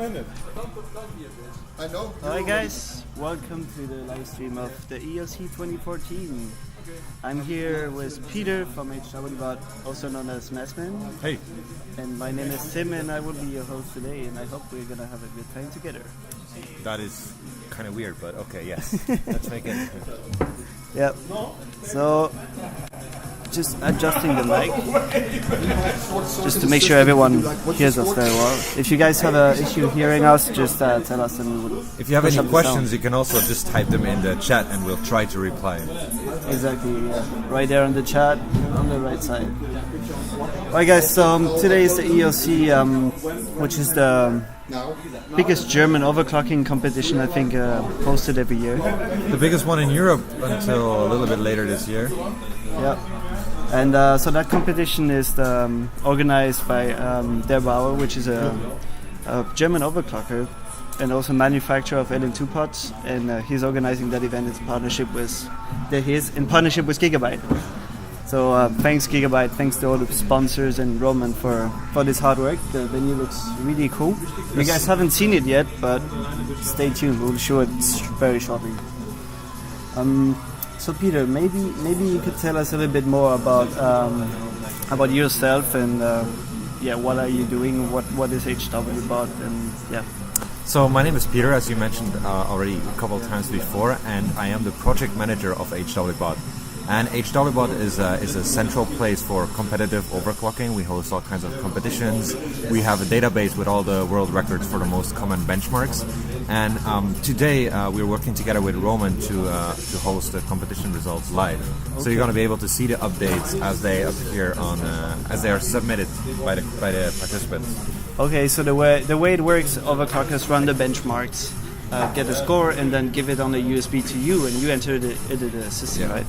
minute. I know. Hi guys, welcome to the live stream of the EOC 2014. I'm here with Peter from HWBot, also known as Massman. Hey. And my name is Tim, and I will be your host today, and I hope we're gonna have a good time together. That is kind of weird, but okay, yes. Let's make it. Yep. So, just adjusting the mic, just to make sure everyone hears us very well. If you guys have an issue hearing us, just tell us and we will. If you have any questions, you can also just type them in the chat and we'll try to reply. Exactly, yeah. Right there on the chat, on the right side. Alright guys, so today is the EOC, which is the biggest German overclocking competition, I think, hosted every year. The biggest one in Europe until a little bit later this year. Yeah. And so that competition is organized by Der Bauer, which is a German overclocker and also manufacturer of LN2 pods, and he's organizing that event in partnership with Gigabyte. So thanks Gigabyte, thanks to all the sponsors and Roman for this hard work. The venue looks really cool. You guys haven't seen it yet, but stay tuned. We'll show it very shortly. So Peter, maybe you could tell us a little bit more about yourself and what are you doing? What is HWBot? And yeah. So my name is Peter, as you mentioned already a couple of times before, and I am the project manager of HWBot. And HWBot is a central place for competitive overclocking. We host all kinds of competitions. We have a database with all the world records for the most common benchmarks. And today we're working together with Roman to host the competition results live. Okay. So you're going to be able to see the updates as they appear on as they are submitted by the participants. Okay, so the way it works, overclockers run the benchmarks, get a score, and then give it on a USB to you, and you enter it into the system, right?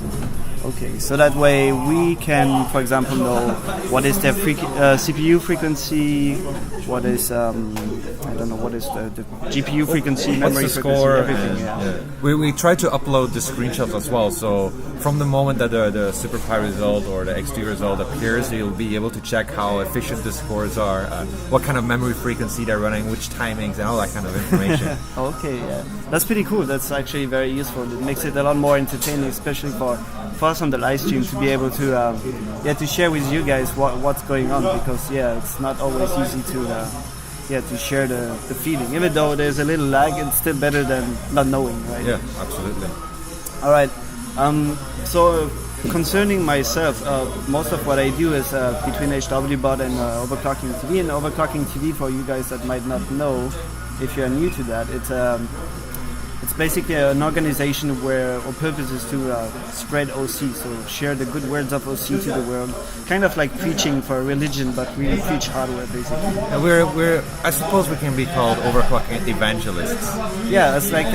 Okay, so that way we can, for example, know what is their CPU frequency, what is I don't know, what is the GPU frequency, memory frequency, score, everything. Yeah. We try to upload the screenshots as well. So from the moment that the SuperPi result or the XD result appears, you'll be able to check how efficient the scores are, what kind of memory frequency they're running, which timings, and all that kind of information. Okay, yeah, that's pretty cool. That's actually very useful. It makes it a lot more entertaining, especially for us on the live stream, to be able to to share with you guys what's going on, because it's not always easy to share the feeling. Even though there's a little lag, it's still better than not knowing, right? Yeah, absolutely. All right. So concerning myself, most of what I do is between HWBot and OverClocking-TV. And OverClocking-TV, for you guys that might not know, if you're new to that, it's basically an organization where our purpose is to spread OC, so share the good words of OC to the world. Kind of like preaching for religion, but we preach hardware, basically. We're I suppose we can be called overclocking evangelists. Yeah, it's like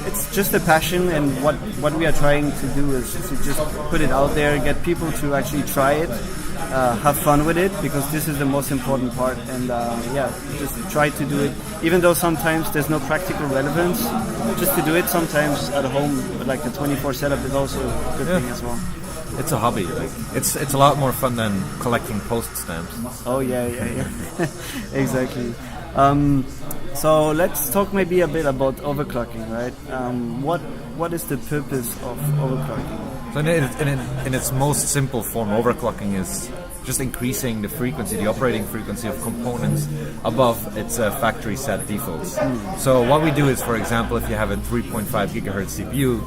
it's just a passion, and what we are trying to do is to just put it out there, get people to actually try it. Have fun with it, because this is the most important part, and just try to do it, even though sometimes there's no practical relevance. Just to do it sometimes at home, like the 24 setup is also a good thing as well. It's a hobby. Like it's a lot more fun than collecting post stamps. Oh yeah. Exactly. So let's talk maybe a bit about overclocking, right? What is the purpose of overclocking? So in its most simple form, overclocking is just increasing the frequency, the operating frequency of components above its factory set defaults. So what we do is, for example, if you have a 3.5 gigahertz CPU,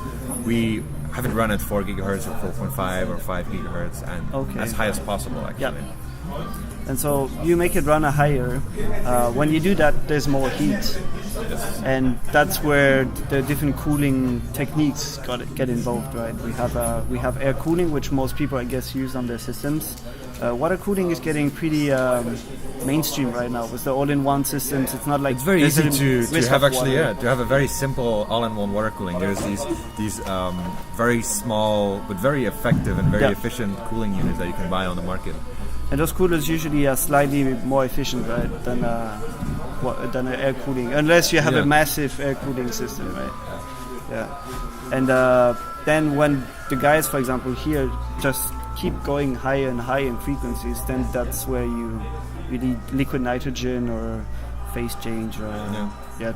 we have it run at 4 gigahertz or 4.5 or 5 gigahertz, and as high as possible, actually. Yep. And so you make it run higher. When you do that, there's more heat. Yes. And that's where the different cooling techniques get involved, right? We have air cooling, which most people, I guess, use on their systems. Water cooling is getting pretty mainstream right now with the all-in-one systems. It's not like it's very easy to have to have a very simple all-in-one water cooling. There's these very small but very effective and very efficient cooling units that you can buy on the market. And those coolers usually are slightly more efficient, right, than air cooling, unless you have a massive air cooling system, right? Yeah. And then when the guys, for example, here just keep going higher and higher in frequencies, then that's where you need liquid nitrogen or phase change or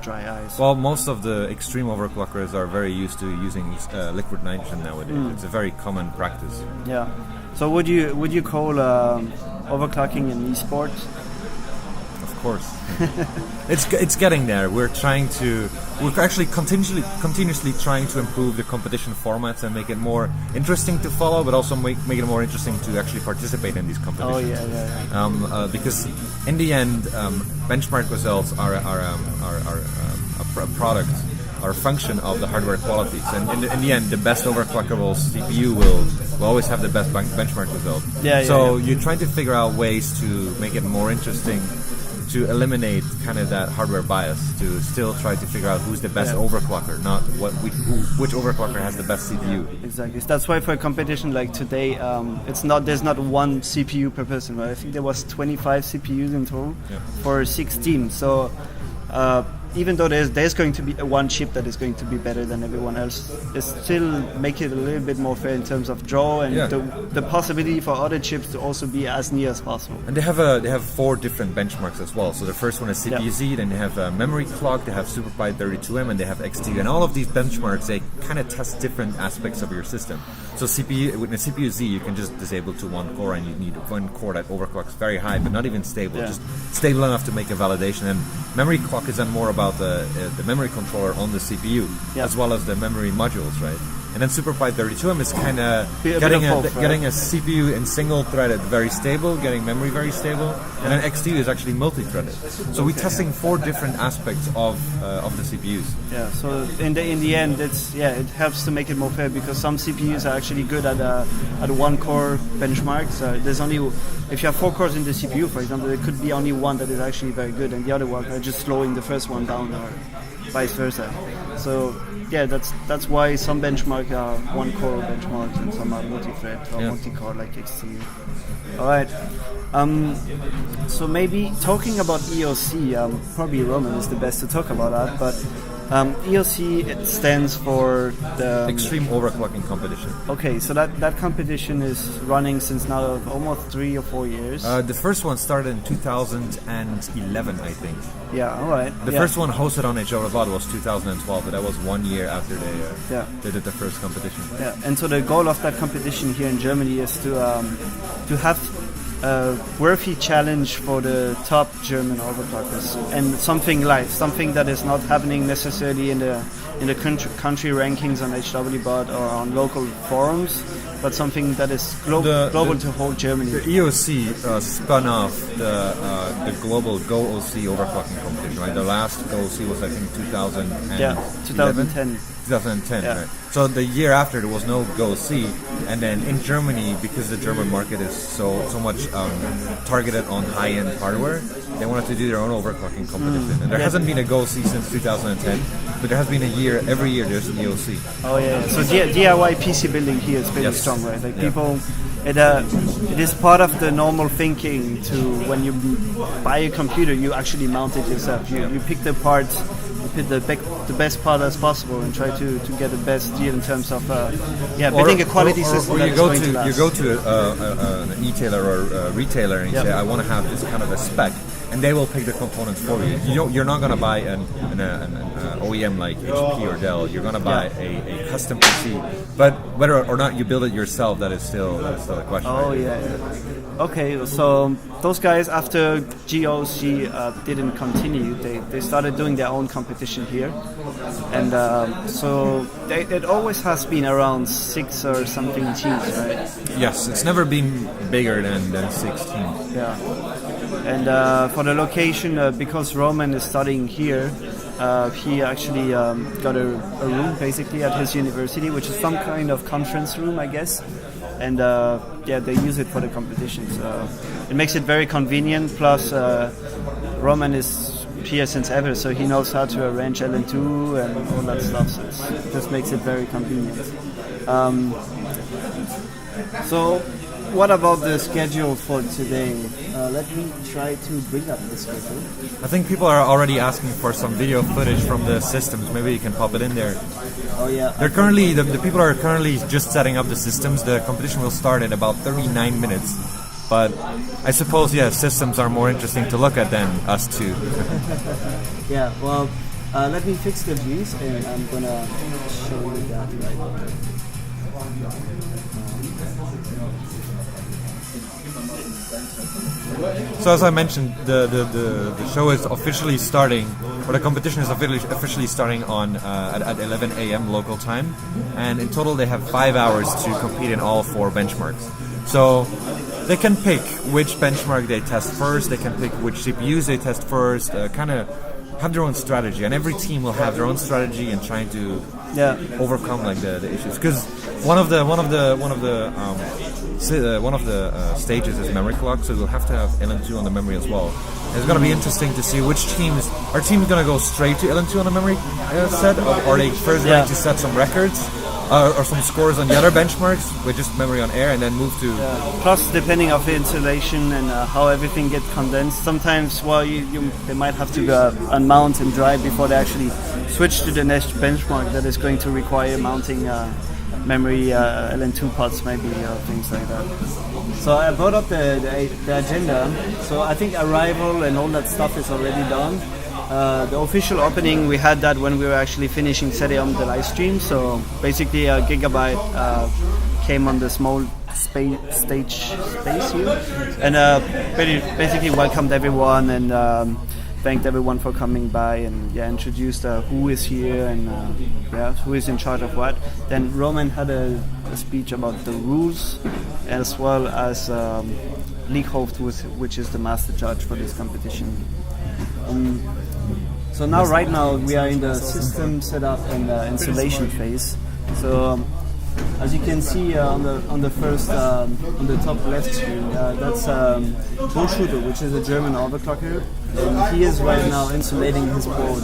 dry ice. Well, most of the extreme overclockers are very used to using liquid nitrogen nowadays. It's a very common practice. Yeah. So would you call overclocking an e-sport? Of course. It's getting there. We're actually continuously trying to improve the competition formats and make it more interesting to follow, but also make it more interesting to actually participate in these competitions. Oh yeah. Because in the end, benchmark results are a product, are a function of the hardware qualities, and in the end, the best overclockable CPU will always have the best benchmark result. So you're trying to figure out ways to make it more interesting, to eliminate kind of that hardware bias, to still try to figure out who's the best overclocker, not which overclocker has the best CPU. Exactly. That's why for a competition like today, there's not one CPU per person. Right? I think there was 25 CPUs in total for 6 teams. So even though there's going to be one chip that is going to be better than everyone else, it still make it a little bit more fair in terms of draw and the possibility for other chips to also be as near as possible. And they have 4 different benchmarks as well. So the first one is CPU-Z, then they have memory clock, they have SuperPi 32M, and they have XT. And all of these benchmarks, they kind of test different aspects of your system. So with the CPU-Z, you can just disable to 1 core, and you need 1 core that overclocks very high, but not even stable, just stable enough to make a validation. And memory clock is then more about the memory controller on the CPU, as well as the memory modules, right? And then SuperPi 32M is kind of getting a CPU in single-threaded very stable, getting memory very stable, and then XT is actually multi-threaded. So we're testing 4 different aspects of the CPUs. Yeah. So in the end, it helps to make it more fair, because some CPUs are actually good at a 1-core benchmark. So there's only, if you have 4 cores in the CPU, for example, there could be only one that is actually very good, and the other one are just slowing the first one down, or vice versa. So that's why some benchmarks are 1-core benchmarks and some are multi-thread or multi-core like XT. All right. So maybe talking about EOC, probably Roman is the best to talk about that, but EOC, it stands for the Extreme Overclocking Competition. Okay, so that competition is running since now almost 3 or 4 years. The first one started in 2011, I think. Yeah, all right. The first one hosted on HWBOD was 2012, but that was 1 year after they did the first competition. Yeah, and so the goal of that competition here in Germany is to have a worthy challenge for the top German overclockers, and something live, something that is not happening necessarily in the country rankings on HWBOD or on local forums, but something that is global to whole Germany. The EOC spun off the global GoOC overclocking competition, right? The last GoOC was, I think, 2010. 2010, right? So the year after there was no GoC, and then in Germany, because the German market is so much targeted on high-end hardware, they wanted to do their own overclocking competition. And there hasn't been a GoC since 2010, but there has been every year there's an EOC. Oh yeah, so DIY PC building here is pretty strong, right? Like people, it is part of the normal thinking to, when you buy a computer, you actually mount it yourself. You pick the parts, you pick the best part as possible, and try to get the best deal in terms of building a quality system. Or you go to an e-tailer or a retailer and you say, I want to have this kind of a spec, and they will pick the components for you. You're not going to buy an OEM like HP or Dell. You're going to buy a custom PC. But whether or not you build it yourself, that is still a question. Oh right? yeah. Okay, so those guys, after GOC didn't continue, they started doing their own competition here, and so it always has been around 6 or something teams, right? Yes, it's never been bigger than 16. Yeah, and for the location, because Roman is studying here, he actually got a room basically at his university, which is some kind of conference room, I guess. And they use it for the competitions. It makes it very convenient. Plus, Roman is here since ever, so he knows how to arrange LN2 and all that stuff. So it just makes it very convenient. So, what about the schedule for today? Let me try to bring up the schedule. I think people are already asking for some video footage from the systems. Maybe you can pop it in there. Oh yeah. They're currently the people are currently just setting up the systems. The competition will start in about 39 minutes. But I suppose, yeah, systems are more interesting to look at than us two. Yeah, well, let me fix the views and I'm gonna show you that right now. So as I mentioned, the show is officially starting, or the competition is officially starting on at 11 a.m. local time, and in total they have 5 hours to compete in all 4 benchmarks. So they can pick which benchmark they test first, they can pick which CPUs they test first, kind of have their own strategy, and every team will have their own strategy in trying to overcome like the issues. Because one of the stages is memory clock, so we'll have to have LN2 on the memory as well. And it's going to be interesting to see which teams. Our team is going to go straight to LN2 on the memory set, or are they first going to set some records or some scores on the other benchmarks with just memory on air, and then move to. Plus, depending on the installation and how everything gets condensed, sometimes they might have to unmount and dry before they actually switch to the next benchmark that is going to require mounting memory LN2 pods, maybe, or things like that. So I brought up the agenda. So I think arrival and all that stuff is already done. The official opening, we had that when we were actually finishing setting up the live stream. So basically, Gigabyte came on the small space here and basically welcomed everyone and thanked everyone for coming by and introduced who is here and who is in charge of what. Then Roman had a speech about the rules, as well as Lieghoft, which is the master judge for this competition. So now, right now, we are in the system setup and installation phase. So as you can see on the first on the top left screen, that's Bullshooter, which is a German overclocker, and he is right now insulating his board.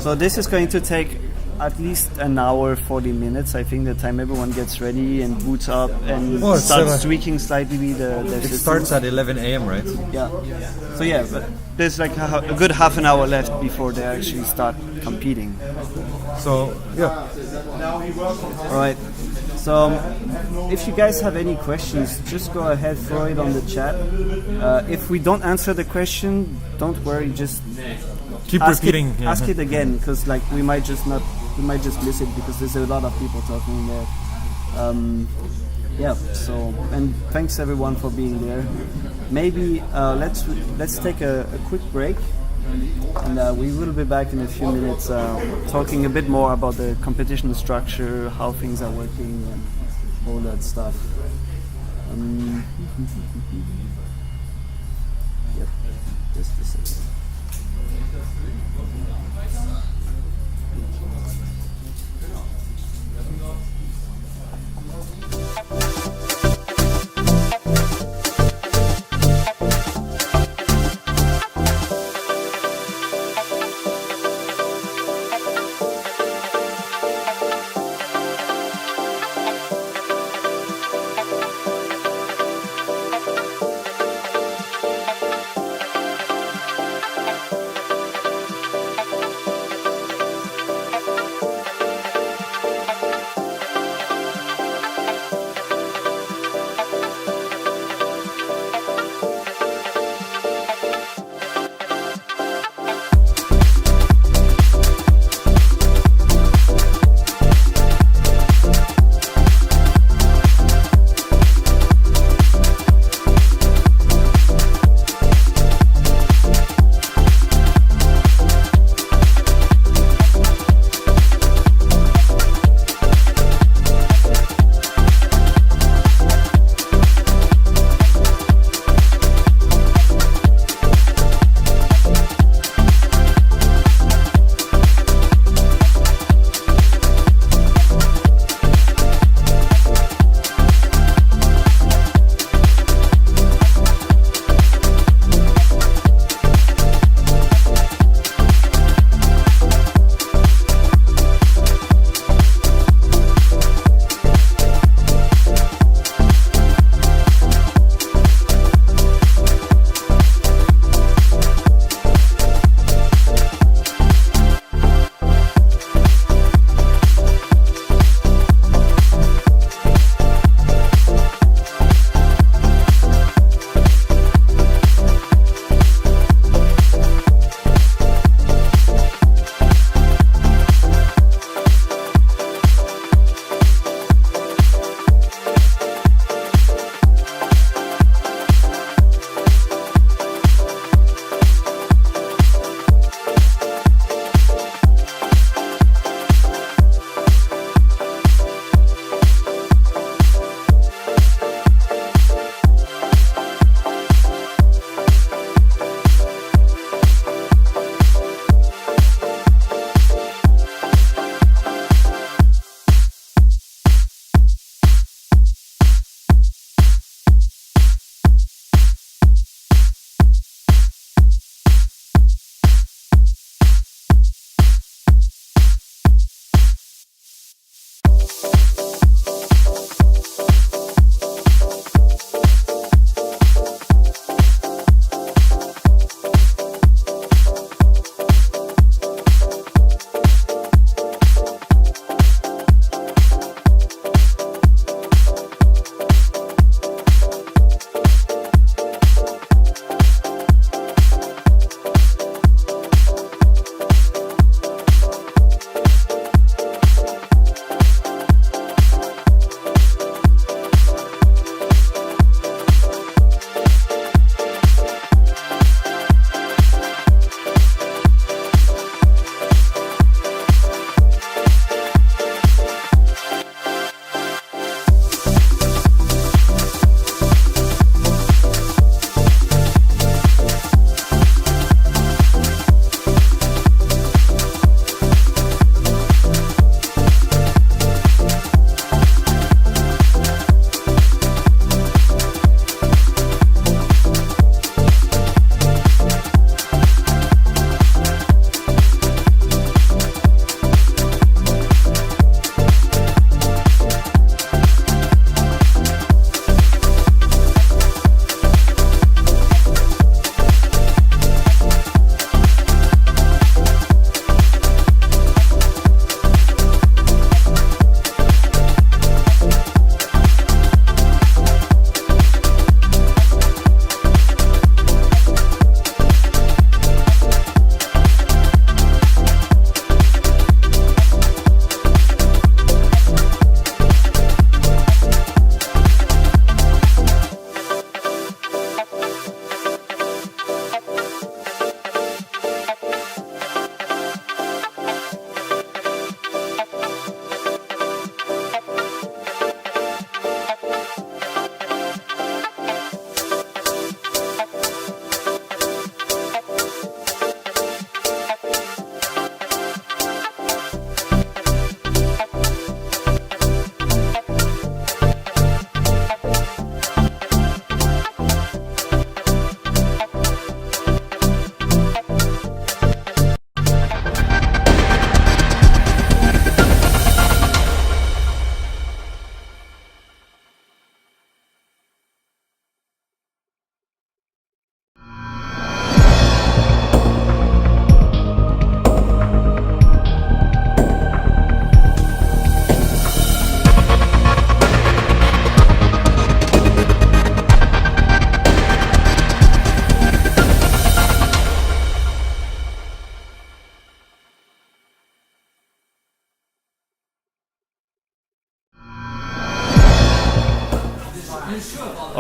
So this is going to take at least an hour, 40 minutes. I think the time everyone gets ready and boots up and starts tweaking slightly the It system. starts at 11 a.m., right? Yeah. So but there's like a good half an hour left before they actually start competing. So yeah. All right. So if you guys have any questions, just go ahead, throw it on the chat. If we don't answer the question, don't worry. Just keep repeating. Ask it again, because like we might just miss it because there's a lot of people talking there. So and thanks everyone for being there. Maybe let's take a quick break, and we will be back in a few minutes talking a bit more about the competition structure, how things are working, and all that stuff. Yep, just a second.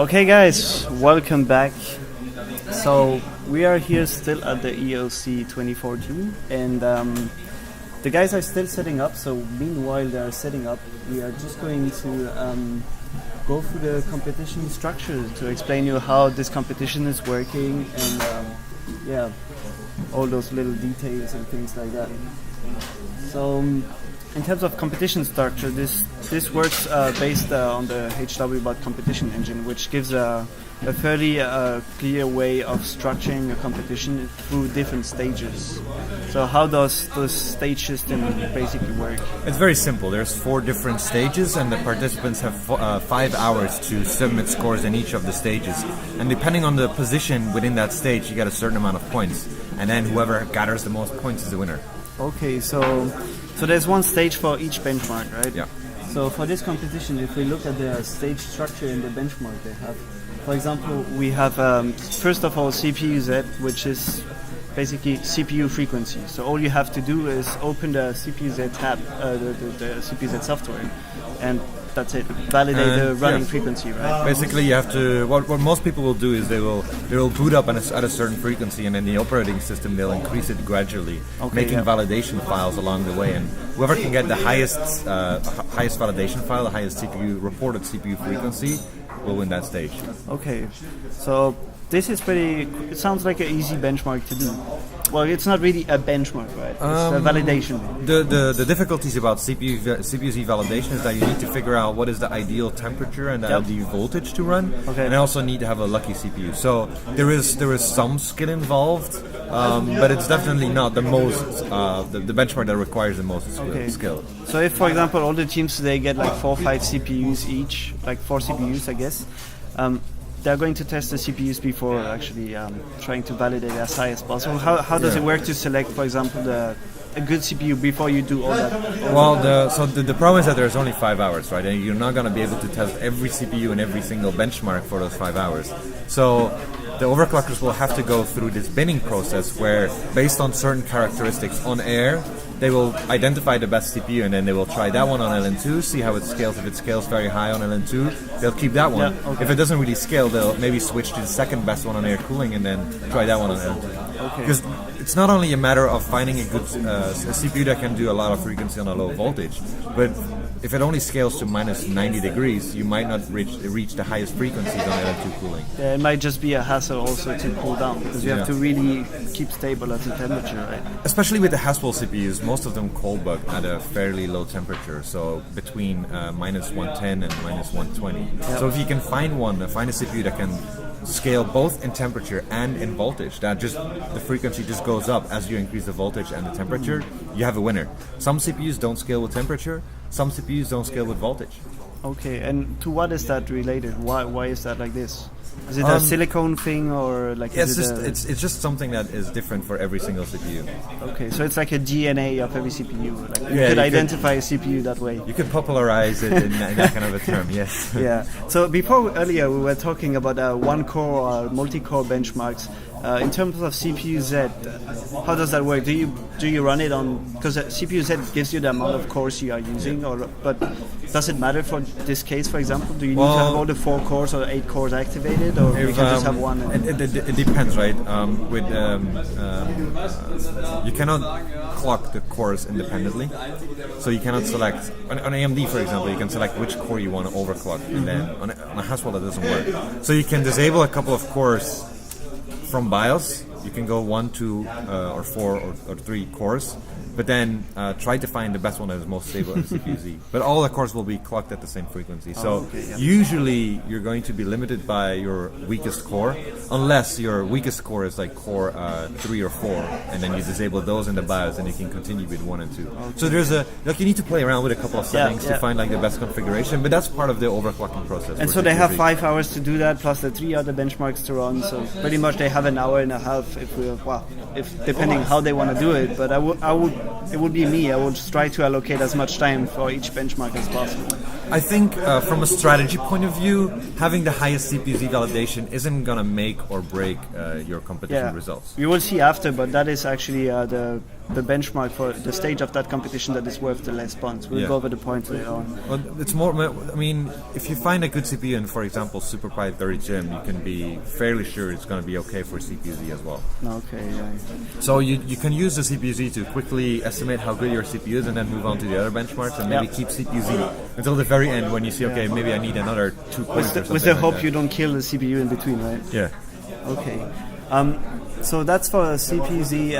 Okay guys, welcome back. So we are here still at the EOC 2014 and the guys are still setting up, so meanwhile they are setting up, we are just going to go through the competition structure to explain you how this competition is working and yeah, all those little details and things like that. So in terms of competition structure, this works based on the HWBot competition engine, which gives a fairly clear way of structuring a competition through different stages. So how does the stage system basically work? It's very simple. There's 4 different stages, and the participants have 5 hours to submit scores in each of the stages. And depending on the position within that stage, you get a certain amount of points. And then whoever gathers the most points is the winner. Okay, so there's one stage for each benchmark, right? Yeah. So for this competition, if we look at the stage structure in the benchmark they have, for example, we have first of all CPU-Z, which is basically CPU frequency. So all you have to do is open the CPU-Z tab, the CPU-Z software, and that's it. Validate the running frequency, right? Basically, you have to. What most people will do is they will boot up at a certain frequency, and then the operating system they'll increase it gradually, making validation files along the way. And whoever can get the highest validation file, the highest reported CPU frequency, will win that stage. Okay, so this is it sounds like an easy benchmark to do. Well, it's not really a benchmark, right? It's a validation. The difficulties about CPU-Z validation is that you need to figure out what is the ideal temperature and the ideal voltage to run, and I also need to have a lucky CPU. So there is some skill involved, but it's definitely not the most the benchmark that requires the most skill. So if, for example, all the teams they get like 4 or 5 CPUs each, like 4 CPUs, I guess. They're going to test the CPUs before actually trying to validate as high as possible. How does it work to select, for example, a good CPU before you do all that? Well, the problem is that there's only 5 hours, right? And you're not going to be able to test every CPU in every single benchmark for those 5 hours. So the overclockers will have to go through this binning process where, based on certain characteristics on air, they will identify the best CPU and then they will try that one on LN2, see how it scales. If it scales very high on LN2, they'll keep that one. Yeah, okay. If it doesn't really scale, they'll maybe switch to the second best one on air cooling and then try that one on LN2. Okay. Because it's not only a matter of finding a good a CPU that can do a lot of frequency on a low voltage, but if it only scales to minus 90 degrees, you might not reach the highest frequencies on LN2 cooling. Yeah, it might just be a hassle also to cool down, because you have to really keep stable at the temperature, right? Especially with the Haswell CPUs, most of them cold bug at a fairly low temperature, so between minus 110 and minus 120. Yep. So if you can find a CPU that can scale both in temperature and in voltage, that just the frequency just goes up as you increase the voltage and the temperature, you have a winner. Some CPUs don't scale with temperature, some CPUs don't scale with voltage. Okay, and to what is that related? Why is that like this? Is it a silicone thing or like? It's just something that is different for every single CPU. Okay, so it's like a DNA of every CPU. Like you could identify a CPU that way. You could popularize it in that kind of a term, yes. Yeah. So earlier we were talking about one-core or multi-core benchmarks. In terms of CPU-Z, how does that work? Do you run it on, because CPU-Z gives you the amount of cores you are using, but does it matter for this case, for example? Do you need to have all the 4 cores or 8 cores activated, or you can just have one? It depends, right? You cannot clock the cores independently, so you cannot select on AMD, for example. You can select which core you want to overclock, and then on a Haswell that doesn't work. So you can disable a couple of cores from BIOS. You can go 1, 2, or 4 or 3 cores, but then try to find the best one that is most stable in CPU-Z. But all the cores will be clocked at the same frequency. So usually you're going to be limited by your weakest core, unless your weakest core is like core 3 or 4, and then you disable those in the BIOS, and you can continue with 1 and 2. Okay. So there's you need to play around with a couple of settings to find like the best configuration, but that's part of the overclocking process. And so they have 5 hours to do that, plus the 3 other benchmarks to run. So pretty much they have an hour and a half if depending how they want to do it. But it would be me. I would try to allocate as much time for each benchmark as possible. I think from a strategy point of view, having the highest CPU-Z validation isn't going to make or break your competition results. We will see after, but that is actually the benchmark for the stage of that competition that is worth the less points. We'll go over the points later on. Well, it's more. I mean, if you find a good CPU in, for example, SuperPi 30 Gym, you can be fairly sure it's going to be okay for CPU-Z as well. Okay. Yeah. So you can use the CPU-Z to quickly estimate how good your CPU is, and then move on to the other benchmarks, and maybe keep CPU-Z until the very end when you see, okay, maybe I need another 2 points. With the hope you don't kill the CPU in between, right? Yeah. Okay. So that's for CPU-Z.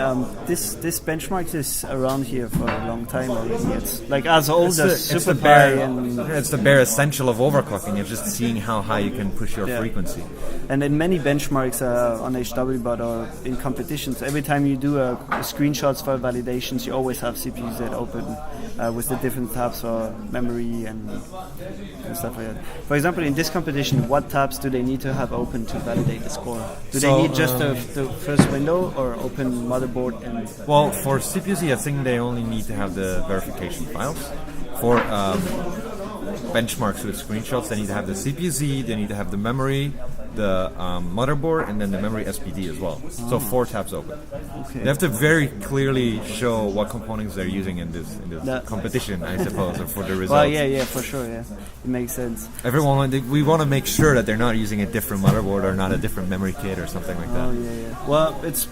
This benchmark is around here for a long time already. It's like as old as SuperPi, and it's the bare essential of overclocking. It's just seeing how high you can push your frequency. And in many benchmarks on HWBot or in competitions, every time you do screenshots for validations, you always have CPU-Z open with the different tabs for memory and stuff like that. For example, in this competition, what tabs do they need to have open to validate the score? Do they need just the first window or open motherboard? And well, for CPU-Z, I think they only need to have the verification files. For benchmarks with screenshots, they need to have the CPU-Z, they need to have the memory, the motherboard, and then the memory SPD as well. So 4 tabs open. Okay. They have to very clearly show what components they're using in this competition, I suppose, or for the results. Well, yeah, for sure, yeah. It makes sense. We want to make sure that they're not using a different motherboard or not a different memory kit or something like that. Oh, yeah. Well, it's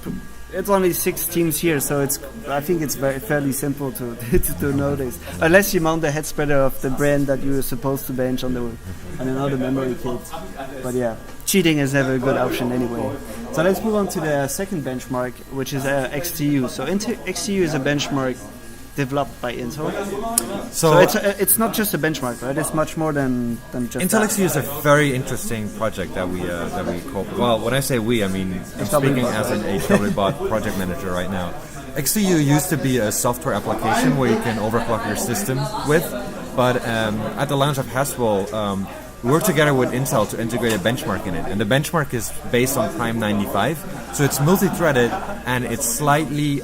only 6 teams here, so I think it's fairly simple to know this. Unless you mount the head spreader of the brand that you're supposed to bench on another memory kit. But yeah, cheating is never a good option anyway. So let's move on to the second benchmark, which is XTU. So XTU is a benchmark developed by Intel. So it's not just a benchmark, right? It's much more than just Intel XTU is a very interesting project that we cooperate. Well, when I say we, I mean I'm speaking as an HWBot project manager right now. XTU used to be a software application where you can overclock your system with, but at the launch of Haswell, we worked together with Intel to integrate a benchmark in it, and the benchmark is based on Prime 95, so it's multi-threaded and it's slightly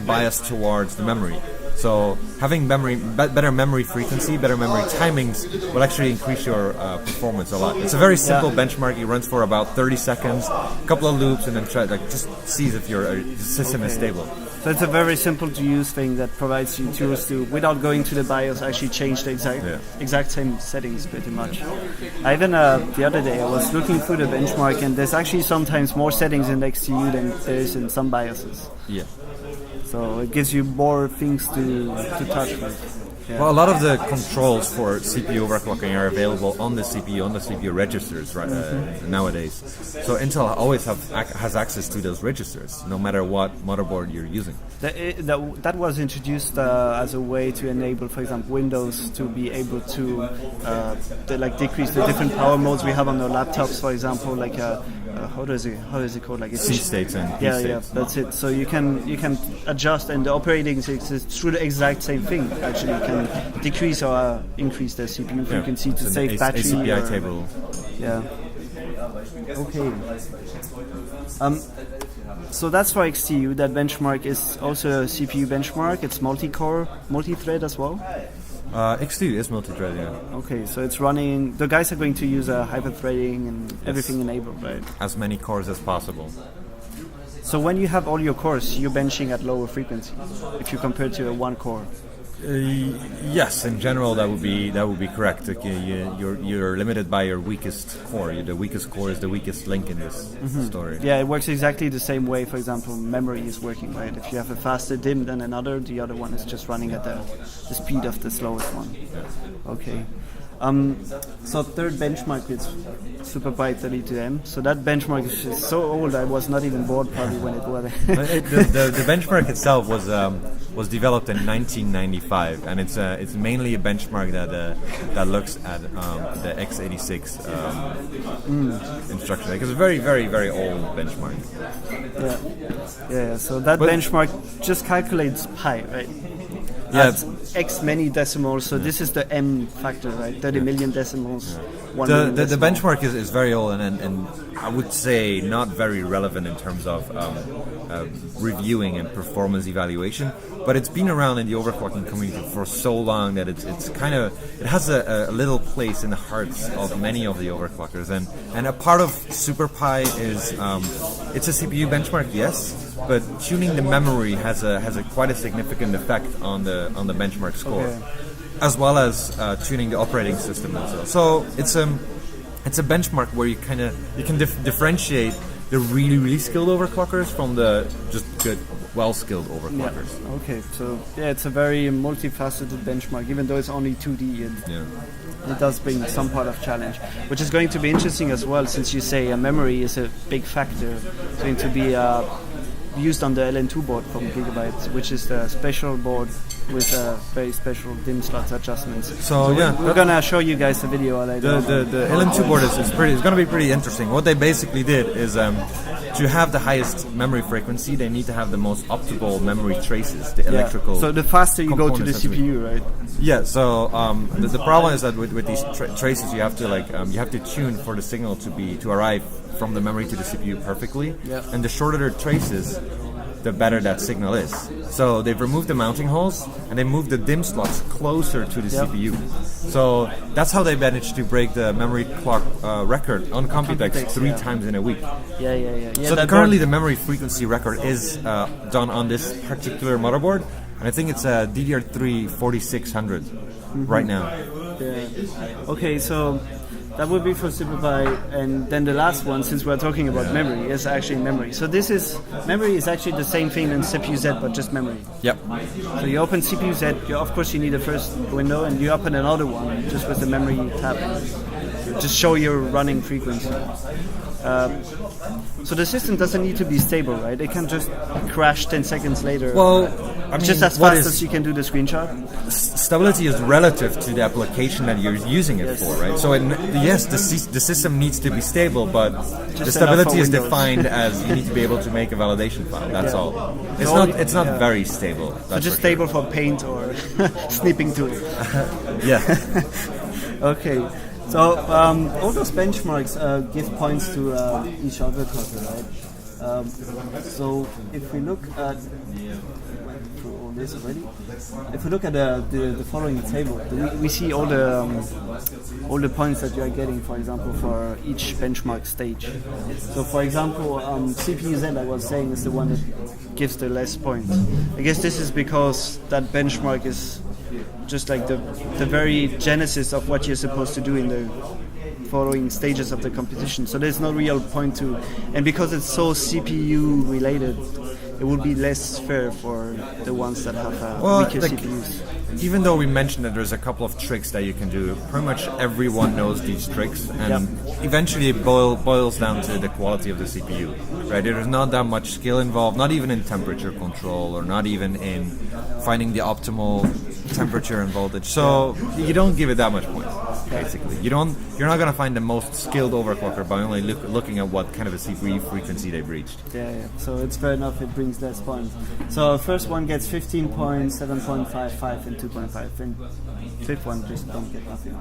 biased towards the memory. So having better memory frequency, better memory timings will actually increase your performance a lot. It's a very simple benchmark. It runs for about 30 seconds, a couple of loops, and then just sees if your system is stable. So it's a very simple to use thing that provides you tools to, without going to the BIOS, actually change the exact same settings pretty much. Even the other day I was looking through the benchmark, and there's actually sometimes more settings in XTU than there is in some BIOSes. Yeah. So it gives you more things to touch with. Yeah. Well, a lot of the controls for CPU overclocking are available on the CPU registers nowadays. So Intel always has access to those registers, no matter what motherboard you're using. That was introduced as a way to enable, for example, Windows to be able to decrease the different power modes we have on our laptops. For example, like how is it called? Like C states and P states. Yeah, that's it. So you can adjust, and the operating system is through the exact same thing. Actually, you can decrease or increase the CPU frequency to save battery. ACPI table. Yeah. Okay. So that's for XTU. That benchmark is also a CPU benchmark. It's multi-core, multi-thread as well. XTU is multi-thread, yeah. Okay, so it's running. The guys are going to use hyper-threading and everything enabled, right? As many cores as possible. So when you have all your cores, you're benching at lower frequency if you compare to a one core. Yes, in general that would be correct. You're limited by your weakest core. The weakest core is the weakest link in this story. Yeah, it works exactly the same way. For example, memory is working, right? If you have a faster DIMM than another, the other one is just running at the speed of the slowest one. Yeah. Okay. So third benchmark is SuperPi 32M. So that benchmark is so old I was not even born probably when it was. the benchmark itself was developed in 1995, and it's mainly a benchmark that looks at the x86 instruction. It's a very, very, very old benchmark. Yeah. So that benchmark just calculates pi, right? Yeah. X many decimals, so this is the M factor, right? 30 million decimals. The benchmark is very old and I would say not very relevant in terms of reviewing and performance evaluation. But it's been around in the overclocking community for so long that it has a little place in the hearts of many of the overclockers, and a part of SuperPi is it's a CPU benchmark, yes. but tuning the memory has a quite a significant effect on the benchmark score, as well as tuning the operating system as well. So it's a benchmark where you can differentiate the really skilled overclockers from the just good, well-skilled overclockers. Yeah. Okay, so it's a very multifaceted benchmark. Even though it's only 2D, it does bring some part of challenge, which is going to be interesting as well, since you say memory is a big factor. It's going to be used on the LN2 board from Gigabyte, which is the special board with very special DIMM slots adjustments. So we're gonna show you guys a video later. The LN2 board is going to be pretty interesting. What they basically did is to have the highest memory frequency, they need to have the most optimal memory traces, the electrical. So the faster you go to the CPU, right? Yeah. So the problem is that with these traces, you have to tune for the signal to arrive from the memory to the CPU perfectly. Yeah. And the shorter the traces, the better that signal is. So they've removed the mounting holes and they moved the DIMM slots closer to the CPU. So that's how they managed to break the memory clock record on Computex 3 times in a week. Yeah. So currently the memory frequency record is done on this particular motherboard, and I think it's a DDR3 4600 right now. Yeah. Okay, so that would be for SuperPi, and then the last one, since we're talking about memory, is actually memory. So memory is actually the same thing in CPU-Z, but just memory. Yep. So you open CPU-Z, of course you need a first window, and you open another one just with the memory tab. Just show your running frequency. So the system doesn't need to be stable, right? It can just crash 10 seconds later. Well, I mean, just as fast as you can do the screenshot. Stability is relative to the application that you're using it for, right? So the system needs to be stable, but the stability is defined as you need to be able to make a validation file. That's all. It's not very stable. So just stable for paint or snipping tool. Yeah. Okay. So all those benchmarks give points to each overclocker, right? So if we look at this already, if we look at the following table, we see all the points that you are getting, for example, for each benchmark stage. So for example, CPU-Z, I was saying, is the one that gives the less points. I guess this is because that benchmark is just like the very genesis of what you're supposed to do in the following stages of the competition. So there's no real point to, and because it's so CPU related, it would be less fair for the ones that have weaker CPUs. Even though we mentioned that there's a couple of tricks that you can do, pretty much everyone knows these tricks, and eventually it boils down to the quality of the CPU, right? There's not that much skill involved, not even in temperature control, or not even in finding the optimal temperature and voltage. So you don't give it that much points, basically. You're not going to find the most skilled overclocker by only looking at what kind of a CPU frequency they've reached. Yeah. So it's fair enough, it brings less points. So first one gets 15 points, 7.55 and 2.5, and fifth one just don't get nothing.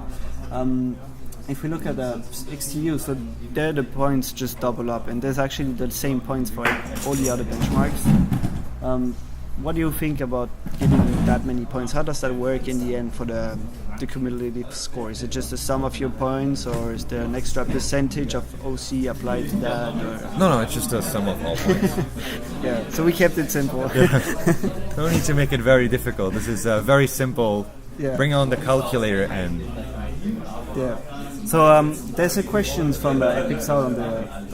If we look at the XTU, so there the points just double up, and there's actually the same points for all the other benchmarks. What do you think about giving that many points? How does that work in the end for the cumulative score? Is it just the sum of your points, or is there an extra percentage of OC applied to that? Or? No, it's just a sum of all points. Yeah, so we kept it simple. No need to make it very difficult. This is very simple. Yeah. Bring on the calculator and... Yeah. So there's a question from Epic Sound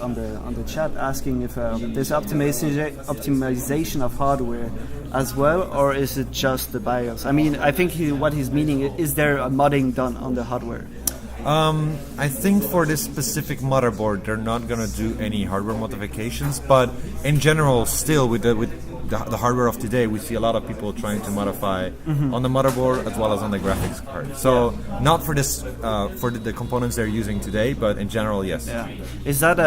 on the chat asking if there's optimization of hardware as well, or is it just the BIOS? I mean, I think what he's meaning is there a modding done on the hardware? I think for this specific motherboard, they're not going to do any hardware modifications, but in general, still with the hardware of today, we see a lot of people trying to modify on the motherboard as well as on the graphics card. So not for this, for the components they're using today, but in general, yes. Yeah. Is that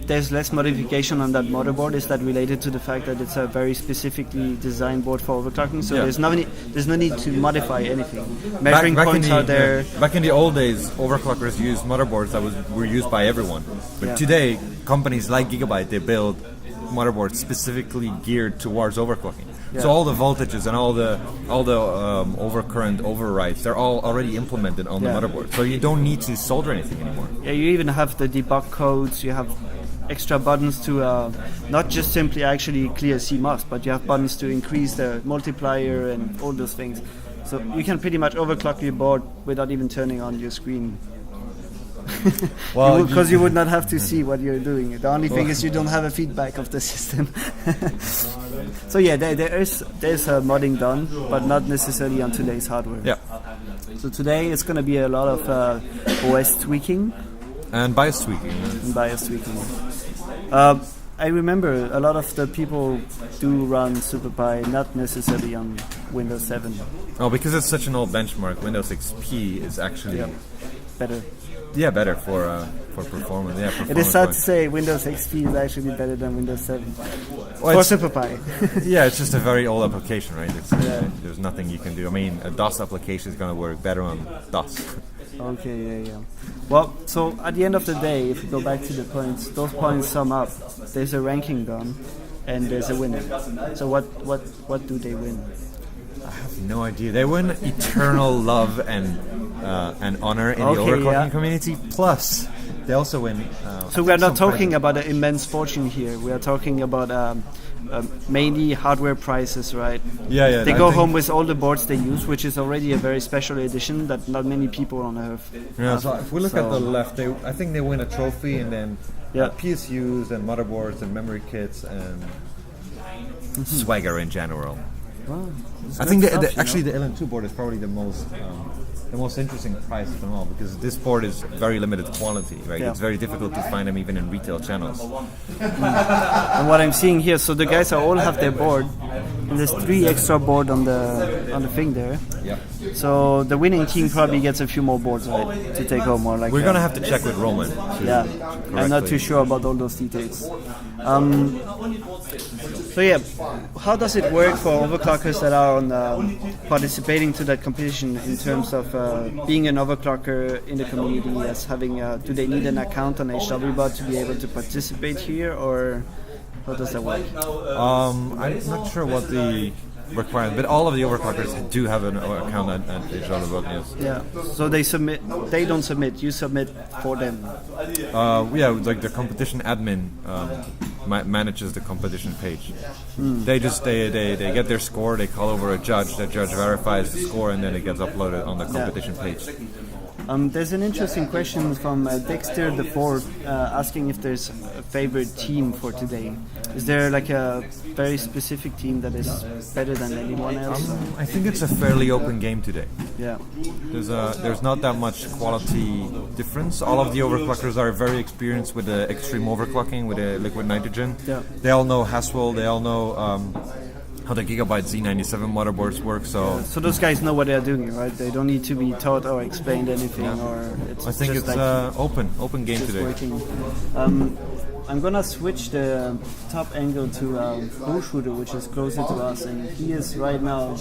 there's less modification on that motherboard? Is that related to the fact that it's a very specifically designed board for overclocking? So there's no need to modify anything. Measuring points are there. Back in the old days, overclockers used motherboards that were used by everyone. But today, companies like Gigabyte, they build motherboards specifically geared towards overclocking. So all the voltages and all the overcurrent overrides, they're all already implemented on the motherboard. So you don't need to solder anything anymore. Yeah, you even have the debug codes. You have extra buttons to not just simply actually clear CMOS, but you have buttons to increase the multiplier and all those things. So you can pretty much overclock your board without even turning on your screen. Well, because you would not have to see what you're doing. The only thing is you don't have a feedback of the system. So yeah, there's modding done, but not necessarily on today's hardware. Yeah. So today it's going to be a lot of OS tweaking And bias tweaking. and bias tweaking. I remember a lot of the people do run SuperPi not necessarily on Windows 7. Oh, because it's such an old benchmark, Windows XP is actually Better. better for performance. Yeah, performance It is sad to wise. say Windows XP is actually better than Windows 7 Well, for it's- SuperPi. Yeah, it's just a very old application, right? There's nothing you can do. I mean, a DOS application is going to work better on DOS. Okay, yeah. Well, so at the end of the day, if you go back to the points, those points sum up. There's a ranking done, and there's a winner. So what do they win? I have no idea. They win eternal love and honor in the Okay, overclocking yeah. community. Plus, they also win. So we are not talking about an immense fortune here. We are talking about mainly hardware prices, right? Yeah. They I go think- home with all the boards they use, which is already a very special edition that not many people on Earth. Yeah, so if we look at So- the left, I think they win a trophy and then Yeah. PSUs and motherboards and memory kits and swagger in general. Well, I think good stuff, you actually know. the LN2 board is probably the most interesting price of them all because this board is very limited quality, right? Yeah. It's very difficult to find them even in retail channels. And what I'm seeing here, so the guys all have their board, and there's 3 extra board on the thing there. Yeah. So the winning team probably gets a few more boards, right, to take home, or like. We're gonna have to check with Roman. Yeah, I'm not correctly. too sure about all those details. So yeah, how does it work for overclockers that are on participating to that competition in terms of being an overclocker in the community? As having, do they need an account on HWBot to be able to participate here, or how does that work? I'm not sure what the requirement, but all of the overclockers do have an account at HWBot, yes. Yeah. So they submit. They don't submit. You submit for them. Like the competition admin manages the competition page. They get their score, they call over a judge, that judge verifies the score, and then it gets uploaded on the competition page. There's an interesting question from Dexter the Fourth asking if there's a favorite team for today. Is there like a very specific team that is better than anyone else? I think it's a fairly open game today. Yeah. There's not that much quality difference. All of the overclockers are very experienced with the extreme overclocking, with the liquid nitrogen. Yeah. They all know Haswell, they all know how the Gigabyte Z97 motherboards work, so So those guys know what they're doing, right? They don't need to be taught or explained anything, or it's I think just it's like open game just today. working. I'm gonna switch the top angle to Bullshooter, which is closer to us, and he is right now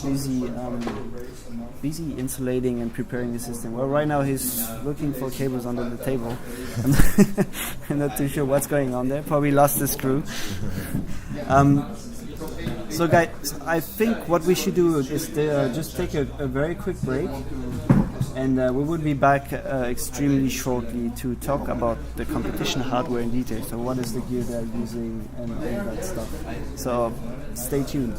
busy insulating and preparing the system. Well, right now he's looking for cables under the table. I'm not too sure what's going on there. Probably lost the screw. So guys, I think what we should do is just take a very quick break, and we will be back extremely shortly to talk about the competition hardware in detail. So what is the gear they're using and all that stuff. So stay tuned.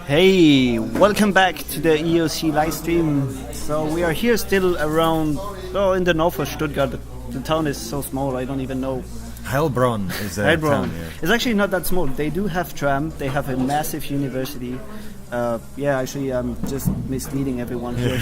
Hey, welcome back to the EOC live stream. So we are here still around, in the north of Stuttgart. The town is so small, I don't even know. Heilbronn is a town. Yeah. It's actually not that small. They do have tram. They have a massive university. Actually, I'm just misleading everyone here.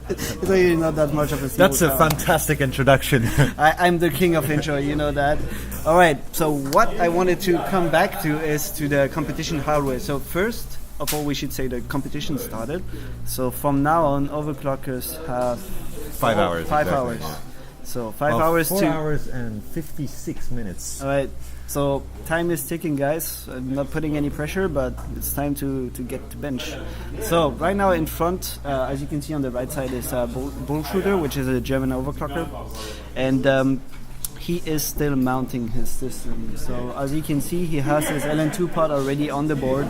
It's really not that much of a That's a fantastic introduction. I'm the king of intro, you know that. All right, so what I wanted to come back to is to the competition hardware. So first of all, we should say the competition started. So from now on, overclockers have 5 hours. 5 exactly. hours. So 5 hours 4 to... hours and 56 minutes. All right. So time is ticking, guys. I'm not putting any pressure, but it's time to get to bench. So right now in front, as you can see on the right side, is Bullshooter, which is a German overclocker, and he is still mounting his system. So as you can see, he has his LN2 pod already on the board.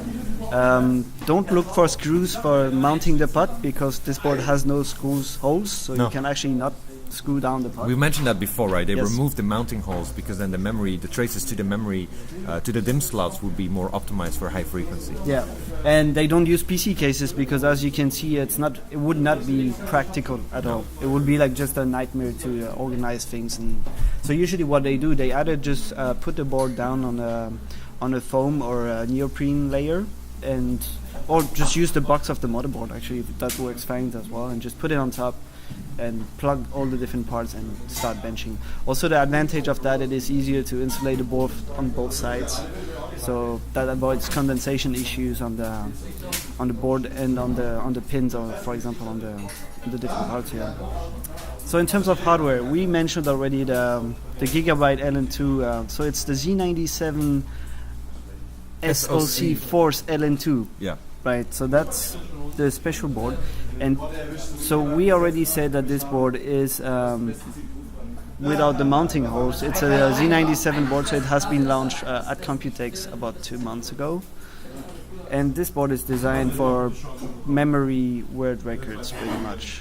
Don't look for screws for mounting the pod because this board has no screws holes, so you can actually not screw down the pod. We mentioned that before, right? They Yes. removed the mounting holes because then the traces to the memory, to the DIMM slots would be more optimized for high frequency. Yeah, and they don't use PC cases because, as you can see, it would not be practical at all. It would be like just a nightmare to organize things. And so usually, what they do, they either just put the board down on a foam or a neoprene layer, or just use the box of the motherboard. Actually, that works fine as well, and just put it on top and plug all the different parts and start benching. Also, the advantage of that, it is easier to insulate the board on both sides, so that avoids condensation issues on the board and on the pins, or for example on the different parts here. So in terms of hardware, we mentioned already the Gigabyte LN2. So it's the Z97 SoC Force LN2. Yeah. Right, so that's the special board, and so we already said that this board is without the mounting holes. It's a Z97 board, so it has been launched at Computex about 2 months ago, and this board is designed for memory word records pretty much.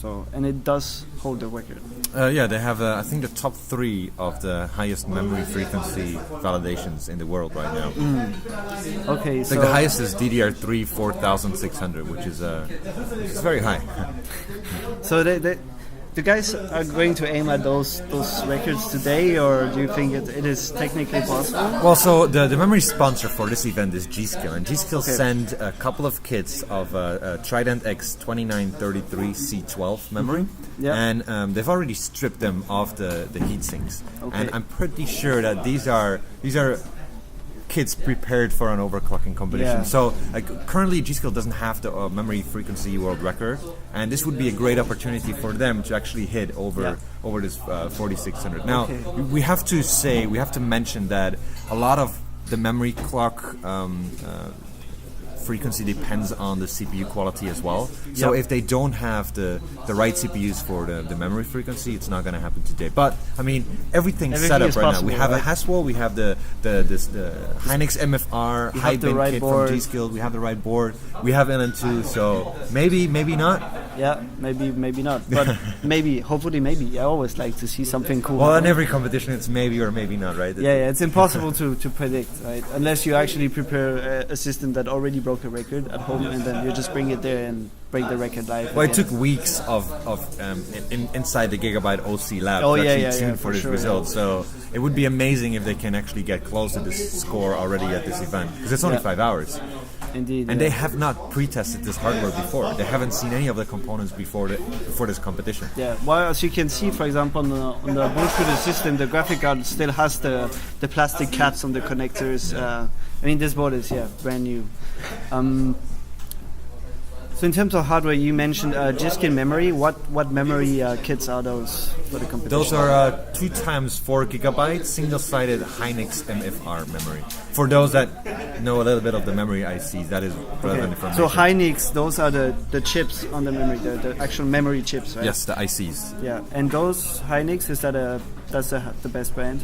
So, and it does hold the record. Yeah, they have, I think, the top 3 of the highest memory frequency validations in the world right now. Okay, I think the highest is DDR3 4600, which is it's very high. So the guys are going to aim at those records today, or do you think it is technically possible? Well, so the memory sponsor for this event is G.Skill, and G.Skill sent a couple of kits of Trident X 2933 C12 memory, and they've already stripped them of the heat sinks. And I'm pretty sure that these are kits prepared for an overclocking competition. Yeah. So currently G.Skill doesn't have the memory frequency world record, and this would be a great opportunity for them to actually hit over this 4600. Now we have to mention that a lot of the memory clock frequency depends on the CPU quality as well. So if they don't have the right CPUs for the memory frequency, it's not going to happen today. But I mean, everything's set up right now. We have a Haswell, we have the Hynix MFR high bin kit from G.Skill, we have the right board, we have LN2. So maybe not. Yeah, maybe not. But maybe, hopefully maybe. I always like to see something cool. Well, in every competition, it's maybe or maybe not, right? Yeah, it's impossible to predict, right? Unless you actually prepare a system that already broke a record at home, and then you just bring it there and break the record live. Well, it took weeks of inside the Gigabyte OC lab to actually tune for this result. So it would be amazing if they can actually get close to this score already at this event, because it's only 5 hours. Indeed. And they have not pre-tested this hardware before. They haven't seen any of the components before this competition. Yeah. Well, as you can see, for example, on the Bullshooter system, the graphic card still has the plastic caps on the connectors. I mean, this board is brand new. So in terms of hardware, you mentioned G.Skill memory. What memory kits are those for the competition? Those are 2 times 4 gigabyte single-sided Hynix MFR memory. For those that know a little bit of the memory ICs, that is relevant information. So Hynix, those are the chips on the memory, the actual memory chips, right? Yes, the ICs. Yeah, and those Hynix, that's the best brand?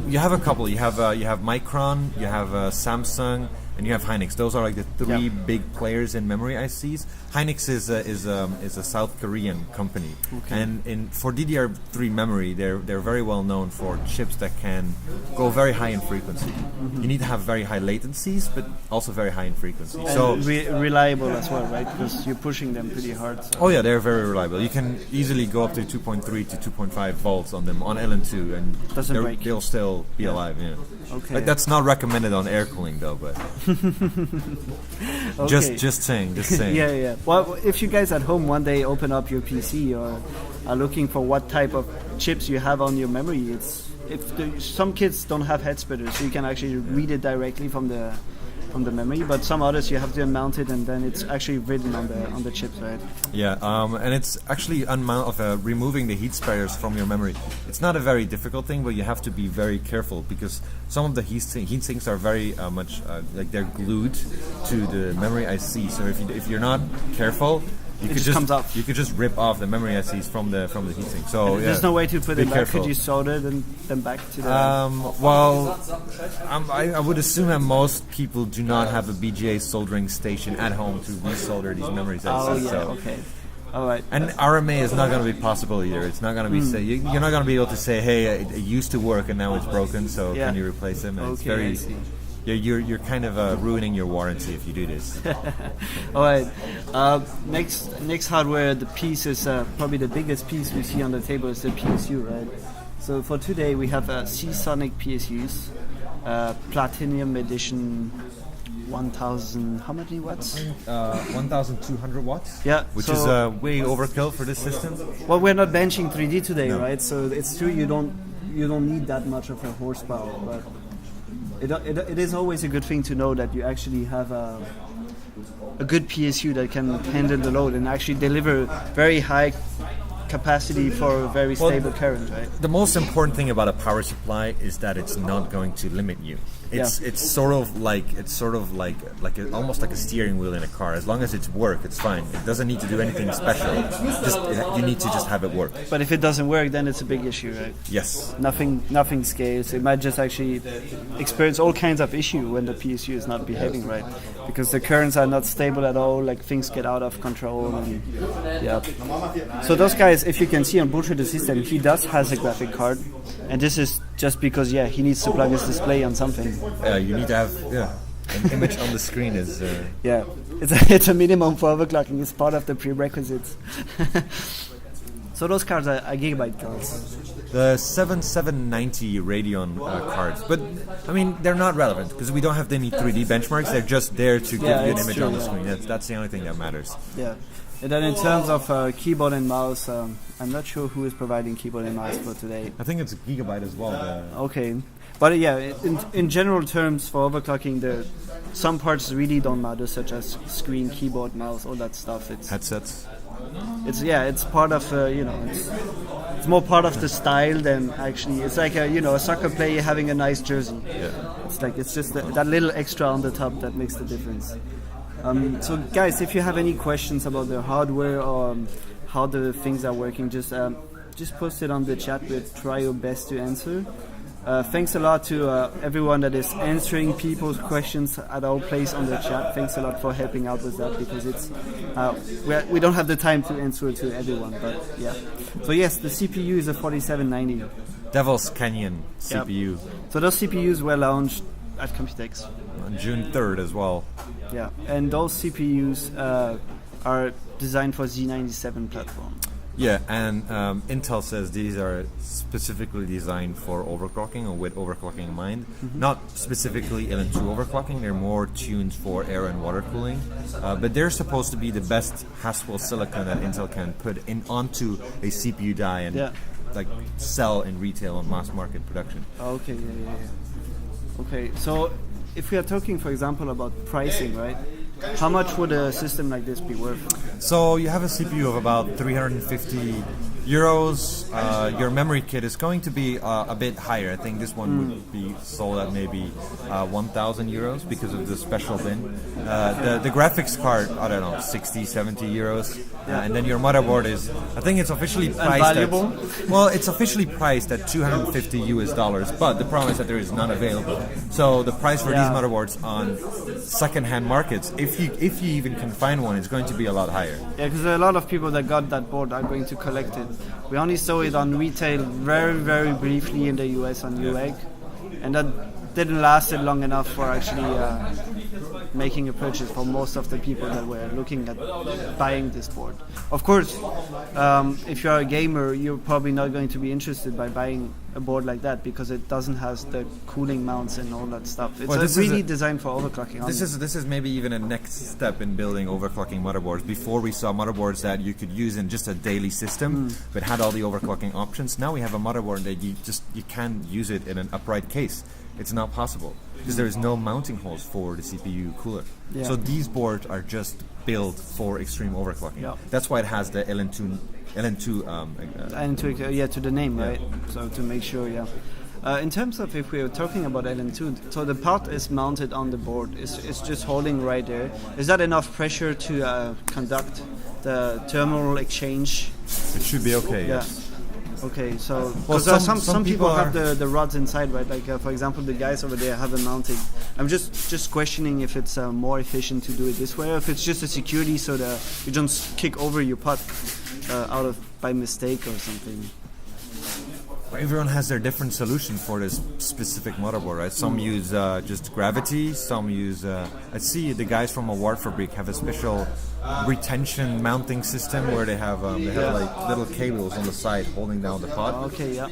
You have a couple. You have Micron, you have Samsung, and you have Hynix. Those are like the three big players in memory ICs. Hynix is a South Korean company, and for DDR3 memory, they're very well known for chips that can go very high in frequency. You need to have very high latencies, but also very high in frequency. And so reliable as well, right? Because you're pushing them pretty hard. So. Oh yeah, they're very reliable. You can easily go up to 2.3 to 2.5 volts on them on LN2, and they'll still be alive. Yeah. Okay. But that's not recommended on air cooling though. But just saying. Yeah. Well, if you guys at home one day open up your PC or are looking for what type of chips you have on your memory, some kids don't have head splitters, so you can actually read it directly from the memory, but some others you have to unmount it and then it's actually written on the chips, right? Yeah, and it's actually removing the heat spreaders from your memory. It's not a very difficult thing, but you have to be very careful because some of the heat sinks are very much like they're glued to the memory IC. So if you're not careful, you could just rip off the memory ICs from the heatsink. So there's no way to put it back. Careful. Could you solder them back to the? I would assume that most people do not have a BGA soldering station at home to resolder these memory ICs. Oh yeah, so. okay. All right. And RMA is not going to be possible either. It's not going to be you're not going to be able to say, hey, it used to work and now it's broken, so can you replace them? And okay, it's very. You're kind of ruining your warranty if you do this. All right. Next hardware, the piece is probably the biggest piece we see on the table is the PSU, right? So for today we have Seasonic PSUs, Platinum Edition, 1,000. How many watts? 1,200 watts. Yeah. Which is way overkill for this system. Well, we're not benching 3D today, right? So it's true you don't need that much of a horsepower, but. It is always a good thing to know that you actually have a good PSU that can handle the load and actually deliver very high capacity for a very stable current, right? The most important thing about a power supply is that it's not going to limit you. It's sort of like almost like a steering wheel in a car. As long as it's work, it's fine. It doesn't need to do anything special. You need to just have it work. But if it doesn't work, then it's a big issue, right? Yes. Nothing scales. It might just actually experience all kinds of issue when the PSU is not behaving right, because the currents are not stable at all. Like things get out of control. And, So those guys, if you can see on Bullshit the System, he does has a graphic card, and this is just because he needs to plug his display on something. You need to have an image on the screen is it's a minimum for overclocking. It's part of the prerequisites. So those cards are Gigabyte cards. The 7790 Radeon cards, but I mean they're not relevant because we don't have any 3D benchmarks. They're just there to give you an image on the screen. That's the only thing that matters. Yeah. And then in terms of keyboard and mouse, I'm not sure who is providing keyboard and mouse for today. I think it's Gigabyte as well. Okay. But in general terms, for overclocking, some parts really don't matter, such as screen, keyboard, mouse, all that stuff. It's headsets. It's part of it's more part of the style than actually. It's like a soccer player having a nice jersey. Yeah. It's just that little extra on the top that makes the difference. So guys, if you have any questions about the hardware or how the things are working, just post it on the chat. We'll try our best to answer. Thanks a lot to everyone that is answering people's questions at our place on the chat. Thanks a lot for helping out with that, because it's we don't have the time to answer to everyone, but yeah. So yes, the CPU is a 4790. Devil's Canyon CPU. Yep. So those CPUs were launched at Computex on June 3rd as well. Yeah, and those CPUs are designed for Z97 platform. Yeah, and Intel says these are specifically designed for overclocking or with overclocking in mind. Mm-hmm. Not specifically LN2 overclocking, they're more tuned for air and water cooling. But they're supposed to be the best Haswell silicon that Intel can put onto a CPU die and sell in retail and mass market production. Okay, yeah. Okay, so if we are talking, for example, about pricing, right? How much would a system like this be worth? So you have a CPU of about 350 euros. Your memory kit is going to be a bit higher. I think this one would be sold at maybe 1,000 euros because of the special bin. The graphics card, I don't know, 60, 70 euros. and then your motherboard is, I think it's officially priced valuable? it's officially priced at $250, but the problem is that there is none available. So the price for these motherboards on second-hand markets, if you even can find one, is going to be a lot higher. Yeah, because a lot of people that got that board are going to collect it. We only saw it on retail very, very briefly in the US on Newegg, and that didn't last it long enough for actually making a purchase for most of the people that were looking at buying this board. Of course, if you're a gamer, you're probably not going to be interested by buying a board like that because it doesn't have the cooling mounts and all that stuff. It's really designed for overclocking. This is maybe even a next step in building overclocking motherboards. Before we saw motherboards that you could use in just a daily system, but had all the overclocking options. Now we have a motherboard that you can't use it in an upright case. It's not possible because there is no mounting holes for the CPU cooler. Yeah. So these boards are just built for extreme overclocking. Yeah. That's why it has the LN2 to the name, right? So to make sure, in terms of if we're talking about LN2, so the part is mounted on the board. It's just holding right there. Is that enough pressure to conduct the thermal exchange? It should be okay. Yes. Okay, so some people have the rods inside, right? Like for example, the guys over there have it mounted. I'm just questioning if it's more efficient to do it this way, or if it's just a security so that you don't kick over your pot by mistake or something. Everyone has their different solution for this specific motherboard, right? Some use just gravity, some use... I see the guys from Award Fabric have a special retention mounting system where they have like little cables on the side holding down the pot. Okay, yeah.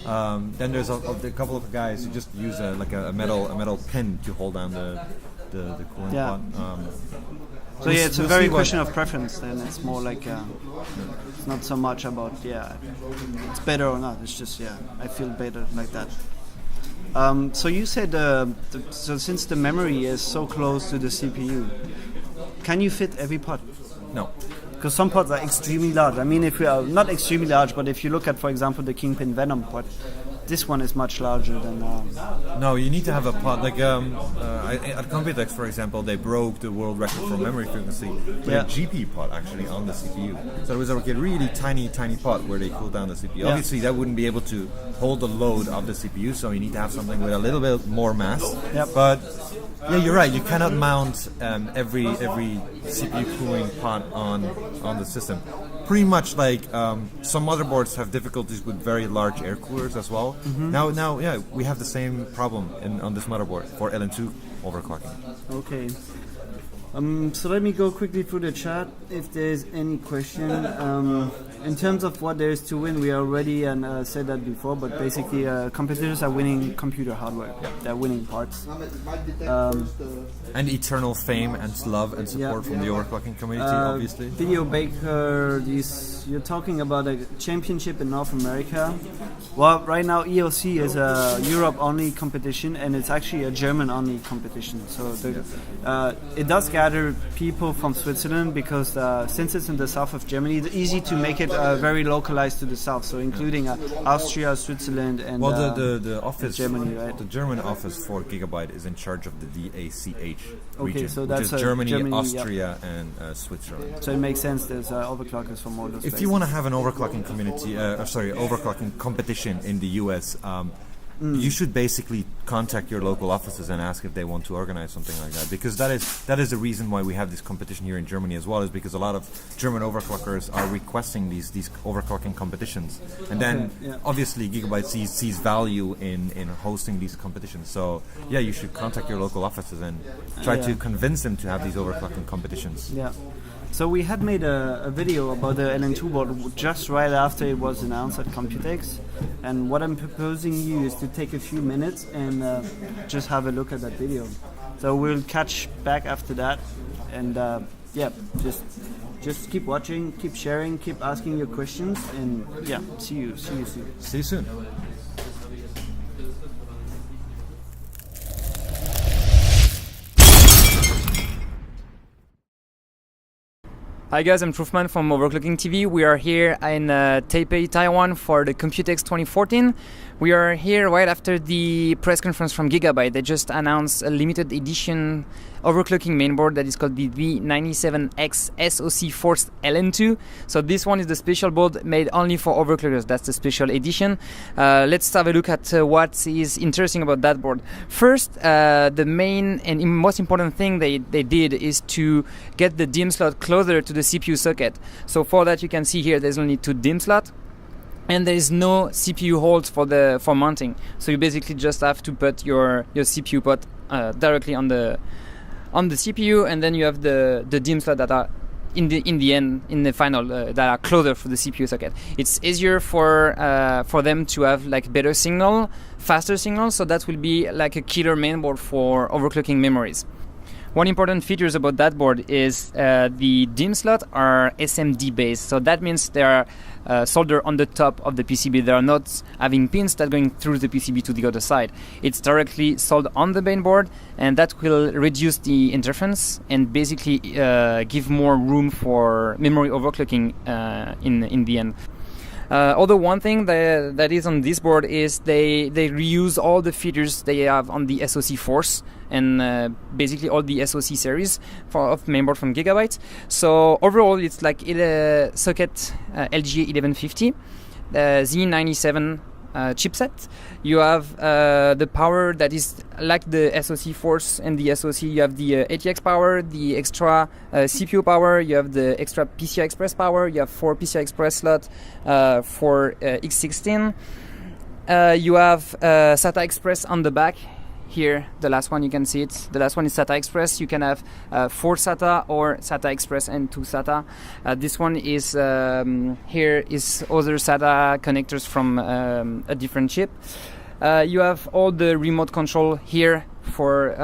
Then there's a couple of guys who just use a metal pin to hold down the cooling pot. So it's a very question of preference. Then it's more like it's not so much about it's better or not. It's just I feel better like that. So you said so since the memory is so close to the CPU, can you fit every pot? No. Because some pods are extremely large. I mean, if we are not extremely large, but if you look at, for example, the Kingpin Venom pod, this one is much larger than... No, you need to have a pod. Like at Computex, for example, they broke the world record for memory frequency with a GP pod actually on the CPU. So it was like a really tiny pod where they cool down the CPU. Yeah. Obviously, that wouldn't be able to hold the load of the CPU, so you need to have something with a little bit more mass. Yep. But yeah, you're right. You cannot mount every CPU cooling pod on the system. Pretty much like some motherboards have difficulties with very large air coolers as well. Mm-hmm. Now, we have the same problem on this motherboard for LN2 overclocking. Okay. So let me go quickly through the chat if there's any question. In terms of what there is to win, we already said that before, but basically competitors are winning computer hardware. Yeah. They're winning parts. And eternal fame and love and support from the overclocking community, obviously. Video Baker, you're talking about a championship in North America. Well, right now EOC is a Europe-only competition, and it's actually a German-only competition. So it does gather people from Switzerland because since it's in the south of Germany, it's easy to make it very localized to the south. So including Austria, Switzerland, and the office, Germany, right? The German office for Gigabyte is in charge of the DACH region, so that's which is Germany, Austria, and Switzerland. So it makes sense. There's overclockers from all those places. If you want to have an overclocking community, overclocking competition in the US, you should basically contact your local offices and ask if they want to organize something like that, because that is the reason why we have this competition here in Germany as well, is because a lot of German overclockers are requesting these overclocking competitions, and then obviously Gigabyte sees value in hosting these competitions. So you should contact your local offices and try to convince them to have these overclocking competitions. Yeah. So we had made a video about the LN2 board just right after it was announced at Computex, and what I'm proposing you is to take a few minutes and just have a look at that video. So we'll catch back after that, and just keep watching, keep sharing, keep asking your questions, and see you soon. See you soon. Hi guys, I'm Truthman from OverClocking-TV. We are here in Taipei, Taiwan for the Computex 2014. We are here right after the press conference from Gigabyte. They just announced a limited edition overclocking mainboard that is called the V97X SoC Force LN2. So this one is the special board made only for overclockers. That's the special edition. Let's have a look at what is interesting about that board. First, the main and most important thing they did is to get the DIMM slot closer to the CPU socket. So for that, you can see here there's only 2 DIMM slots. And there is no CPU holes for mounting, so you basically just have to put your CPU port directly on the CPU, and then you have the DIMM slot that are in the final that are closer for the CPU socket. It's easier for them to have like better signal, faster signal, so that will be like a killer mainboard for overclocking memories. One important feature about that board is the DIMM slot are SMD based, so that means they are soldered on the top of the PCB. They are not having pins that are going through the PCB to the other side. It's directly soldered on the mainboard, and that will reduce the interference and basically give more room for memory overclocking in the end. Although one thing that is on this board is they reuse all the features they have on the SoC Force and basically all the SoC series of mainboard from Gigabyte. So overall, it's like socket LGA 1150, Z97 chipset. You have the power that is like the SoC Force and the SoC. You have the ATX power, the extra CPU power. You have the extra PCI Express power. You have 4 PCI Express slots for X16. You have SATA Express on the back. Here, the last one, you can see it. The last one is SATA Express. You can have 4 SATA or SATA Express and 2 SATA. This one is here is other SATA connectors from a different chip. You have all the remote control here for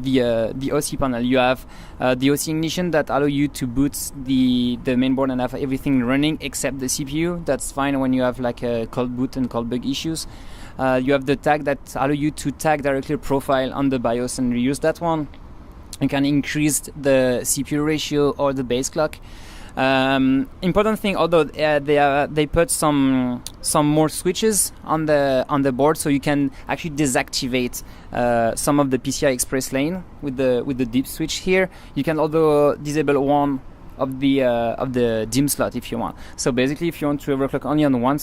the OC panel. You have the OC ignition that allow you to boot the mainboard and have everything running except the CPU. That's fine when you have like a cold boot and cold bug issues. You have the tag that allow you to tag directly a profile on the BIOS and reuse that one. You can increase the CPU ratio or the base clock. Important thing, although they put some more switches on the board, so you can actually deactivate some of the PCI Express lane with the deep switch here. You can also disable one of the DIMM slot if you want. So basically, if you want to overclock only on one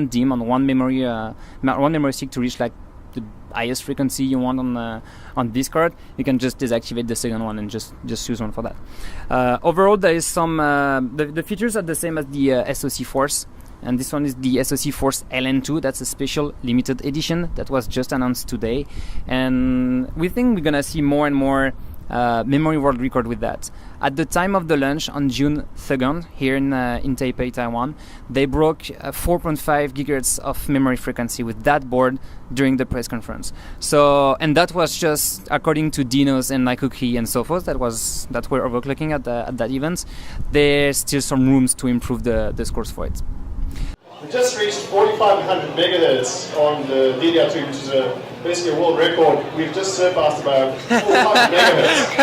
DIMM, on one memory stick to reach like the highest frequency you want on this card, you can just deactivate the second one and just use one for that. Overall, there is some the features are the same as the SoC Force. And this one is the SoC Force LN2. That's a special limited edition that was just announced today. And we think we're gonna see more and more memory world record with that. At the time of the launch on June 2nd here in Taipei, Taiwan, they broke 4.5 gigahertz of memory frequency with that board during the press conference. So, and that was just according to Dinos and Naikuki and so forth. That were overclocking at that event. There's still some rooms to improve the scores for it. We just reached 4,500 megahertz on the DDR2, which is basically a world record. We've just surpassed about 400 megahertz.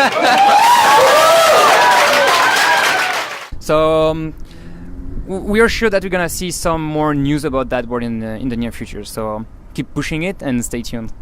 So we are sure that we're gonna see some more news about that board in the near future. So keep pushing it and stay tuned.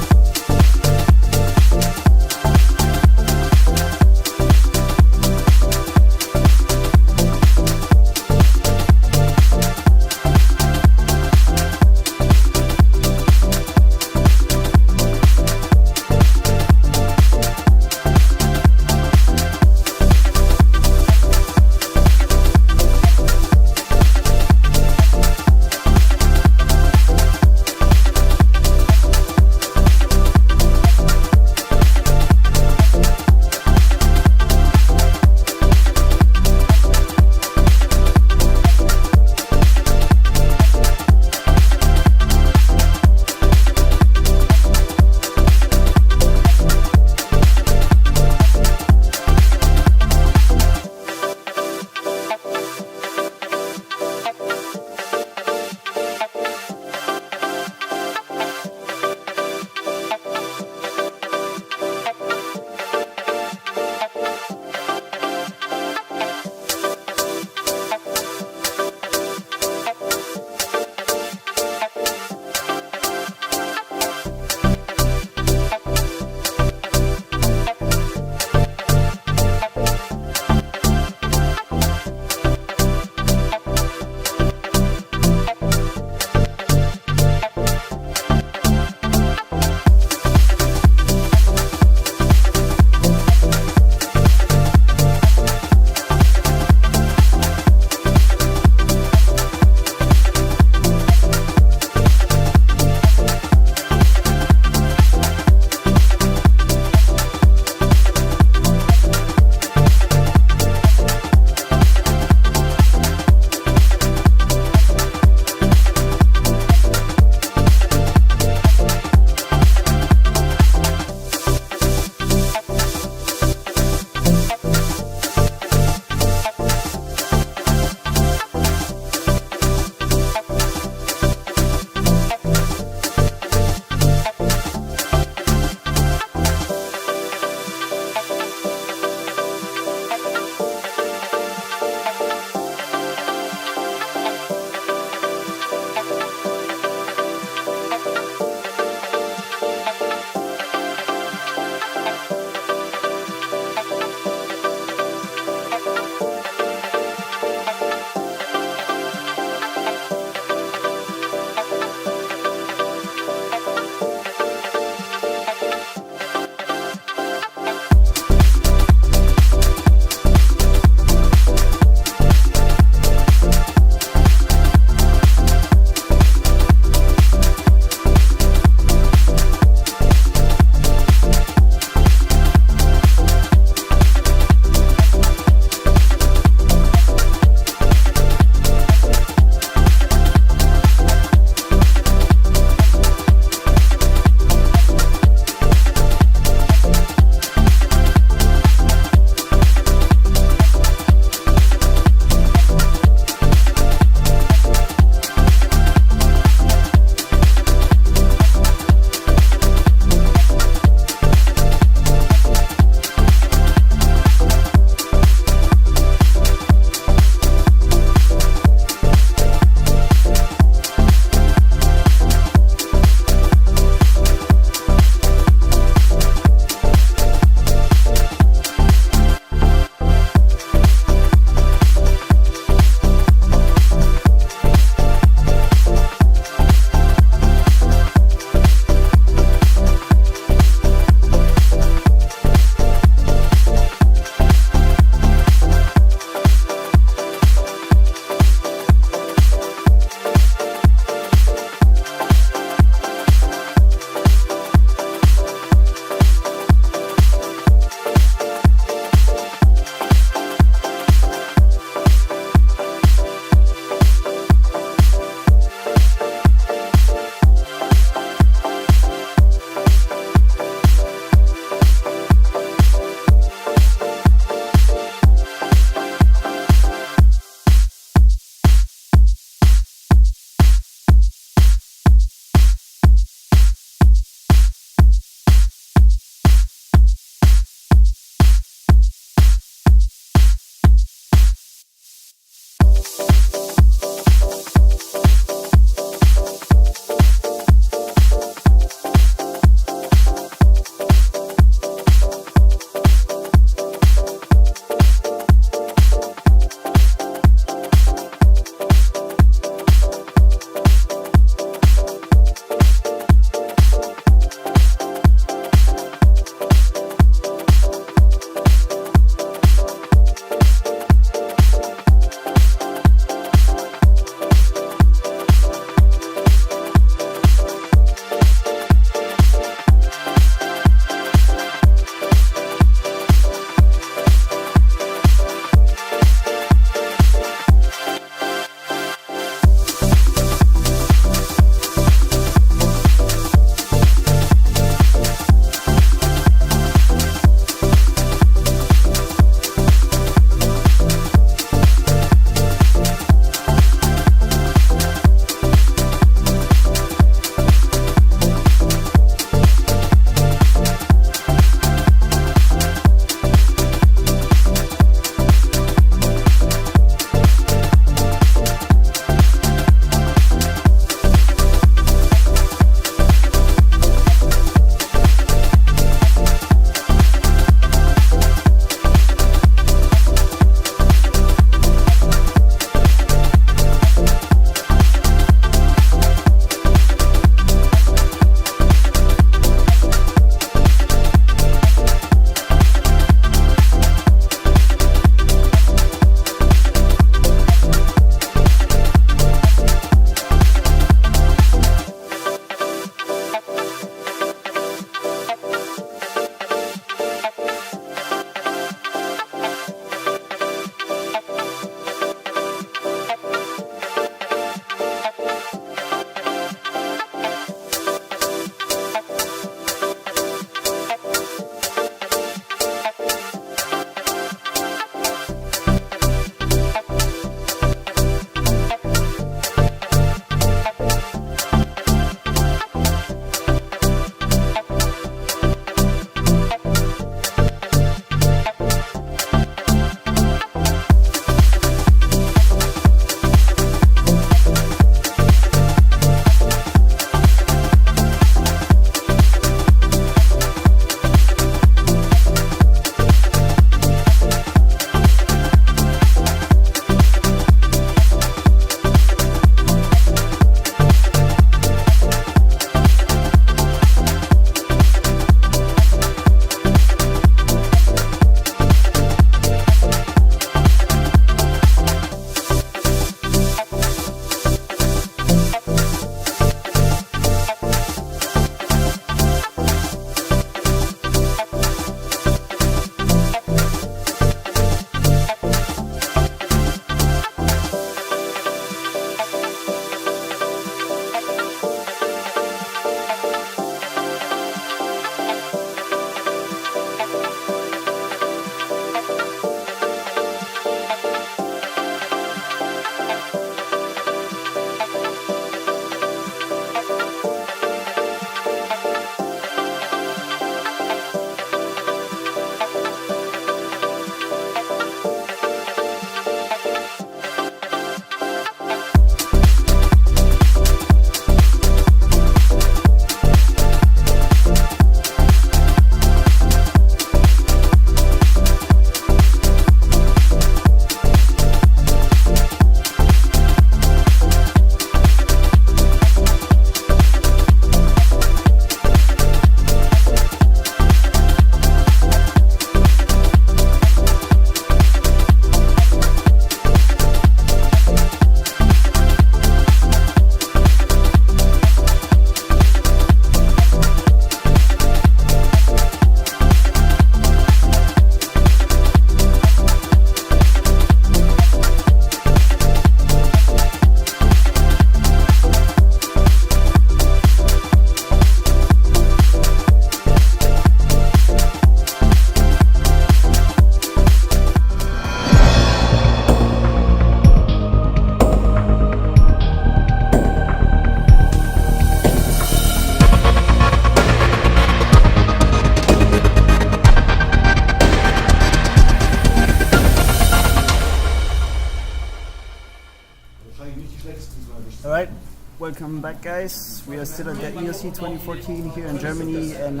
welcome back, guys. We are still at the EOC 2014 here in Germany, and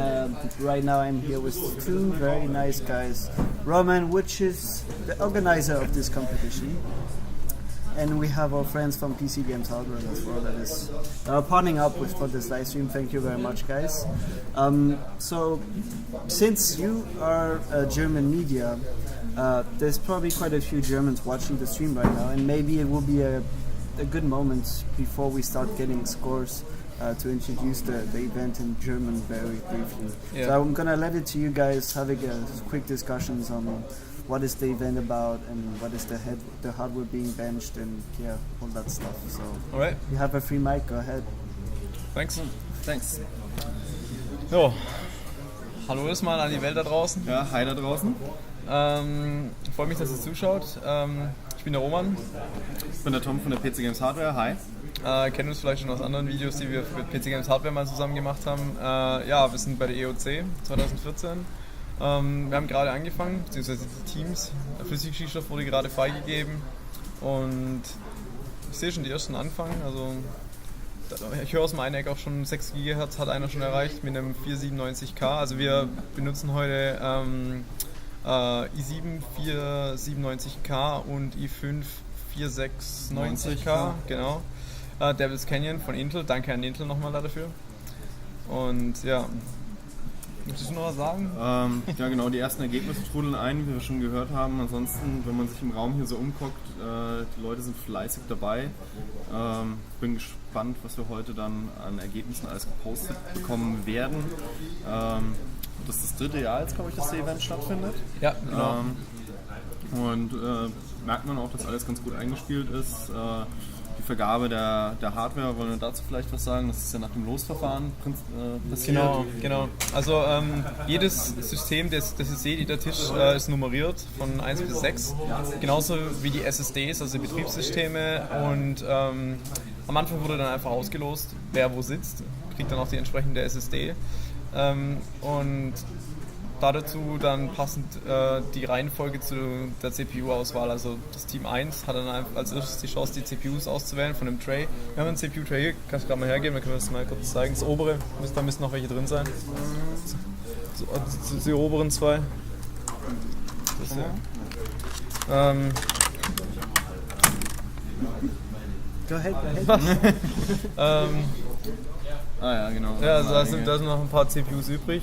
right now I'm here with two very nice guys. Roman, which is the organizer of this competition, and we have our friends from PC Games Hardware as well that is partnering up for this live stream. Thank you very much, guys. So, since you are German media, there's probably quite a few Germans watching the stream right now, and maybe it will be a good moment before we start getting scores to introduce the event in German very briefly. Yeah. So I'm gonna let it to you guys having a quick discussions on what is the event about and what is the hardware being benched and all that stuff. So alright. You have a free mic, go ahead. Thanks. So, hallo erstmal an die Welt da draußen. Ja, hi da draußen. Freue mich, dass ihr zuschaut. Ich bin der Roman. Ich bin der Tom von der PC Games Hardware. Hi. Kennen uns vielleicht schon aus anderen Videos, die wir für PC Games Hardware mal zusammen gemacht haben. Ja, wir sind bei der EOC 2014. Wir haben gerade angefangen, beziehungsweise die Teams. Der Physikschießstoff wurde gerade freigegeben und ich sehe schon die ersten Anfang. Also ich höre aus dem einen Eck auch schon 6 GHz hat einer schon erreicht mit einem 497K. Also wir benutzen heute i7 497K und i5 496K, genau. Devil's Canyon von Intel, danke an Intel nochmal dafür. Und ja, möchtest du noch was sagen? Ja genau, die ersten Ergebnisse trudeln ein, wie wir schon gehört haben. Ansonsten, wenn man sich im Raum hier so umguckt, die Leute sind fleißig dabei. Bin gespannt, was wir heute dann an Ergebnissen alles gepostet bekommen werden. Das ist das 3. Jahr jetzt, glaube ich, dass das Event stattfindet. Ja, genau. Und merkt man auch, dass alles ganz gut eingespielt ist. Die Vergabe der Hardware, wollen wir dazu vielleicht was sagen? Das ist ja nach dem Losverfahren passiert. Genau. Also jedes System, das ihr seht, der Tisch ist nummeriert von 1 bis 6. Genauso wie die SSDs, also Betriebssysteme. Und am Anfang wurde dann einfach ausgelost, wer wo sitzt. Kriegt dann auch die entsprechende SSD. Und dazu dann passend die Reihenfolge zu der CPU-Auswahl. Also das Team 1 hat dann als erstes die Chance, die CPUs auszuwählen von dem Tray. Wir haben einen CPU-Tray hier, kannst du gerade mal hergeben, dann können wir das mal kurz zeigen. Das obere, da müssen noch welche drin sein. Die oberen 2. Das hier. Go ahead. Ja, genau. Ja, also da sind noch ein paar CPUs übrig.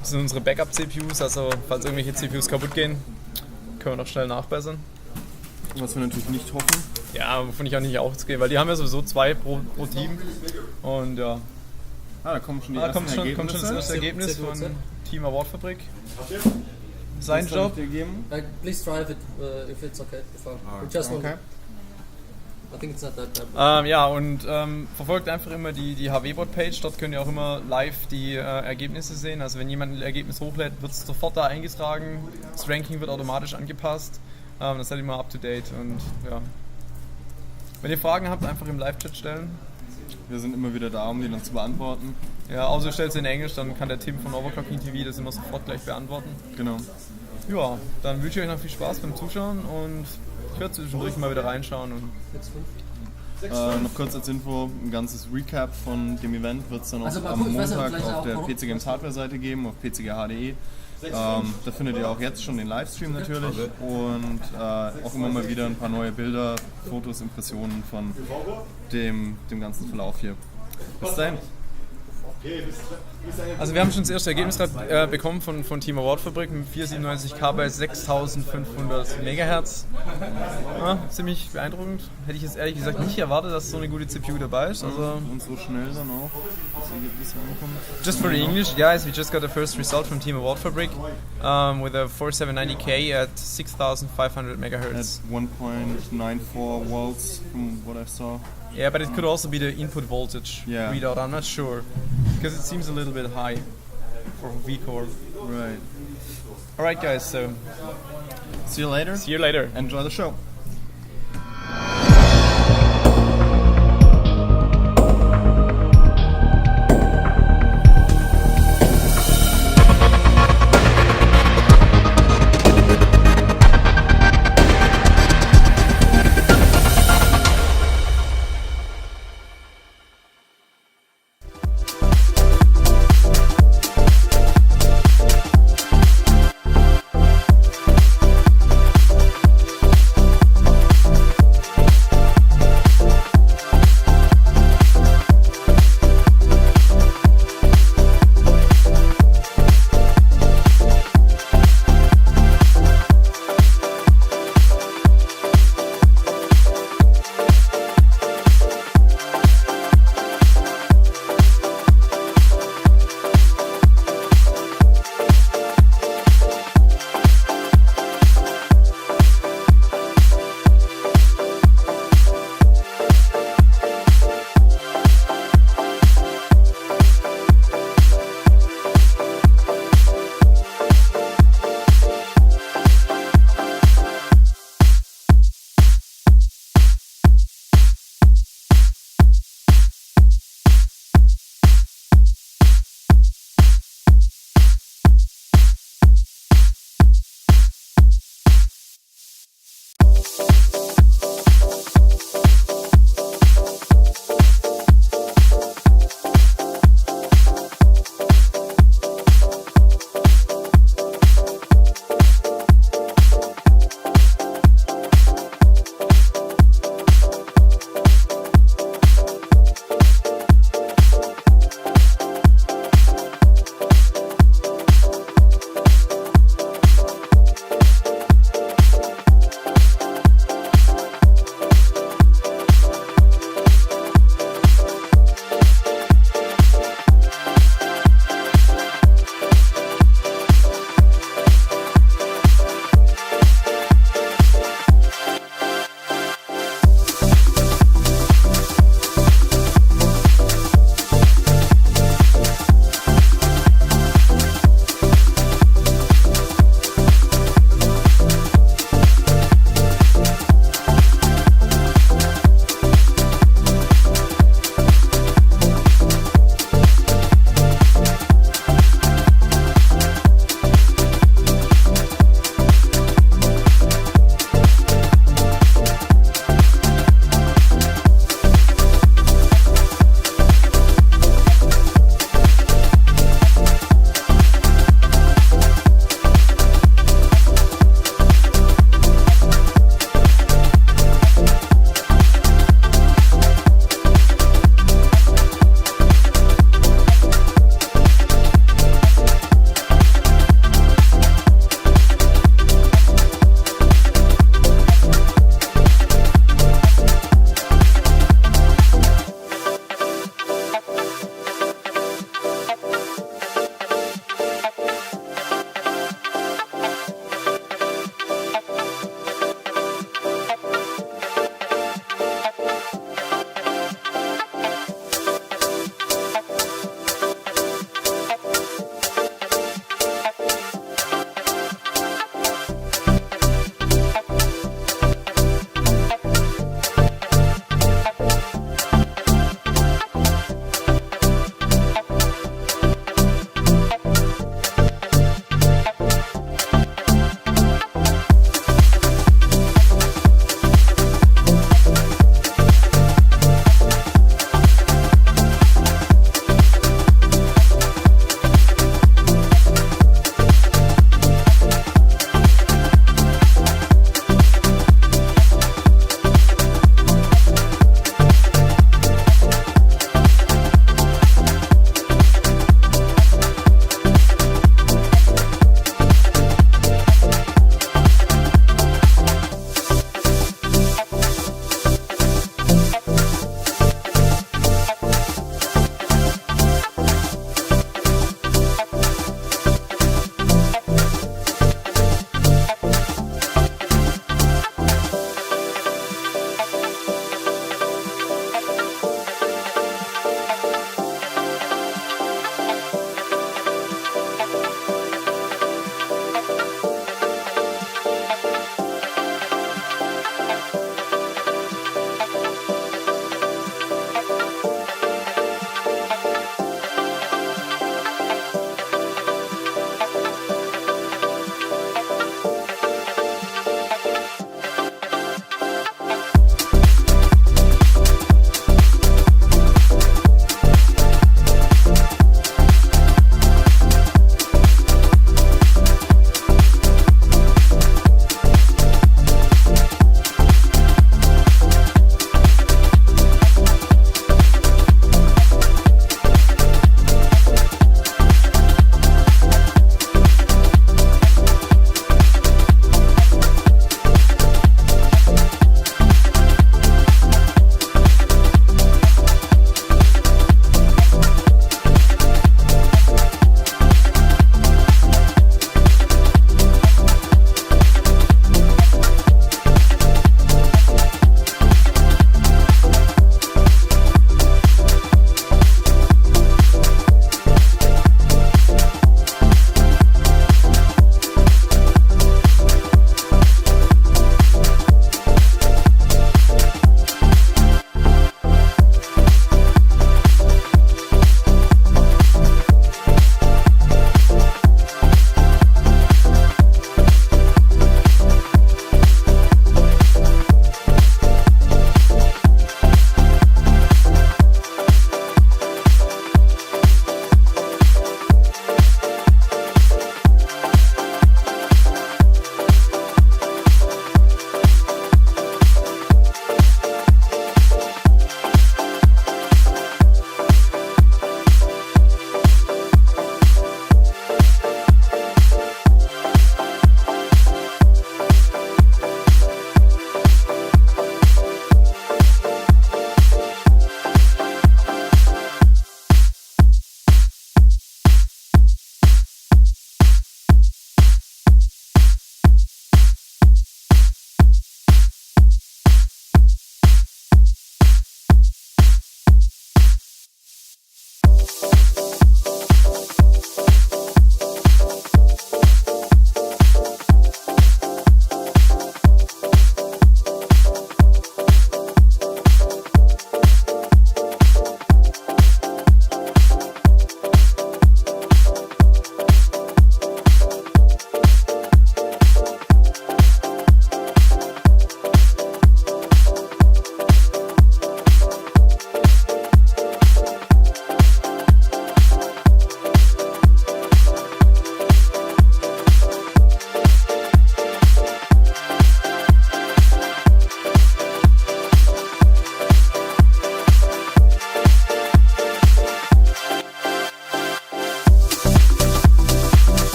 Das sind unsere Backup-CPUs, also falls irgendwelche CPUs kaputt gehen, können wir noch schnell nachbessern. Was wir natürlich nicht hoffen. Ja, wovon ich auch nicht ausgehe, weil die haben ja sowieso 2 pro Team. Und ja. Da kommt schon kommt schon das erste Ergebnis von Team Award Fabrik. Sein Job. Please try if it's okay. Just okay. I think it's not that bad. Ja, und verfolgt einfach immer die HWBot-Page. Dort könnt ihr auch immer live die Ergebnisse sehen. Also wenn jemand ein Ergebnis hochlädt, wird es sofort da eingetragen. Das Ranking wird automatisch angepasst. Das seid ihr immer up to date. Und ja. Wenn ihr Fragen habt, einfach im Live-Chat stellen. Wir sind immer wieder da, um die dann zu beantworten. Ja, außer stellt sie in Englisch, dann kann der Tim von OverClocking-TV das immer sofort gleich beantworten. Genau. Ja, dann wünsche ich euch noch viel Spaß beim Zuschauen und ich werde zwischendurch mal wieder reinschauen. Und noch kurz als Info, ein ganzes Recap von dem Event wird es dann auch am Montag auf der PC Games Hardware Seite geben, auf pcgh.de. Da findet ihr auch jetzt schon den Livestream natürlich und auch immer mal wieder ein paar neue Bilder, Fotos, Impressionen von dem ganzen Verlauf hier. Bis dahin. Also wir haben schon das erste Ergebnis bekommen von Team Award Fabrik mit 497K bei 6500 MHz. Ja, ziemlich beeindruckend. Hätte ich jetzt ehrlich gesagt nicht erwartet, dass so eine gute CPU dabei ist. Also und so schnell dann auch das Ergebnis ankommt. Just for the English, guys, we just got the first result from Team Award Fabrik with a 4790K at 6500 MHz. At 1.94 volts from what I saw. Yeah, but it could also be the input voltage readout, I'm not sure. Because it seems a little bit high for V-Core. Right. Alright guys, so see you later. See you later. Enjoy the show.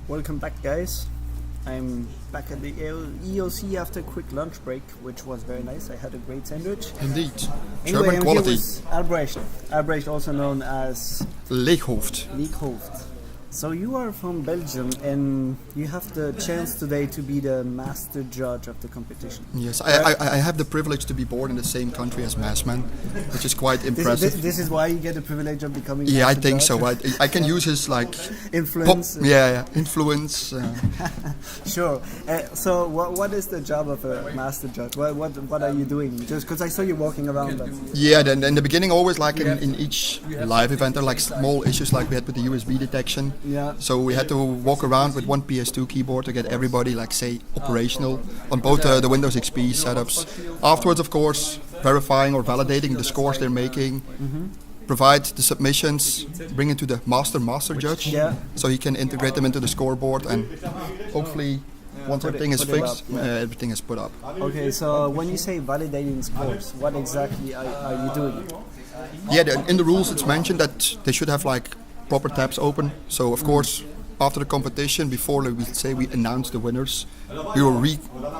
welcome back, guys. I'm back at the EOC after a quick lunch break, which was very nice. I had a great sandwich. Indeed. Anyway, German I'm quality. here with Albrecht. Albrecht, also known as Leeghoofd. Leeghoofd. So you are from Belgium, and you have the chance today to be the master judge of the competition. Yes, I have the privilege to be born in the same country as Massman, which is quite impressive. This is why you get the privilege of becoming. Yeah, I master think judge? so. I can use his influence. Influence. Sure. So what is the job of a master judge? What are you doing? Just because I saw you walking around. Yeah, then in the beginning, always like in each live event, there are like small issues like we had with the USB detection. Yeah. So we had to walk around with one PS2 keyboard to get everybody, like say, operational on both the Windows XP setups. Afterwards, of course, verifying or validating the scores they're making. Provide the submissions, bring it to the master judge, so he can integrate them into the scoreboard, and hopefully, once everything is fixed, everything is put up. Okay, so when you say validating scores, what exactly are you doing? Yeah, in the rules it's mentioned that they should have like proper tabs open. So of course, after the competition, before we announce the winners, we will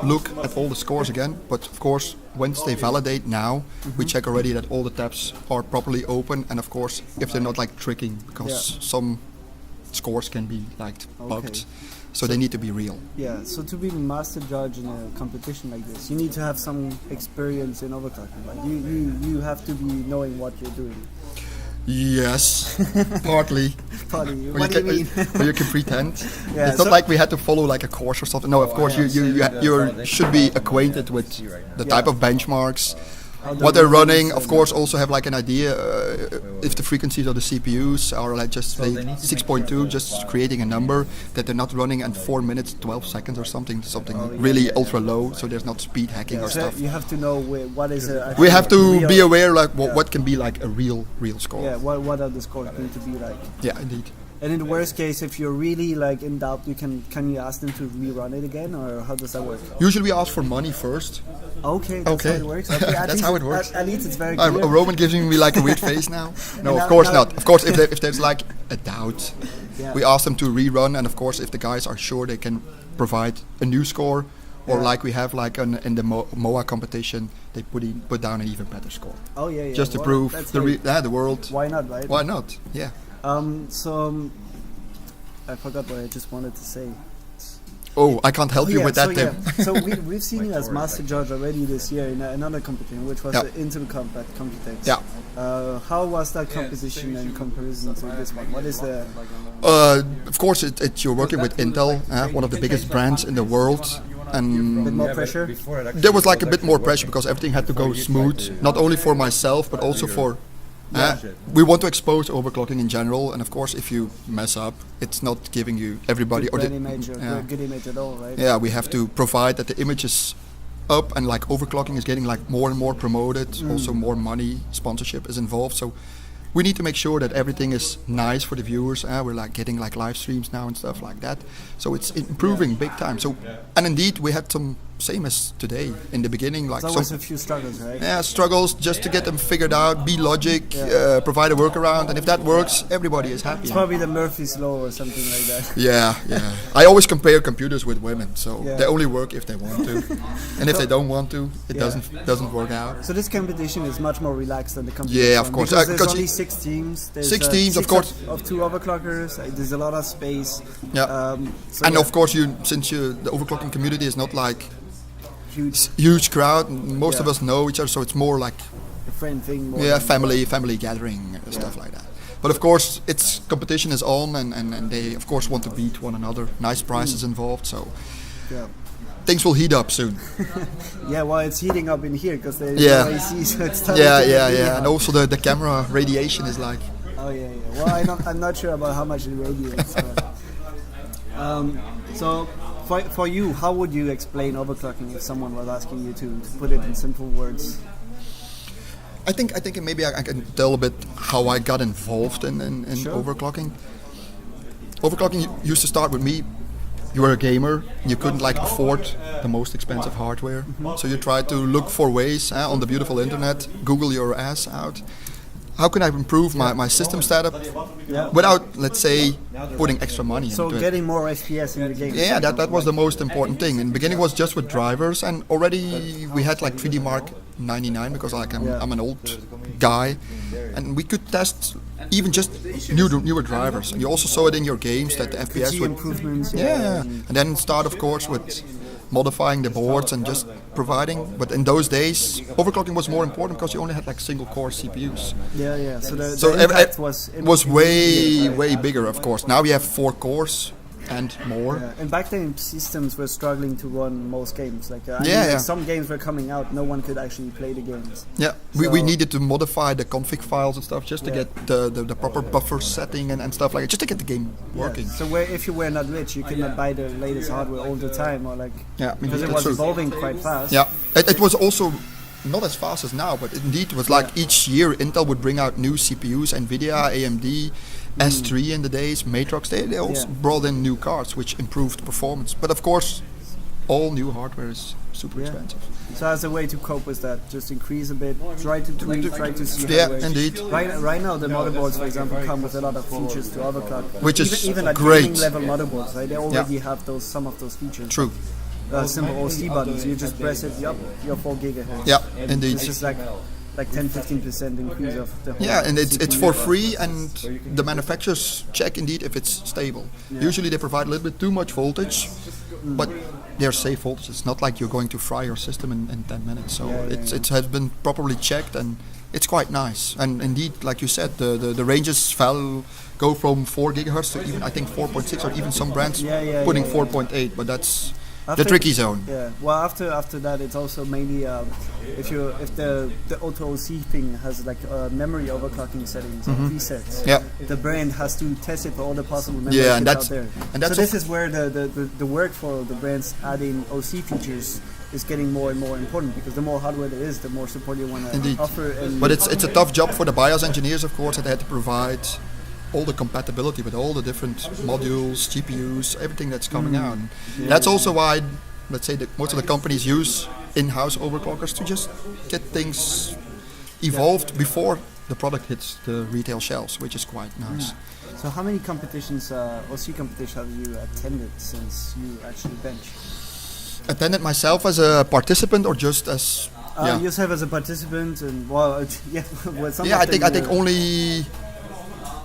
look at all the scores again. But of course, once they validate now, we check already that all the tabs are properly open, and of course, if they're not like tricking, because some scores can be like bugged. So they need to be real. Yeah, so to be master judge in a competition like this, you need to have some experience in overclocking. Like you have to be knowing what you're doing. Yes, partly. What do you mean? Or you can pretend. It's not like we had to follow like a course or something. No, of course you should be acquainted with the type of benchmarks, what they're running. Of course, also have like an idea if the frequencies of the CPUs are like just say 6.2, just creating a number that they're not running at 4 minutes 12 seconds or something really ultra low, so there's not speed hacking or stuff. You have to know what is we have to be aware like what can be like a real score. Yeah, what are the scores going to be like? Yeah, indeed. And in the worst case, if you're really like in doubt, can you ask them to rerun it again, or how does that work? Usually we ask for money first. Okay, that's how it works. Okay, that's how it works. At least it's very clear. Roman gives me like a weird face now. No, of course not. Of course, if there's like a doubt, we ask them to rerun, and of course, if the guys are sure they can provide a new score, or like we have like in the MOA competition, they put down an even better score. Oh yeah. Just to prove the world. Why not, right? Why not? Yeah. So I forgot what I just wanted to say. Oh, I can't help you with that, Tim. So we've seen you as master judge already this year in another competition, which was the Intel Combat Computex. Yeah. How was that competition in comparison to this one? What is the? Of course, you're working with Intel, one of the biggest brands in the world. And a bit more pressure? There was like a bit more pressure because everything had to go smooth, not only for myself but also for. We want to expose overclocking in general, and of course, if you mess up, it's not giving you everybody good image at all, right? Yeah, we have to provide that the image is up, and like overclocking is getting like more and more promoted. Also, more money, sponsorship is involved. So we need to make sure that everything is nice for the viewers. We're like getting like live streams now and stuff like that. So it's improving big time. So, and indeed, we had some. Same as today in the beginning, like always a few struggles, right? Yeah, struggles just to get them figured out, be logic, provide a workaround, and if that works, everybody is happy. It's probably the Murphy's Law or something like that. Yeah. I always compare computers with women, so they only work if they want to, and if they don't want to, it doesn't work out. So this competition is much more relaxed than the competition. Yeah, of course. Because there's only 6 teams. There's 6 teams, of course. Of 2 overclockers. There's a lot of space. Yeah. Of course, since the overclocking community is not like huge crowd. Most of us know each other, so it's more like a friend thing. Family gathering, stuff like that. But of course, its competition is on, and they of course want to beat one another. Nice prizes involved, so things will heat up soon. Well, it's heating up in here because there's no AC, so it's starting and also the camera radiation is like. Oh yeah. Well, I'm not sure about how much it radiates. So. For you, how would you explain overclocking if someone was asking you to put it in simple words? I think maybe I can tell a bit how I got involved in overclocking. Overclocking used to start with me. You were a gamer, you couldn't like afford the most expensive hardware, so you tried to look for ways on the beautiful internet, Google your ass out, how can I improve my system setup without, let's say, putting extra money so into it. getting more FPS in the game. Yeah, that was the most important thing. In the beginning, it was just with drivers, and already we had like 3D Mark 99 because I'm an old guy, and we could test even just newer drivers. And you also saw it in your games that the FPS would improvements. and then start, of course, with modifying the boards and just providing. But in those days, overclocking was more important because you only had like single core CPUs. Yeah. So the impact was way bigger, of course. Now we have 4 cores and more. Yeah. And back then, systems were struggling to run most games. Like, some games were coming out, no one could actually play the games. Yeah, we needed to modify the config files and stuff just to get the proper buffer setting and stuff like it, just to get the game working. So if you were not rich, you could not buy the latest hardware all the time, or like because it that's was true. evolving quite fast. Yeah, it was also not as fast as now, but indeed it was like each year Intel would bring out new CPUs, Nvidia, AMD, S3 in the days, Matrox, they also brought in new cards which improved performance. But of course, all new hardware is super expensive. So as a way to cope with that, just increase a bit, try to tweak, try to see how it works. Indeed. Right now the motherboards, for example, come with a lot of features to overclock. Which is even like great. gaming level motherboards, right? They already have some of those features. True. Simple OC buttons, you just press it, you're 4 gigahertz. Yeah, indeed. It's just like 10-15% increase of the whole and it's for free, and the manufacturers check indeed if it's stable. Usually they provide a little bit too much voltage, but they're safe voltage. It's not like you're going to fry your system in 10 minutes. So it has been properly checked, and it's quite nice. And indeed, like you said, the ranges go from 4 gigahertz to even I think 4.6, or even some brands putting 4.8, but that's the tricky zone. Yeah. Well, after that, it's also mainly if the auto OC thing has like memory overclocking settings or presets. Yeah. The brand has to test it for all the possible memory and out there. And that's so this is where the work for the brands adding OC features is getting more and more important, because the more hardware there is, the more support you want to offer. But it's a tough job for the BIOS engineers, of course, that they had to provide all the compatibility with all the different modules, GPUs, everything that's coming out. That's also why, let's say, most of the companies use in-house overclockers to just get things evolved before the product hits the retail shelves, which is quite nice. So how many competitions, OC competitions, have you attended since you actually bench? Attended myself as a participant or just as... Yourself as a participant, and I think only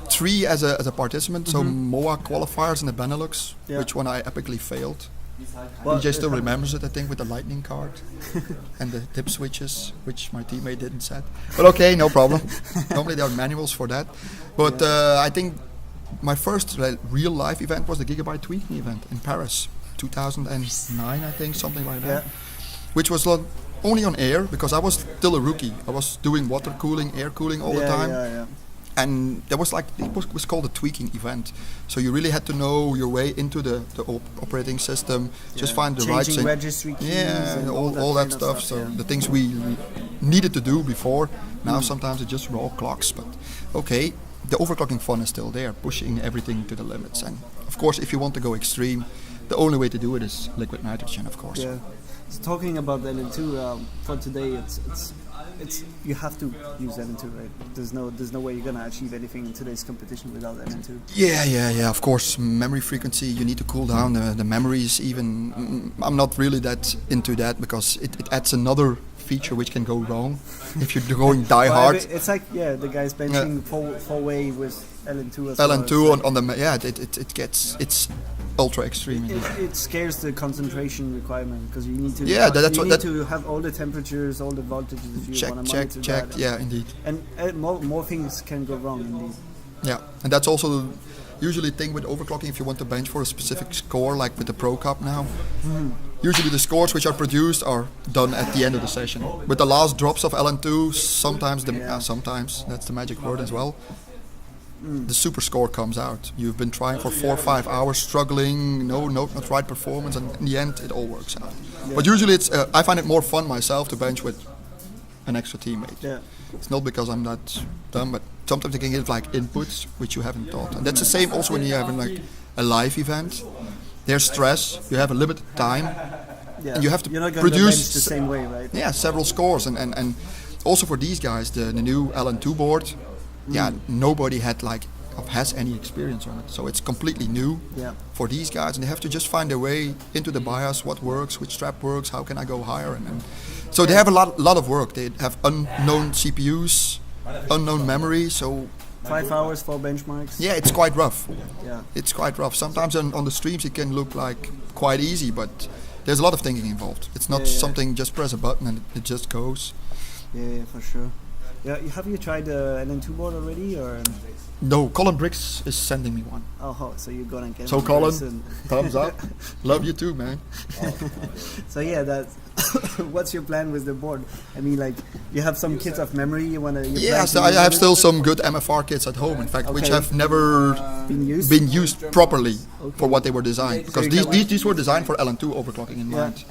3 as a participant, so MOA qualifiers in the Benelux, which one I epically failed. DJ still remembers it, I think, with the lightning card and the tip switches, which my teammate didn't set. But okay, no problem. Normally there are manuals for that. But I think my first real life event was the Gigabyte Tweaking event in Paris, 2009, I think, something like that. Which was only on air, because I was still a rookie. I was doing water cooling, air cooling all the time. And there was it was called a tweaking event. So you really had to know your way into the operating system, just find the right thing. Registry keys and all that stuff. So the things we needed to do before, now sometimes it's just raw clocks. But okay, the overclocking fun is still there, pushing everything to the limits. And of course, if you want to go extreme, the only way to do it is liquid nitrogen, of course. Yeah. So talking about the LN2, for today, it's you have to use LN2, right? There's no way you're gonna achieve anything in today's competition without LN2. Yeah. Of course, memory frequency. You need to cool down the memories. Even I'm not really that into that, because it adds another feature which can go wrong if you're going die hard. It's like the guys benching 4-way with LN2 as LN2 well. on the it's ultra extreme. It scares the concentration requirement, because you need to to have all the temperatures, all the voltages if you want to monitor check. that. Yeah, indeed. And more things can go wrong indeed. Yeah, and that's also usually thing with overclocking. If you want to bench for a specific score, like with the Pro Cup now, usually the scores which are produced are done at the end of the session. With the last drops of LN2, sometimes that's the magic word as well. The super score comes out. You've been trying for 4 or 5 hours, struggling, not right performance, and in the end it all works out. Yeah. But usually I find it more fun myself to bench with an extra teammate. Yeah. It's not because I'm that dumb, but sometimes you can give inputs which you haven't thought. And that's the same also when you have a live event. There's stress. You have a limited time, and you have to produce the same way, right? Yeah, several scores, and also for these guys, the new LN2 board nobody has any experience on it. So it's completely new for these guys, and they have to just find their way into the BIOS, what works, which strap works, how can I go higher, and so they have a lot of work. They have unknown CPUs, unknown memory, so 5 hours for benchmarks. yeah, it's quite rough. Yeah. It's quite rough. Sometimes on the streams it can look like quite easy, but there's a lot of thinking involved. It's not something just press a button and it just goes. Yeah, for sure. Yeah, have you tried the LN2 board already, or? No, Colin Briggs is sending me one. Oh, so you're gonna get. So one Colin, soon. thumbs up. Love you too, man. So yeah, that's what's your plan with the board? I mean, like, you have some kits of memory you wanna. Yeah, so I have still some good MFR kits at home, in fact, which have never been used properly for what they were designed. Because these were designed for LN2 overclocking in mind.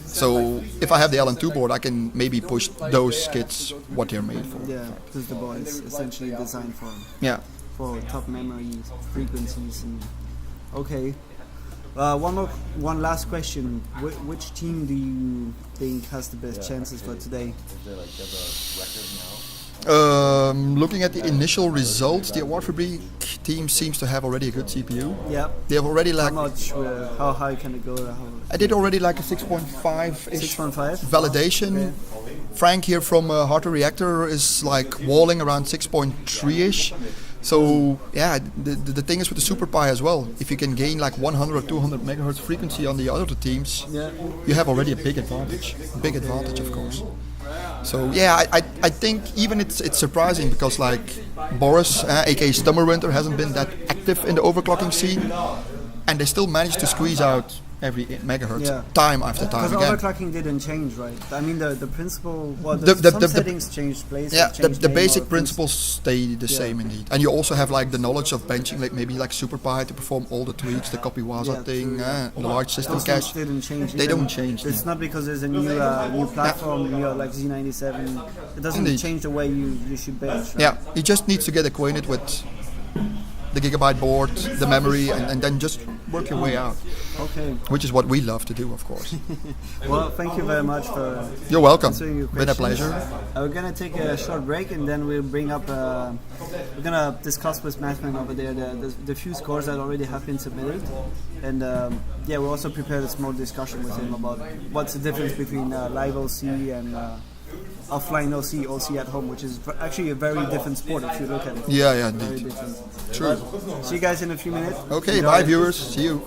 So if I have the LN2 board, I can maybe push those kits what they're made for. Yeah, because the board is essentially designed for top memory frequencies. And okay, one last question. Which team do you think has the best chances for today? Looking at the initial results, the Award Fabric team seems to have already a good CPU. Yeah. They have already how high can it go? I did already like a 6.5-ish 6.5 validation. Okay. Frank here from Hardware Reactor is like walling around 6.3-ish. So yeah, the thing is with the Super Pi as well. If you can gain like 100 or 200 megahertz frequency on the other teams, you have already a big advantage. Big advantage, of course. So yeah, I think even it's surprising because like Boris, aka Stummerwinter, hasn't been that active in the overclocking scene, and they still managed to squeeze out every megahertz time after time again. Because overclocking didn't change, right? I mean the principle, some settings changed place. Yeah, the basic principles stay the same indeed. And you also have like the knowledge of benching, like maybe like SuperPi to perform all the tweaks, the copy Waza thing, the large system cache. Didn't change. They don't change. It's not because there's a new platform, like Z97. It doesn't change the way you should bench. Right? Yeah, he just needs to get acquainted with the Gigabyte board, the memory, and then just work your way out. Okay. Which is what we love to do, of course. Well, thank you very much for. You're welcome. Answering your Been a pleasure. We're gonna take a short break and then we'll bring up. We're gonna discuss with Mathman over there the few scores that already have been submitted, and we'll also prepare a small discussion with him about what's the difference between live OC and. Offline OC at home, which is actually a very different sport if you look at it. Yeah, indeed. True. See you guys in a few minutes. Okay, bye viewers. See you.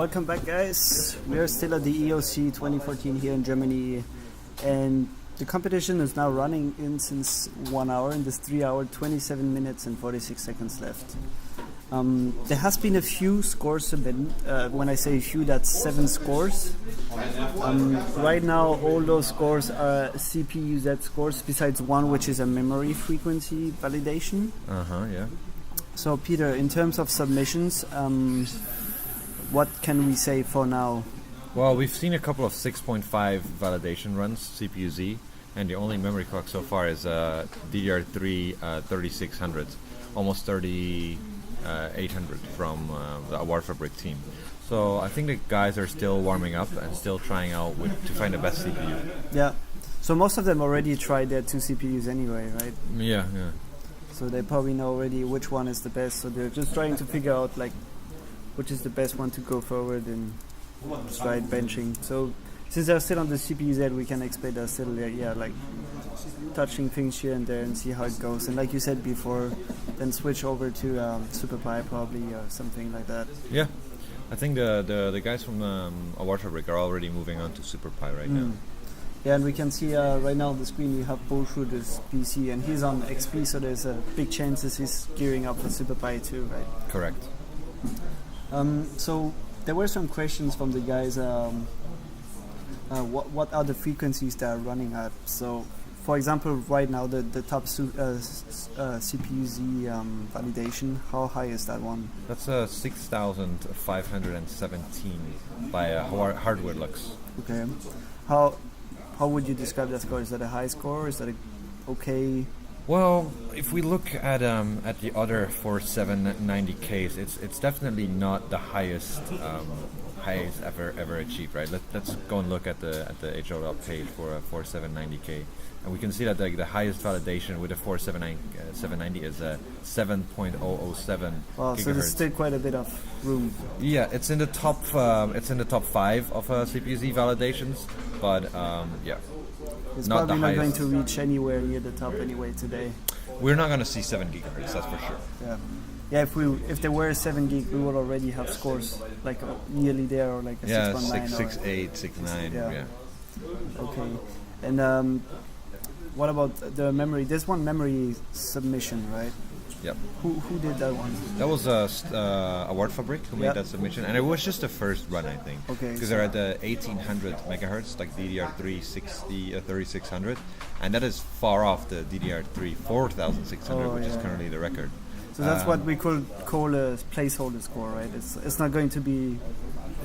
Welcome back, guys. We are still at the EOC 2014 here in Germany, and the competition is now running in since 1 hour, and there's 3 hours, 27 minutes and 46 seconds left. There has been a few scores submitted. When I say a few, that's 7 scores. Right now, all those scores are CPU-Z scores, besides one which is a memory frequency validation. Yeah. So, Peter, in terms of submissions, what can we say for now? Well, we've seen a couple of 6.5 validation runs, CPU-Z, and the only memory clock so far is DDR3 3600, almost 3800 from the AwarFabric team. So I think the guys are still warming up and still trying out to find the best CPU. Yeah. So most of them already tried their 2 CPUs anyway, right? Yeah. So they probably know already which one is the best. So they're just trying to figure out like which is the best one to go forward and try benching. So since they're still on the CPU-Z, we can expect they're still like touching things here and there and see how it goes. And like you said before, then switch over to SuperPi probably or something like that. Yeah, I think the guys from AwarFabric are already moving on to SuperPi right now. Yeah, and we can see right now on the screen we have Bullshooter's PC, and he's on XP, so there's a big chances he's gearing up for SuperPi too, right? Correct. So there were some questions from the guys. What are the frequencies that are running at? So, for example, right now the top CPU-Z validation, how high is that one? That's 6,517 by hardware lux. Okay. How would you describe that score? Is that a high score? Is that a okay? Well, if we look at the other 4790Ks, it's definitely not the highest ever achieved, right? Let's go and look at the HO page for a 4790K, and we can see that the highest validation with a 4790 is 7.007 Wow, gigahertz. so there's still quite a bit of room. Yeah, it's in the top 5 of CPU-Z validations, but yeah. It's not probably the not going highest. to reach anywhere near the top anyway today. We're not going to see 7 gigahertz, that's for sure. Yeah. Yeah, if there were 7 gig, we would already have scores like nearly there, or like a 619. 6.8, 6.9, yeah. Okay. And what about the memory? There's one memory submission, right? Yep. Who did that one? That was AwarFabric who made that submission, and it was just the first run, I think. Okay. Because they're at the 1800 megahertz, like DDR3 3600, and that is far off the DDR3 4600, which is currently the record. So that's what we could call a placeholder score, right? It's not going to be.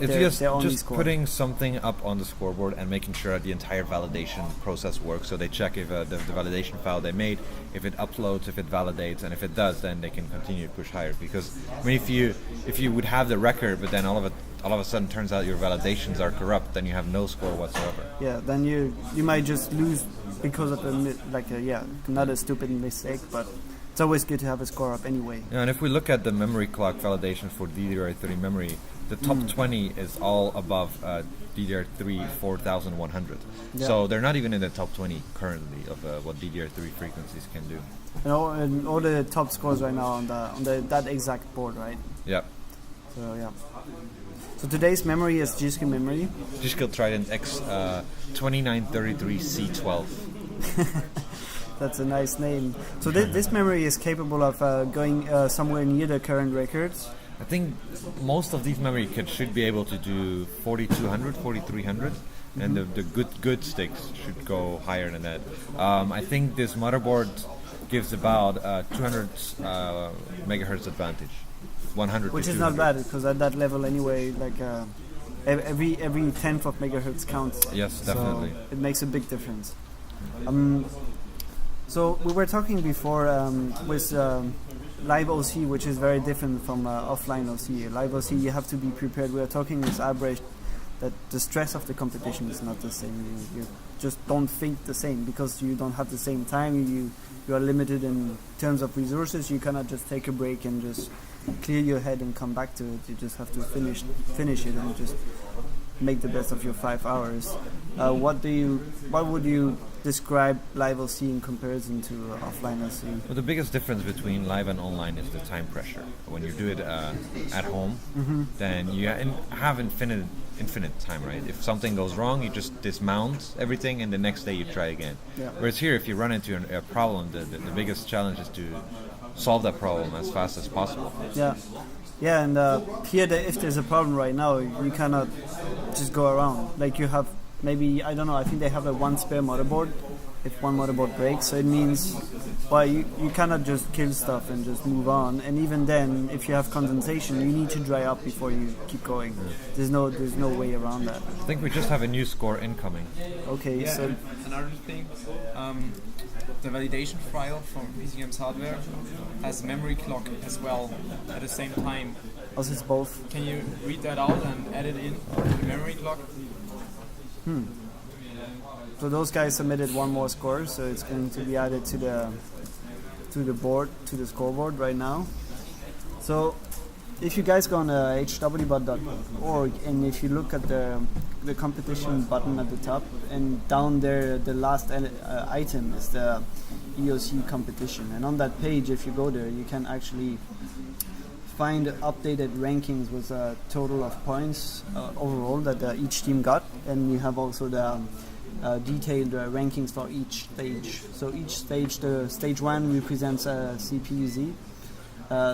It's their only just score. putting something up on the scoreboard and making sure that the entire validation process works. So they check if the validation file they made, if it uploads, if it validates, and if it does, then they can continue to push higher. Because I mean, if you would have the record, but then all of a sudden turns out your validations are corrupt, then you have no score whatsoever. Yeah, then you might just lose because of not a stupid mistake, but it's always good to have a score up anyway. Yeah, and if we look at the memory clock validation for DDR3 memory, the top 20 is all above DDR3 4100. Yeah. So they're not even in the top 20 currently of what DDR3 frequencies can do. And all the top scores right now on that exact board, right? Yeah. So yeah. So today's memory is G-Skill memory. G-Skill Trident X 2933C12. That's a nice name. So this memory is capable of going somewhere near the current records. I think most of these memory kits should be able to do 4200, 4300, and the good sticks should go higher than that. I think this motherboard gives about 200 megahertz advantage, 100. Which is not bad, because at that level anyway, like every tenth of megahertz counts. Yes, definitely. So it makes a big difference. So we were talking before with live OC, which is very different from offline OC. Live OC, you have to be prepared. We are talking with Albrecht that the stress of the competition is not the same. You just don't think the same because you don't have the same time. You are limited in terms of resources. You cannot just take a break and just clear your head and come back to it. You just have to finish it and just make the best of your 5 hours. What would you describe live OC in comparison to offline OC? Well, the biggest difference between live and online is the time pressure. When you do it at home, then you have infinite time, right? If something goes wrong, you just dismount everything and the next day you try again. Yeah. Whereas here, if you run into a problem, the biggest challenge is to solve that problem as fast as possible. Yeah, and here, if there's a problem right now, you cannot just go around. Like you have maybe, I don't know, I think they have one spare motherboard if one motherboard breaks. So it means, well, you cannot just kill stuff and just move on. And even then, if you have condensation, you need to dry up before you keep going. There's no way around that. I think we just have a new score incoming. Okay, Yeah, so another thing, the validation file from PC Games hardware has memory clock as well at the same time. also it's both. Can you read that out and add it in to the memory clock? So those guys submitted one more score, so it's going to be added to the board, to the scoreboard right now. So if you guys go on hwbot.org and if you look at the competition button at the top, and down there the last item is the EOC competition, and on that page, if you go there, you can actually find updated rankings with a total of points overall that each team got, and you have also the detailed rankings for each stage. So each stage, the stage 1 represents CPU-Z,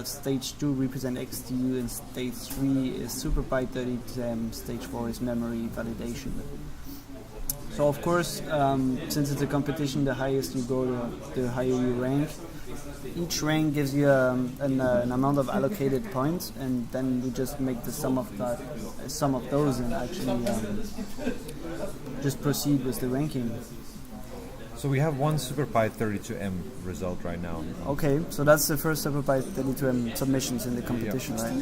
stage 2 represents XTU, and stage 3 is SuperPy 30, stage 4 is memory validation. So of course, since it's a competition, the highest you go, the higher you rank. Each rank gives you an amount of allocated points, and then you just make the sum of those, and actually just proceed with the ranking. So we have one SuperPy 32M result right now. Okay, so that's the first SuperPy 32M submissions in the competition, right?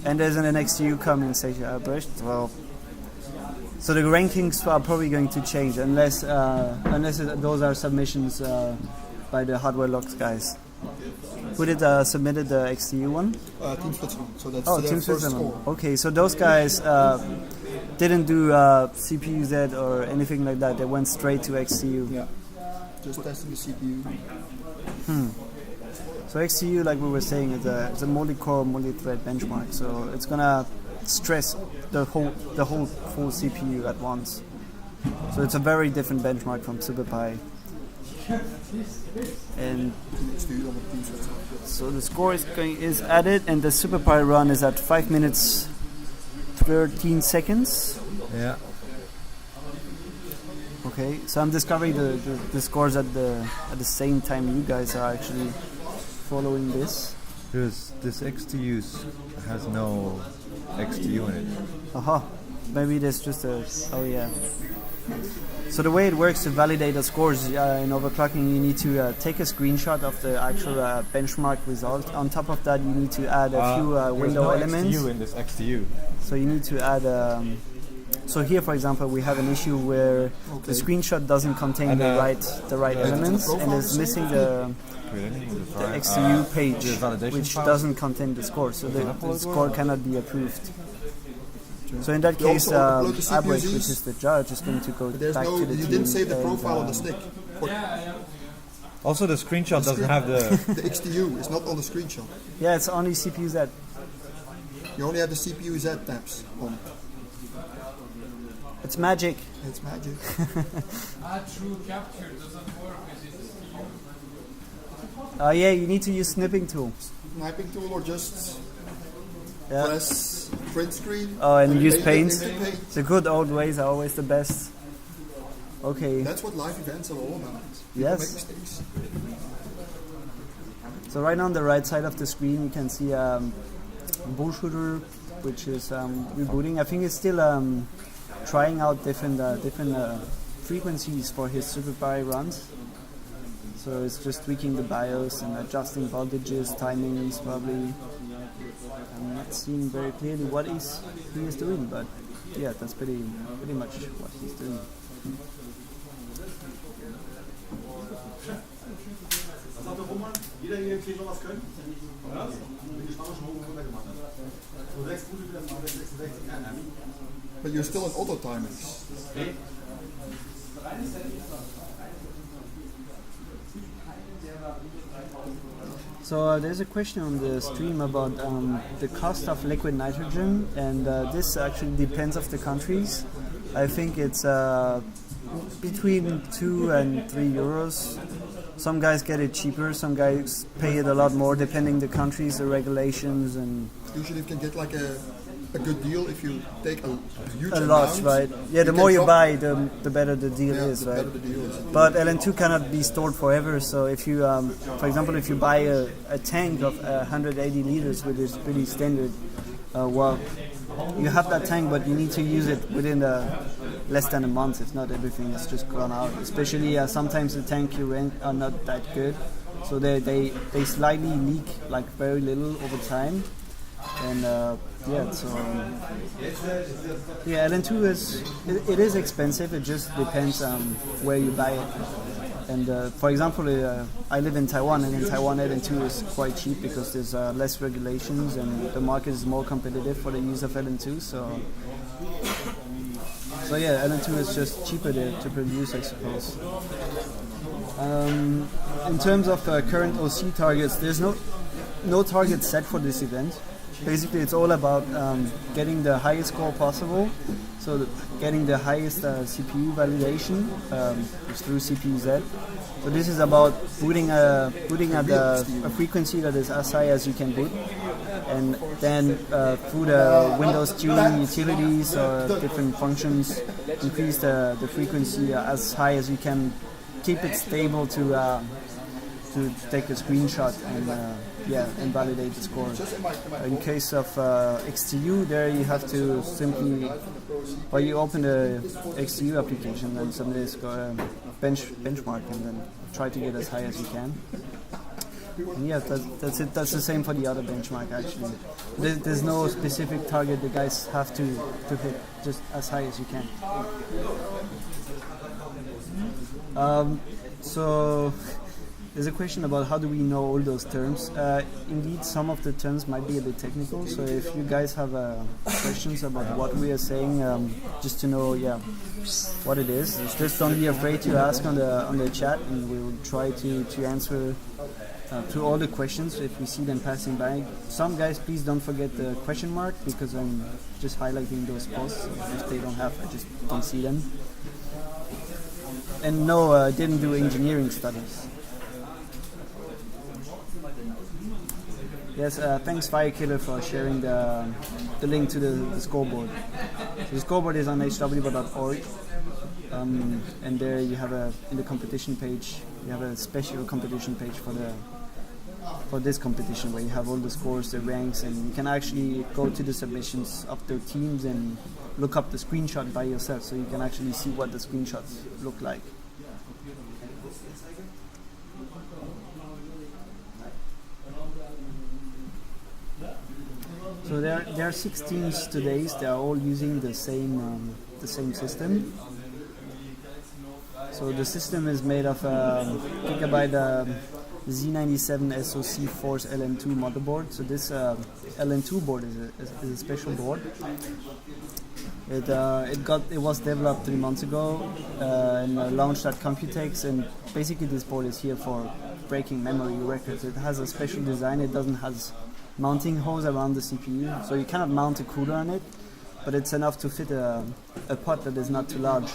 And there's an XTU coming, says Albrecht. Well, so the rankings are probably going to change unless those are submissions by the Hardware Logs guys. Who did submitted the XTU one? Team Switzerland. So that's Team their first Switzerland. score. Okay, so those guys didn't do CPU-Z or anything like that. They went straight to XTU. Yeah, just testing the CPU. So XTU, like we were saying, is a multi-core, multi-thread benchmark. So it's gonna stress the whole full CPU at once. So it's a very different benchmark from SuperPy. And so the score is added, and the SuperPy run is at 5 minutes 13 seconds. Yeah. Okay, so I'm discovering the scores at the same time you guys are actually following this. Because this XTU has no XTU in it. Aha, maybe there's just oh yeah. So the way it works to validate the scores in overclocking, you need to take a screenshot of the actual benchmark result. On top of that, you need to add a few window elements. XTU in this XTU. So you need to add. So here, for example, we have an issue where the screenshot doesn't contain the right elements, and is missing the XTU page, which doesn't contain the score. So the score cannot be approved. So in that case, Albrecht, which is the judge, is going to go back to the team. You didn't save the profile on the stick. Also, the screenshot doesn't have the... The XTU is not on the screenshot. Yeah, it's only CPU-Z. You only have the CPU-Z tabs on. It's magic. It's magic. True capture doesn't work with this. Yeah, you need to use snipping tool. Sniping tool or just press print screen. Oh, and use paint. Paint. The good old ways are always the best. Okay. That's what live events are all about. Yes. Make mistakes. So right on the right side of the screen, you can see Bullshooter, which is rebooting. I think it's still trying out different frequencies for his SuperPy runs. So it's just tweaking the BIOS and adjusting voltages, timings probably. I'm not seeing very clearly what he is doing, but yeah, that's pretty much what he's doing. But you're still in auto timing. So there's a question on the stream about the cost of liquid nitrogen, and this actually depends of the countries. I think it's between 2 and 3 euros. Some guys get it cheaper, some guys pay it a lot more depending the countries, the regulations, and usually you can get like a good deal if you take a huge a lot, amount. right? Yeah, the more you buy, the better the deal is, the right? better the deal is. But LN2 cannot be stored forever, so if you, for example, if you buy a tank of 180 liters, which is pretty standard, well, you have that tank, but you need to use it within less than a month. If not, everything is just gone out. Especially sometimes the tank you rent are not that good, so they slightly leak, like very little over time. And LN2 is expensive. It just depends on where you buy it. And for example, I live in Taiwan, and in Taiwan LN2 is quite cheap because there's less regulations and the market is more competitive for the use of LN2. So yeah, LN2 is just cheaper to produce, I suppose. In terms of current OC targets, there's no target set for this event. Basically, it's all about getting the highest score possible, so getting the highest CPU validation through CPU-Z. So this is about booting at a frequency that is as high as you can boot, and then through the Windows tuning utilities or different functions, increase the frequency as high as you can, keep it stable to take a screenshot and validate the score. In case of XTU, there you have to simply, you open the XTU application and submit a benchmark and then try to get as high as you can. And yeah, that's it. That's the same for the other benchmark actually. There's no specific target the guys have to hit, just as high as you can. So there's a question about how do we know all those terms. Indeed, some of the terms might be a bit technical, so if you guys have questions about what we are saying, just to know what it is, just don't be afraid to ask on the chat, and we'll try to answer to all the questions if we see them passing by. Some guys, please don't forget the question mark, because I'm just highlighting those posts. If they don't have, I just don't see them. And no, I didn't do engineering studies. Yes, thanks Firekiller for sharing the link to the scoreboard. So the scoreboard is on hwbot.org, and there you have in the competition page, you have a special competition page for this competition where you have all the scores, the ranks, and you can actually go to the submissions of the teams and look up the screenshot by yourself, so you can actually see what the screenshots look like. So there are 6 teams today. They are all using the same system. So the system is made of Gigabyte Z97 SoC Force LN2 motherboard. So this LN2 board is a special board. It was developed 3 months ago and launched at Computex, and basically this board is here for breaking memory records. It has a special design. It doesn't have mounting holes around the CPU, so you cannot mount a cooler on it, but it's enough to fit a pot that is not too large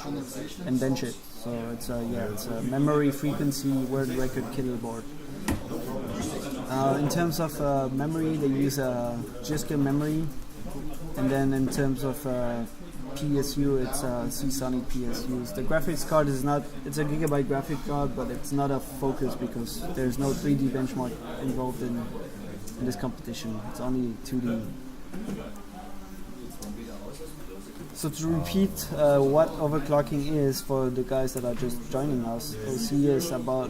and bench it. So it's a memory frequency world record killer board. In terms of memory, they use Gigabyte memory, and then in terms of PSU, it's Seasonic PSUs. The graphics card it's a Gigabyte graphic card, but it's not a focus because there's no 3D benchmark involved in this competition. It's only 2D. So to repeat what overclocking is for the guys that are just joining us, OC is about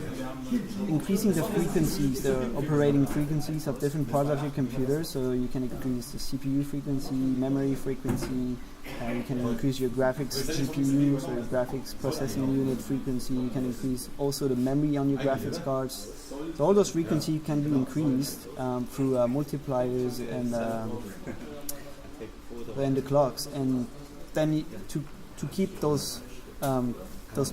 increasing the frequencies, the operating frequencies of different parts of your computer, so you can increase the CPU frequency, memory frequency, you can increase your graphics GPU, so your graphics processing unit frequency, you can increase also the memory on your graphics cards. So all those frequencies can be increased through multipliers and the clocks. And then to keep those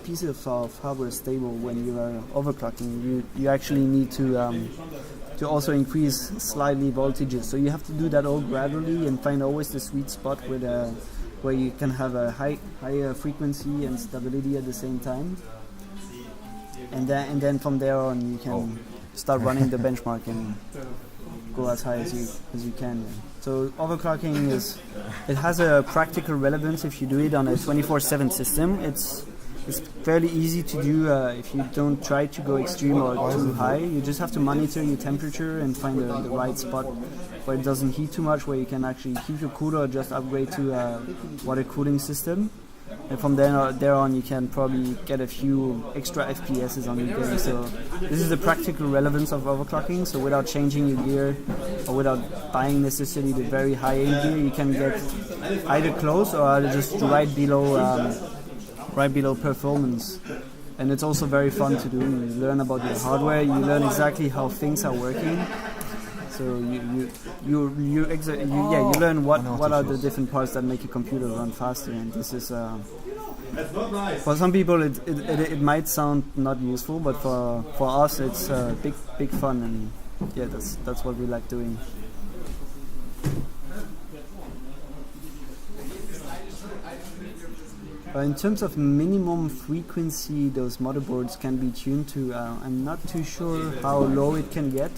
pieces of hardware stable when you are overclocking, you actually need to also increase slightly voltages. So you have to do that all gradually and find always the sweet spot where you can have a higher frequency and stability at the same time. And then from there on you can start running the benchmark and go as high as you can. So overclocking has a practical relevance if you do it on a 24/7 system. It's fairly easy to do if you don't try to go extreme or too high. You just have to monitor your temperature and find the right spot where it doesn't heat too much, where you can actually keep your cooler or just upgrade to a water cooling system. And from there on, you can probably get a few extra FPSs on your game. So this is the practical relevance of overclocking. So without changing your gear or without buying necessarily the very high-end gear, you can get either close or just right below performance. And it's also very fun to do. You learn about your hardware. You learn exactly how things are working. So you learn what are the different parts that make your computer run faster, and this is for some people it might sound not useful, but for us it's big fun, and yeah, that's what we like doing. In terms of minimum frequency those motherboards can be tuned to, I'm not too sure how low it can get.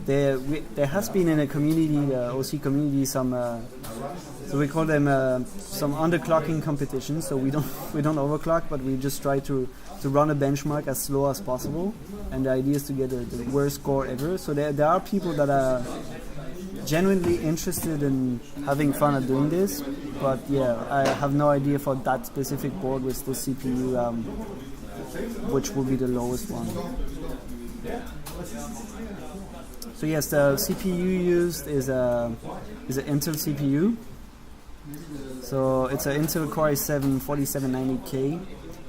There has been in the community, the OC community, some so we call them some underclocking competitions. So we don't overclock, but we just try to run a benchmark as slow as possible. And the idea is to get the worst score ever. So there are people that are genuinely interested in having fun at doing this. But yeah, I have no idea for that specific board with the CPU, which will be the lowest one. So yes, the CPU used is an Intel CPU. So it's an Intel Core i7 4790K.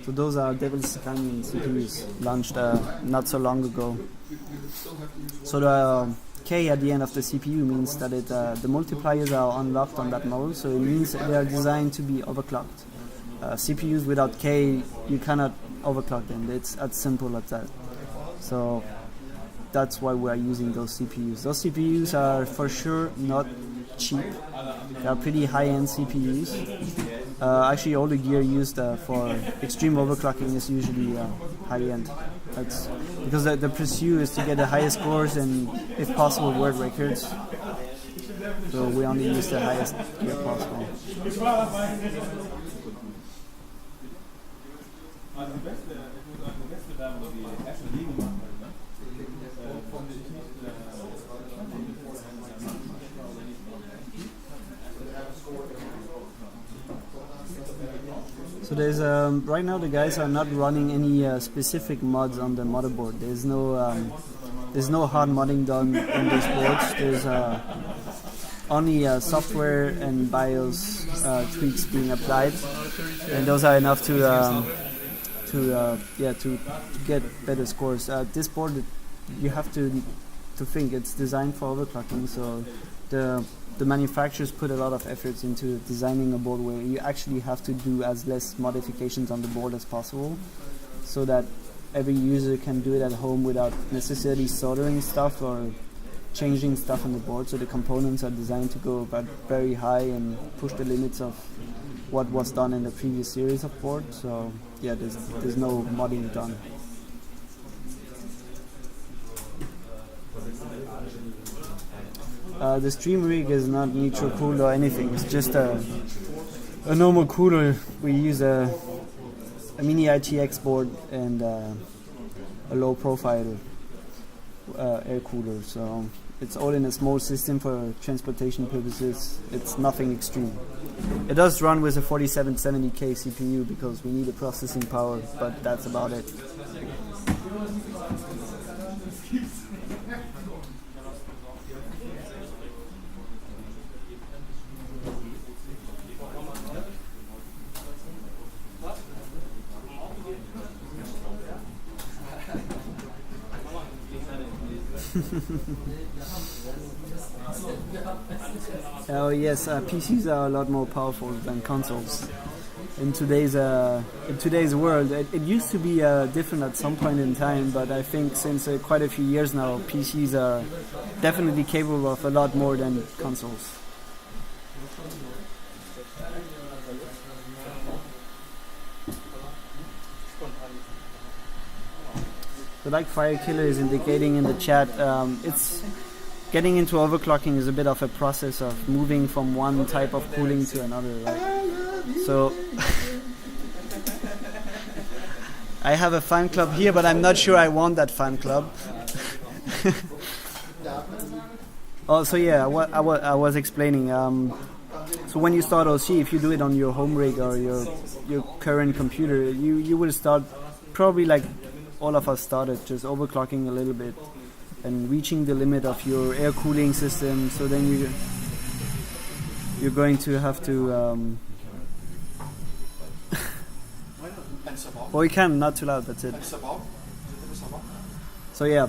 So those are Devil's Canyon CPUs launched not so long ago. So the K at the end of the CPU means that the multipliers are unlocked on that model. So it means they are designed to be overclocked. CPUs without K, you cannot overclock them. It's as simple as that. So that's why we are using those CPUs. Those CPUs are for sure not cheap. They are pretty high-end CPUs. Actually, all the gear used for extreme overclocking is usually high-end. That's because the pursuit is to get the highest scores and, if possible, world records. So we only use the highest gear possible. So there's right now the guys are not running any specific mods on the motherboard. There's no hard modding done on these boards. There's only software and BIOS tweaks being applied, and those are enough to get better scores. This board, you have to think it's designed for overclocking, so the manufacturers put a lot of efforts into designing a board where you actually have to do as less modifications on the board as possible, so that every user can do it at home without necessarily soldering stuff or changing stuff on the board. So the components are designed to go about very high and push the limits of what was done in the previous series of boards. So yeah, there's no modding done. The stream rig is not nitro cooled or anything. It's just a normal cooler. We use a mini ITX board and a low profile air cooler. So it's all in a small system for transportation purposes. It's nothing extreme. It does run with a 4770K CPU because we need the processing power, but that's about it. Oh yes, PCs are a lot more powerful than consoles. In today's world, it used to be different at some point in time, but I think since quite a few years now, PCs are definitely capable of a lot more than consoles. So like Firekiller is indicating in the chat, it's getting into overclocking is a bit of a process of moving from one type of cooling to another, right? So I have a fan club here, but I'm not sure I want that fan club. Oh, so yeah, I was explaining. So when you start OC, if you do it on your home rig or your current computer, you will start probably like all of us started, just overclocking a little bit and reaching the limit of your air cooling system. So then you're going to have to. Well, you can, not too loud. That's it. So yeah.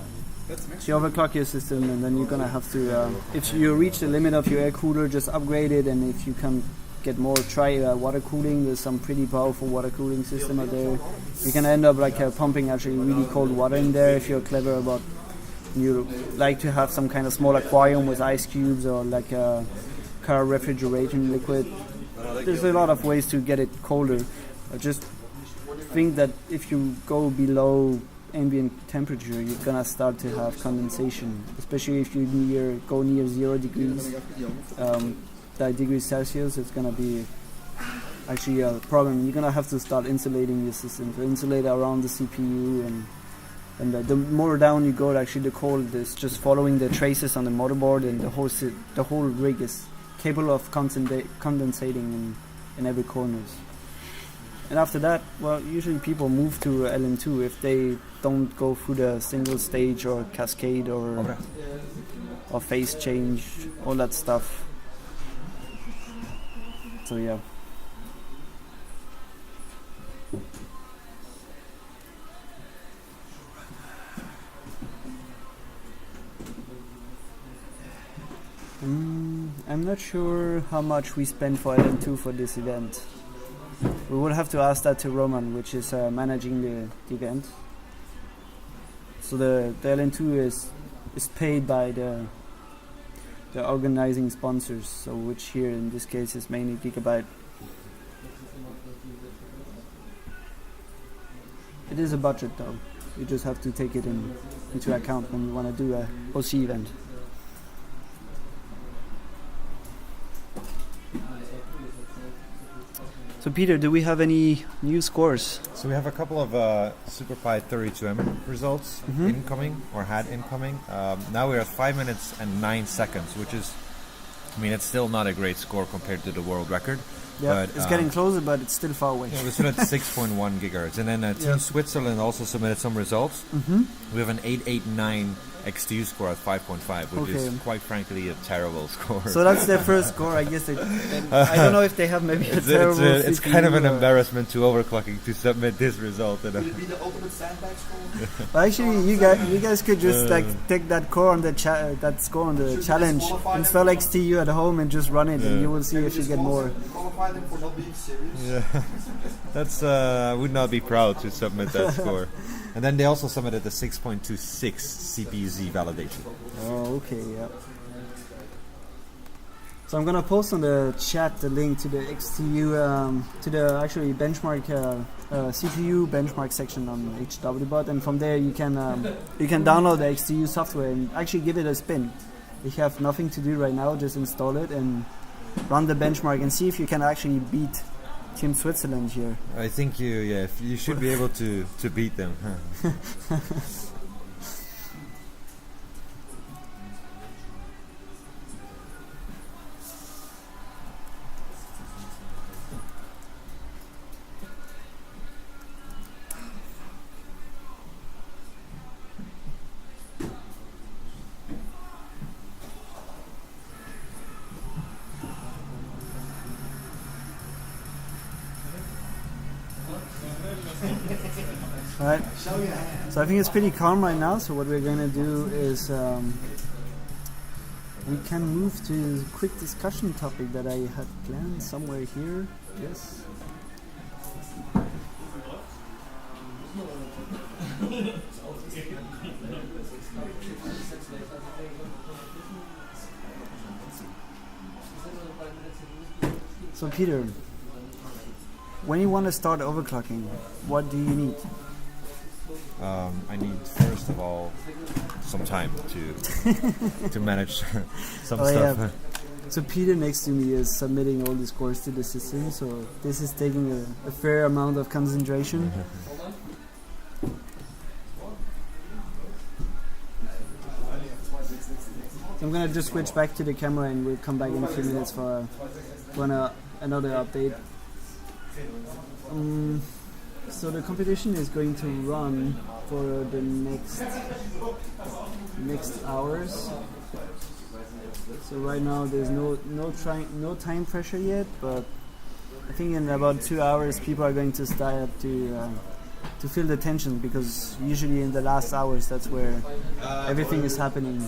So you overclock your system, and then you're gonna have to, if you reach the limit of your air cooler, just upgrade it, and if you can get more, try water cooling. There's some pretty powerful water cooling system out there. You can end up like pumping actually really cold water in there if you're clever about, you like to have some kind of small aquarium with ice cubes or like a car refrigeration liquid. There's a lot of ways to get it colder. I just think that if you go below ambient temperature, you're gonna start to have condensation, especially if you go near 0 degrees degrees Celsius. It's gonna be actually a problem. You're gonna have to start insulating your system, to insulate around the CPU, and the more down you go, actually the cold is just following the traces on the motherboard, and the whole rig is capable of condensating in every corners. And after that, well, usually people move to LN2 if they don't go through the single stage or cascade or phase change, all that stuff. So yeah. I'm not sure how much we spent for LN2 for this event. We will have to ask that to Roman, which is managing the event. So the LN2 is paid by the organizing sponsors, so which here in this case is mainly Gigabyte. It is a budget though. You just have to take it into account when you want to do a OC event. So Peter, do we have any new scores? So we have a couple of SuperPi 32M results incoming, or had incoming. Now we're at 5 minutes and 9 seconds, which is, I mean, it's still not a great score compared to the world record. Yeah, but, it's getting closer, but it's still far away. Yeah, we're still at 6.1 gigahertz. And then Team Switzerland also submitted some results. We have an 889 XTU score at 5.5, which is quite frankly a terrible score. So that's their first score, I guess. I don't know if they have maybe a terrible it's kind of an embarrassment to Overclocking to submit this result. Will it be the ultimate sandbag score? Well, actually, you guys could just take that score on the score on the challenge, install XTU at home, and just run it, and you will see if you get more. Qualify them for not being serious. Yeah, that's I would not be proud to submit that score. And then they also submitted the 6.26 CPU-Z validation. Oh, okay, yeah. So I'm gonna post on the chat the link to the XTU, to the actually benchmark CPU benchmark section on HWBot, and from there you can download the XTU software and actually give it a spin. If you have nothing to do right now, just install it and run the benchmark and see if you can actually beat Team Switzerland here. I think you should be able to beat them. Alright, so I think it's pretty calm right now, so what we're gonna do is we can move to a quick discussion topic that I had planned somewhere here. Yes. So Peter, when you want to start overclocking, what do you need? I need, first of all, some time to manage some stuff. Yeah. So Peter next to me is submitting all the scores to the system, so this is taking a fair amount of concentration. I'm gonna just switch back to the camera and we'll come back in a few minutes for another update. So the competition is going to run for the next hours. So right now there's no time pressure yet, but I think in about 2 hours people are going to start to feel the tension, because usually in the last hours that's where everything is happening.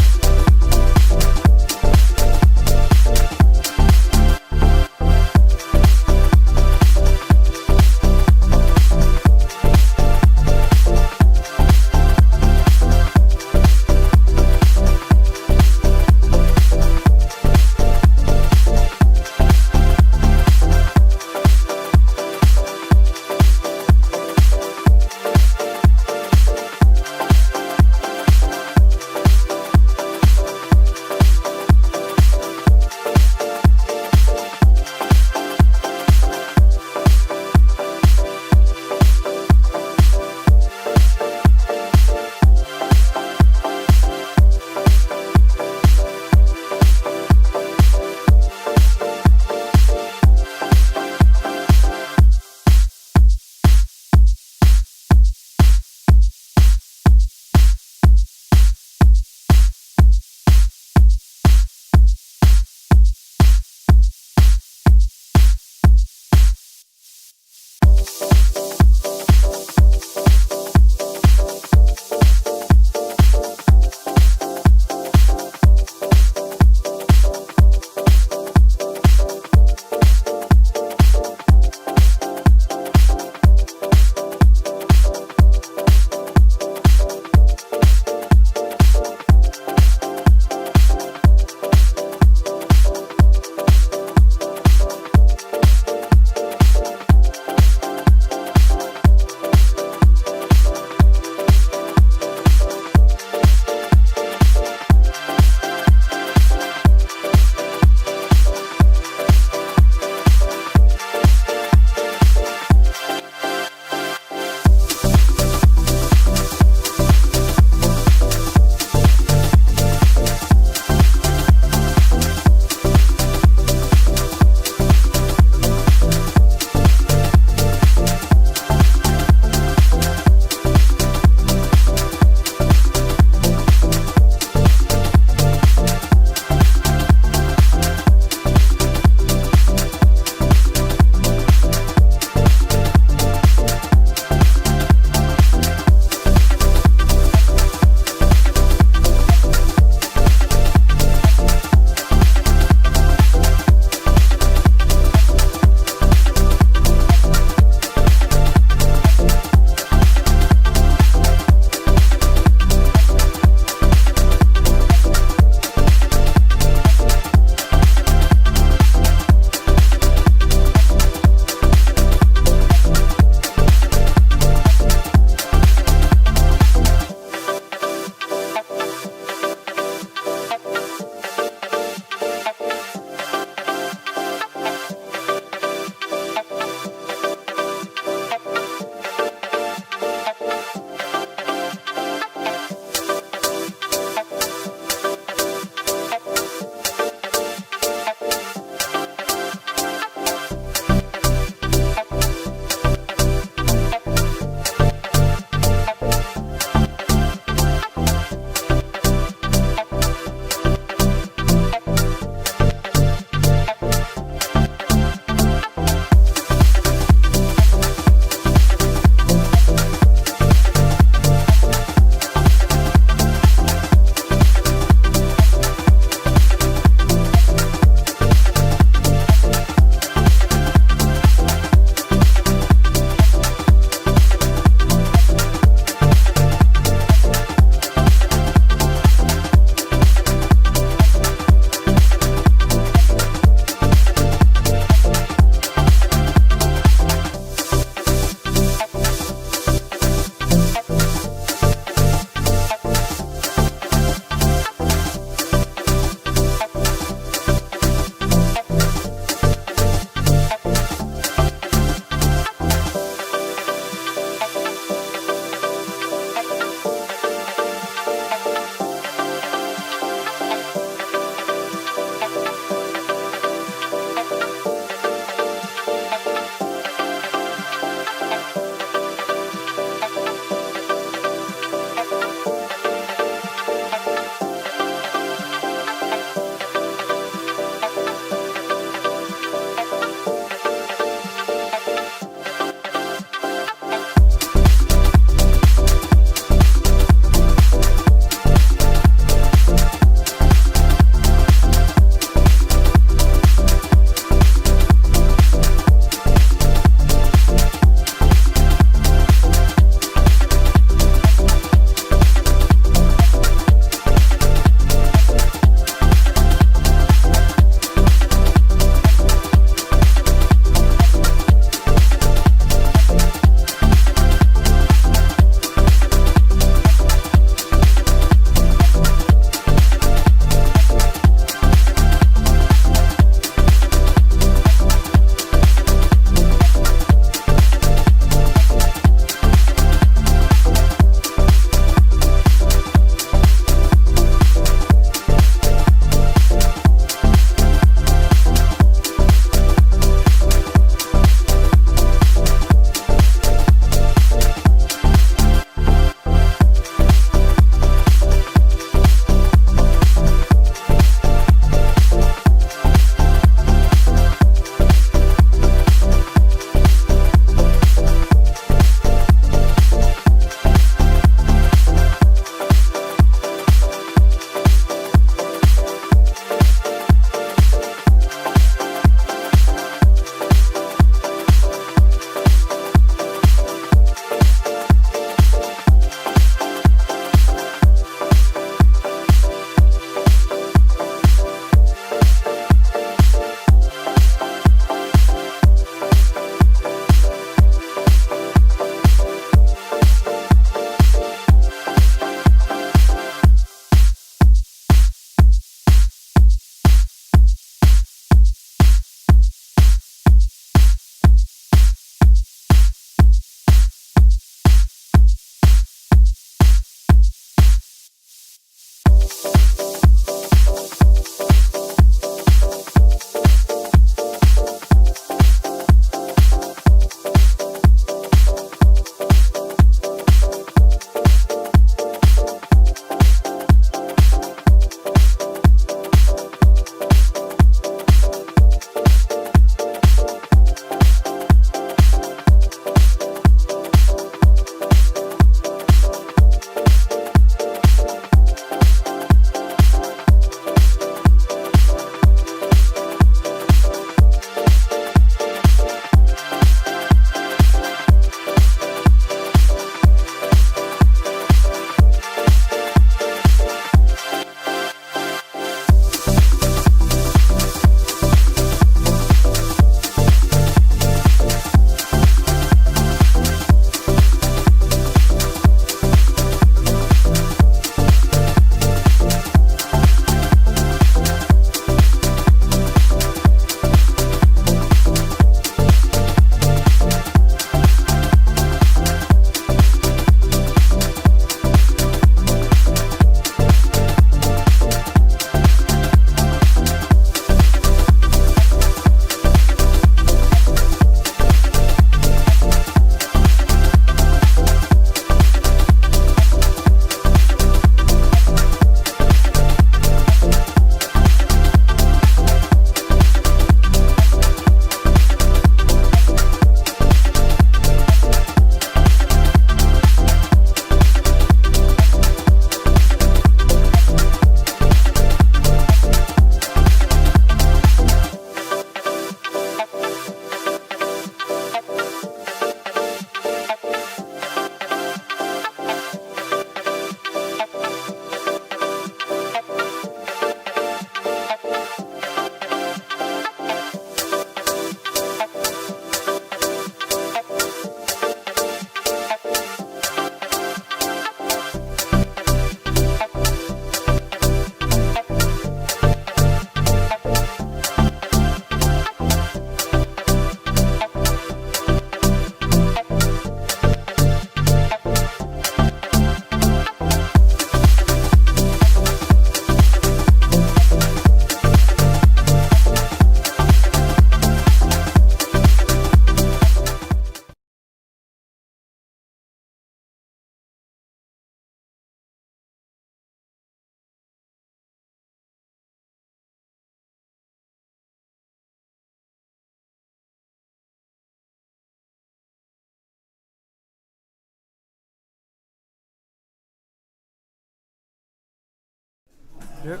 Yep.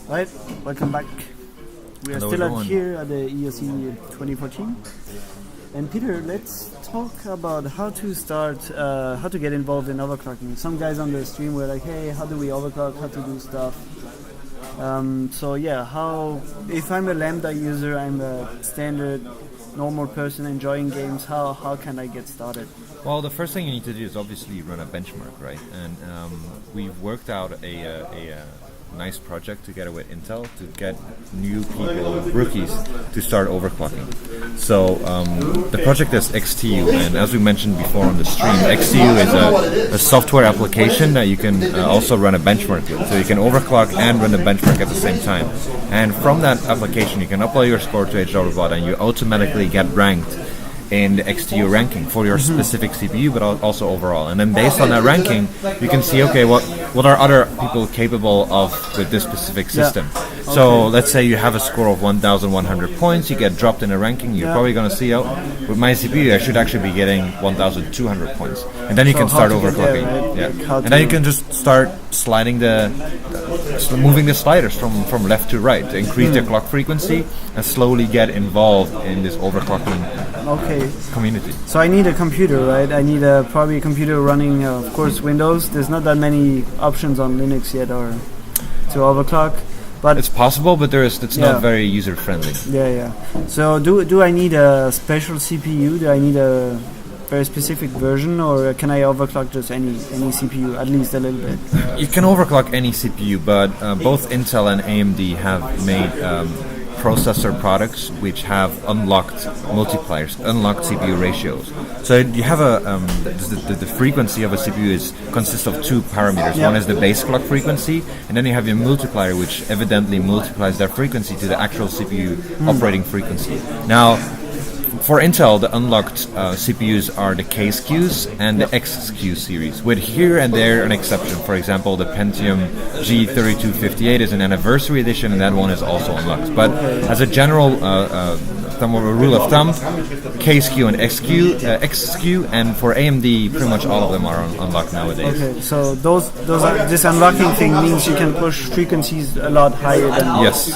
Right, welcome back. We are Hello, still everyone. here at the EOC 2014. And Peter, let's talk about how to start, how to get involved in overclocking. Some guys on the stream were like, hey, how do we overclock, how to do stuff. So yeah, if I'm a Lambda user, I'm a standard normal person enjoying games, how can I get started? Well, the first thing you need to do is obviously run a benchmark, right? And we've worked out a nice project together with Intel to get new people, rookies, to start overclocking. So the project is XTU, and as we mentioned before on the stream, XTU is a software application that you can also run a benchmark with. So you can overclock and run a benchmark at the same time. And from that application, you can upload your score to HWBot, and you automatically get ranked in the XTU ranking for your specific CPU, but also overall. And then based on that ranking, you can see, okay, what are other people capable of with this specific system. Yeah. So let's say you have a score of 1,100 points, you get dropped in a ranking, you're probably going to see, oh, with my CPU I should actually be getting 1,200 points. And then you can start overclocking. There, right? Yeah. And then you can just start sliding moving the sliders from left to right to increase the clock frequency and slowly get involved in this overclocking community. So I need a computer, right? I need probably a computer running, of course, Windows. There's not that many options on Linux yet or to overclock. But it's possible, but it's not very user friendly. Yeah. So do I need a special CPU? Do I need a very specific version, or can I overclock just any CPU, at least a little bit? You can overclock any CPU, but both Intel and AMD have made processor products which have unlocked multipliers, unlocked CPU ratios. So you have the frequency of a CPU consists of two parameters. One is the base clock frequency, and then you have your multiplier, which evidently multiplies that frequency to the actual CPU operating frequency. Now, for Intel, the unlocked CPUs are the K-SKUs and the X-SKU series, with here and there an exception. For example, the Pentium G3258 is an anniversary edition, and that one is also unlocked. But as a general rule of thumb, K-SKU and X-SKU, and for AMD, pretty much all of them are unlocked nowadays. Okay, so this unlocking thing means you can push frequencies a lot higher than... Yes.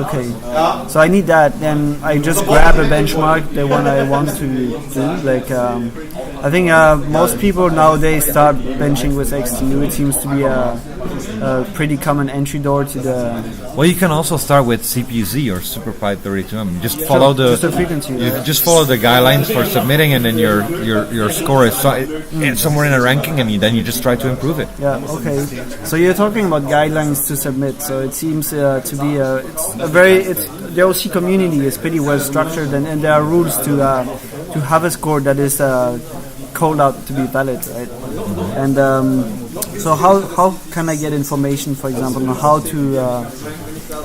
Okay, so I need that, then I just grab a benchmark, the one I want to do. Like, I think most people nowadays start benching with XTU. It seems to be a pretty common entry door to the... Well, you can also start with CPU-Z or SuperPi 32M. Just follow the frequency. Just follow the guidelines for submitting, and then your score is somewhere in a ranking, and then you just try to improve it. Yeah. Okay. So you're talking about guidelines to submit. So it seems to be the OC community is pretty well structured, and there are rules to have a score that is called out to be valid, right? And so how can I get information, for example, on how to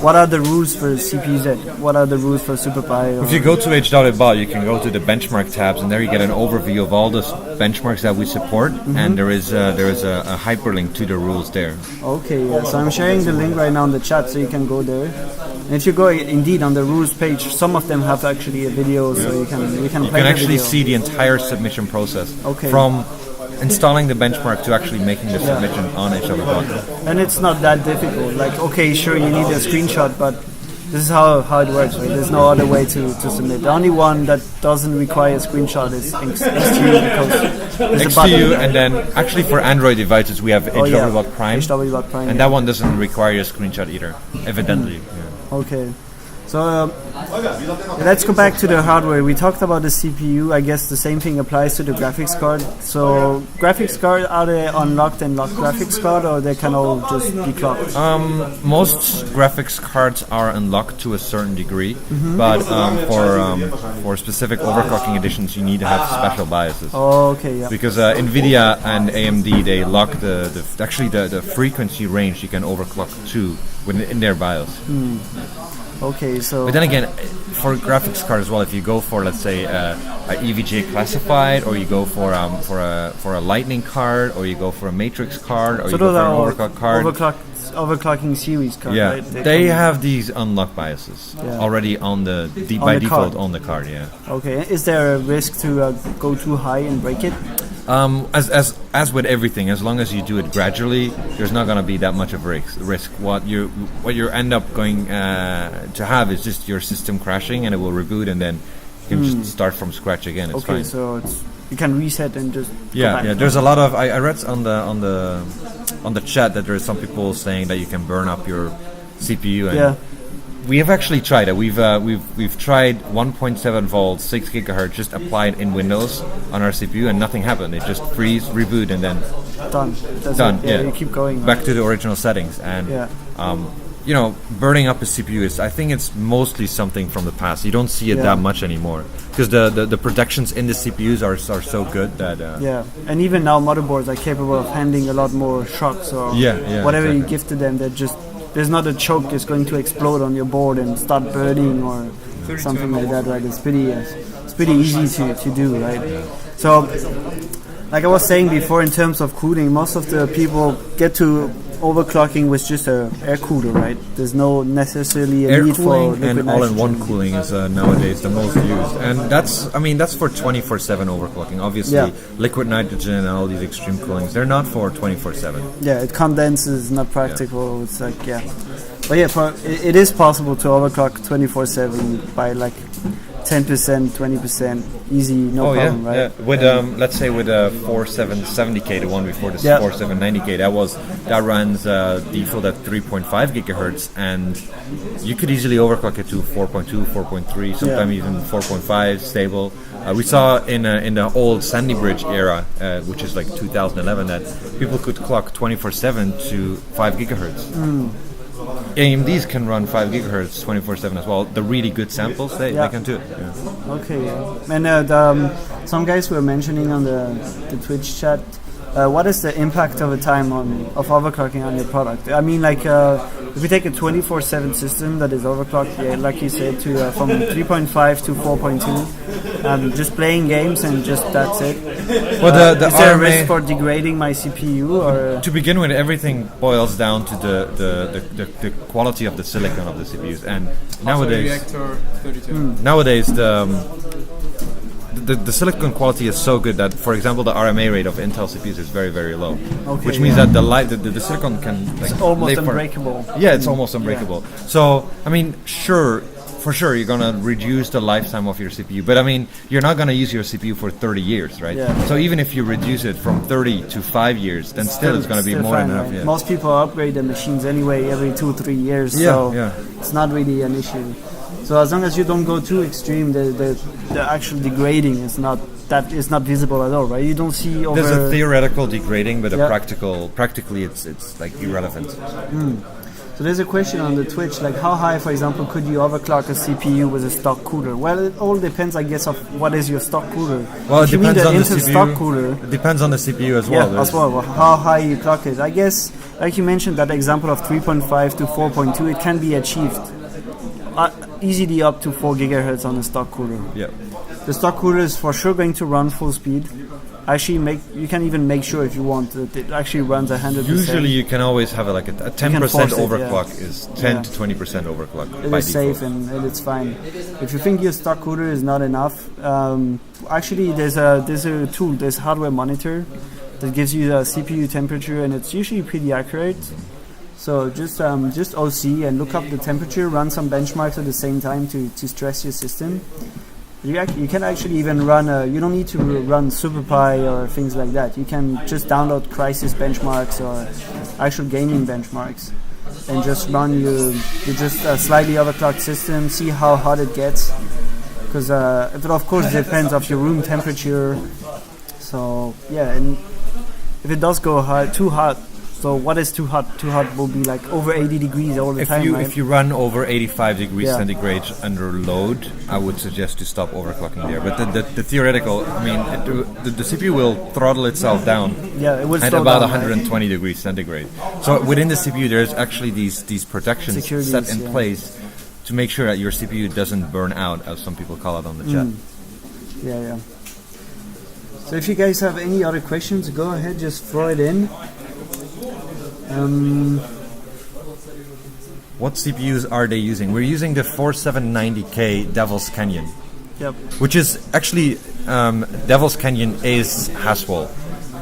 what are the rules for CPU-Z? What are the rules for SuperPi? If you go to HWBot, you can go to the benchmark tabs, and there you get an overview of all the benchmarks that we support, and there is a hyperlink to the rules there. Okay, yeah. So I'm sharing the link right now in the chat, so you can go there. And if you go indeed on the rules page, some of them have actually a video, so you can actually see the entire submission process from installing the benchmark to actually making the submission on HWBot. And it's not that difficult. Like, okay, sure, you need a screenshot, but this is how it works, right? There's no other way to submit. The only one that doesn't require a screenshot is XTU, because there's a button. And then actually for Android devices we have HWBot Prime. HWBot Prime, and that one doesn't require a screenshot either, evidently. Okay. So let's go back to the hardware. We talked about the CPU. I guess the same thing applies to the graphics card. So graphics card, are they unlocked and locked graphics card, or they can all just be clocked? Most graphics cards are unlocked to a certain degree, but for specific overclocking editions, you need to have special biases. Oh, okay, yeah. Because Nvidia and AMD, they lock the frequency range you can overclock to in their BIOS. Okay, so... But then again, for graphics card as well, if you go for, let's say, a EVGA classified, or you go for a Lightning card, or you go for a Matrix card, or you go for an overclock card... Overclocking series card, yeah, right? They have these unlock biases already on by default on the card, yeah. Okay, is there a risk to go too high and break it? As with everything, as long as you do it gradually, there's not going to be that much of risk. What you end up going to have is just your system crashing, and it will reboot, and then you can just start from scratch again. It's fine. So you can reset and just yeah. There's a lot of I read on the chat that there are some people saying that you can burn up your CPU. And we have actually tried it. We've tried 1.7 volts, 6 gigahertz, just applied in Windows on our CPU, and nothing happened. It just freeze, reboot, and then done. Done. Yeah, you keep going back to the original settings. And burning up a CPU I think it's mostly something from the past. You don't see it that much anymore because the protections in the CPUs are so good that and even now motherboards are capable of handling a lot more shocks or whatever you give to them. There's not a choke is going to explode on your board and start burning or something like that, right? It's pretty easy to do, right? So, like I was saying before, in terms of cooling, most of the people get to overclocking with just a air cooler, right? There's no necessarily a air need cooling for and all-in-one cooling is nowadays the most used, and that's for 24/7 overclocking. Obviously, liquid nitrogen and all these extreme coolings, they're not for 24/7. Yeah, it condenses, not practical. It's like but it is possible to overclock 24/7 by like 10%, 20%, easy, no problem, right? Yeah. With let's say with a 4770K, the one before this 4790K, that runs default at 3.5 gigahertz, and you could easily overclock it to 4.2, 4.3, sometimes even 4.5 stable. We saw in the old Sandy Bridge era, which is like 2011, that people could clock 24/7 to 5 gigahertz. AMDs can run 5 gigahertz 24/7 as well. The really good samples, they can do it. Yeah. Okay, and some guys were mentioning on the Twitch chat, what is the impact of a time of overclocking on your product? I mean, like if we take a 24/7 system that is overclocked, like you said, to from 3.5 to 4.2, just playing games and just that's it. Well, is there a risk for degrading my CPU? Or to begin with, everything boils down to the quality of the silicon of the CPUs, and nowadays, reactor 32. Nowadays the silicon quality is so good that, for example, the RMA rate of Intel CPUs is very, very low, which means that the silicon can it's almost unbreakable. It's almost unbreakable. So, I mean, for sure, you're gonna reduce the lifetime of your CPU, but I mean, you're not gonna use your CPU for 30 years, right? So even if you reduce it from 30 to 5 years, then still it's gonna be more than enough. Right? Most people upgrade their machines anyway every 2-3 years, so it's not really an issue. So as long as you don't go too extreme, the actual degrading is not visible at all, right? You don't see over. There's a theoretical degrading, but practically it's like irrelevant. So there's a question on the Twitch, like how high, for example, could you overclock a CPU with a stock cooler? Well, it all depends, I guess, of what is your stock cooler. Well, if it depends on the CPU. Stock cooler, it depends on the CPU as well. Yeah, as well. How high you clock it. I guess, like you mentioned, that example of 3.5 to 4.2, it can be achieved easily up to 4 gigahertz on a stock cooler. Yeah. The stock cooler is for sure going to run full speed. Actually, you can even make sure if you want that it actually runs 100%. Usually, you can always have a 10% overclock is 10 to 20% overclock. It is safe and it's fine. If you think your stock cooler is not enough, actually there's a tool, there's hardware monitor that gives you the CPU temperature, and it's usually pretty accurate. So just OC and look up the temperature, run some benchmarks at the same time to stress your system. You can actually even run you don't need to run SuperPi or things like that. You can just download Crisis benchmarks or actual gaming benchmarks and just run you just slightly overclocked system, see how hot it gets, because it of course depends of your room temperature. So and if it does go too hot, so what is too hot? Too hot will be like over 80 degrees all the time, right? If you run over 85 degrees centigrade under load, I would suggest to stop overclocking there. But the theoretical, I mean, the CPU will throttle itself down it will at about 120 degrees centigrade. So within the CPU, there's actually these protections set in place to make sure that your CPU doesn't burn out, as some people call it on the chat. So if you guys have any other questions, go ahead, just throw it in. What CPUs are they using? We're using the 4790K Devil's Canyon. Yep. Which is actually Devil's Canyon is Haswell.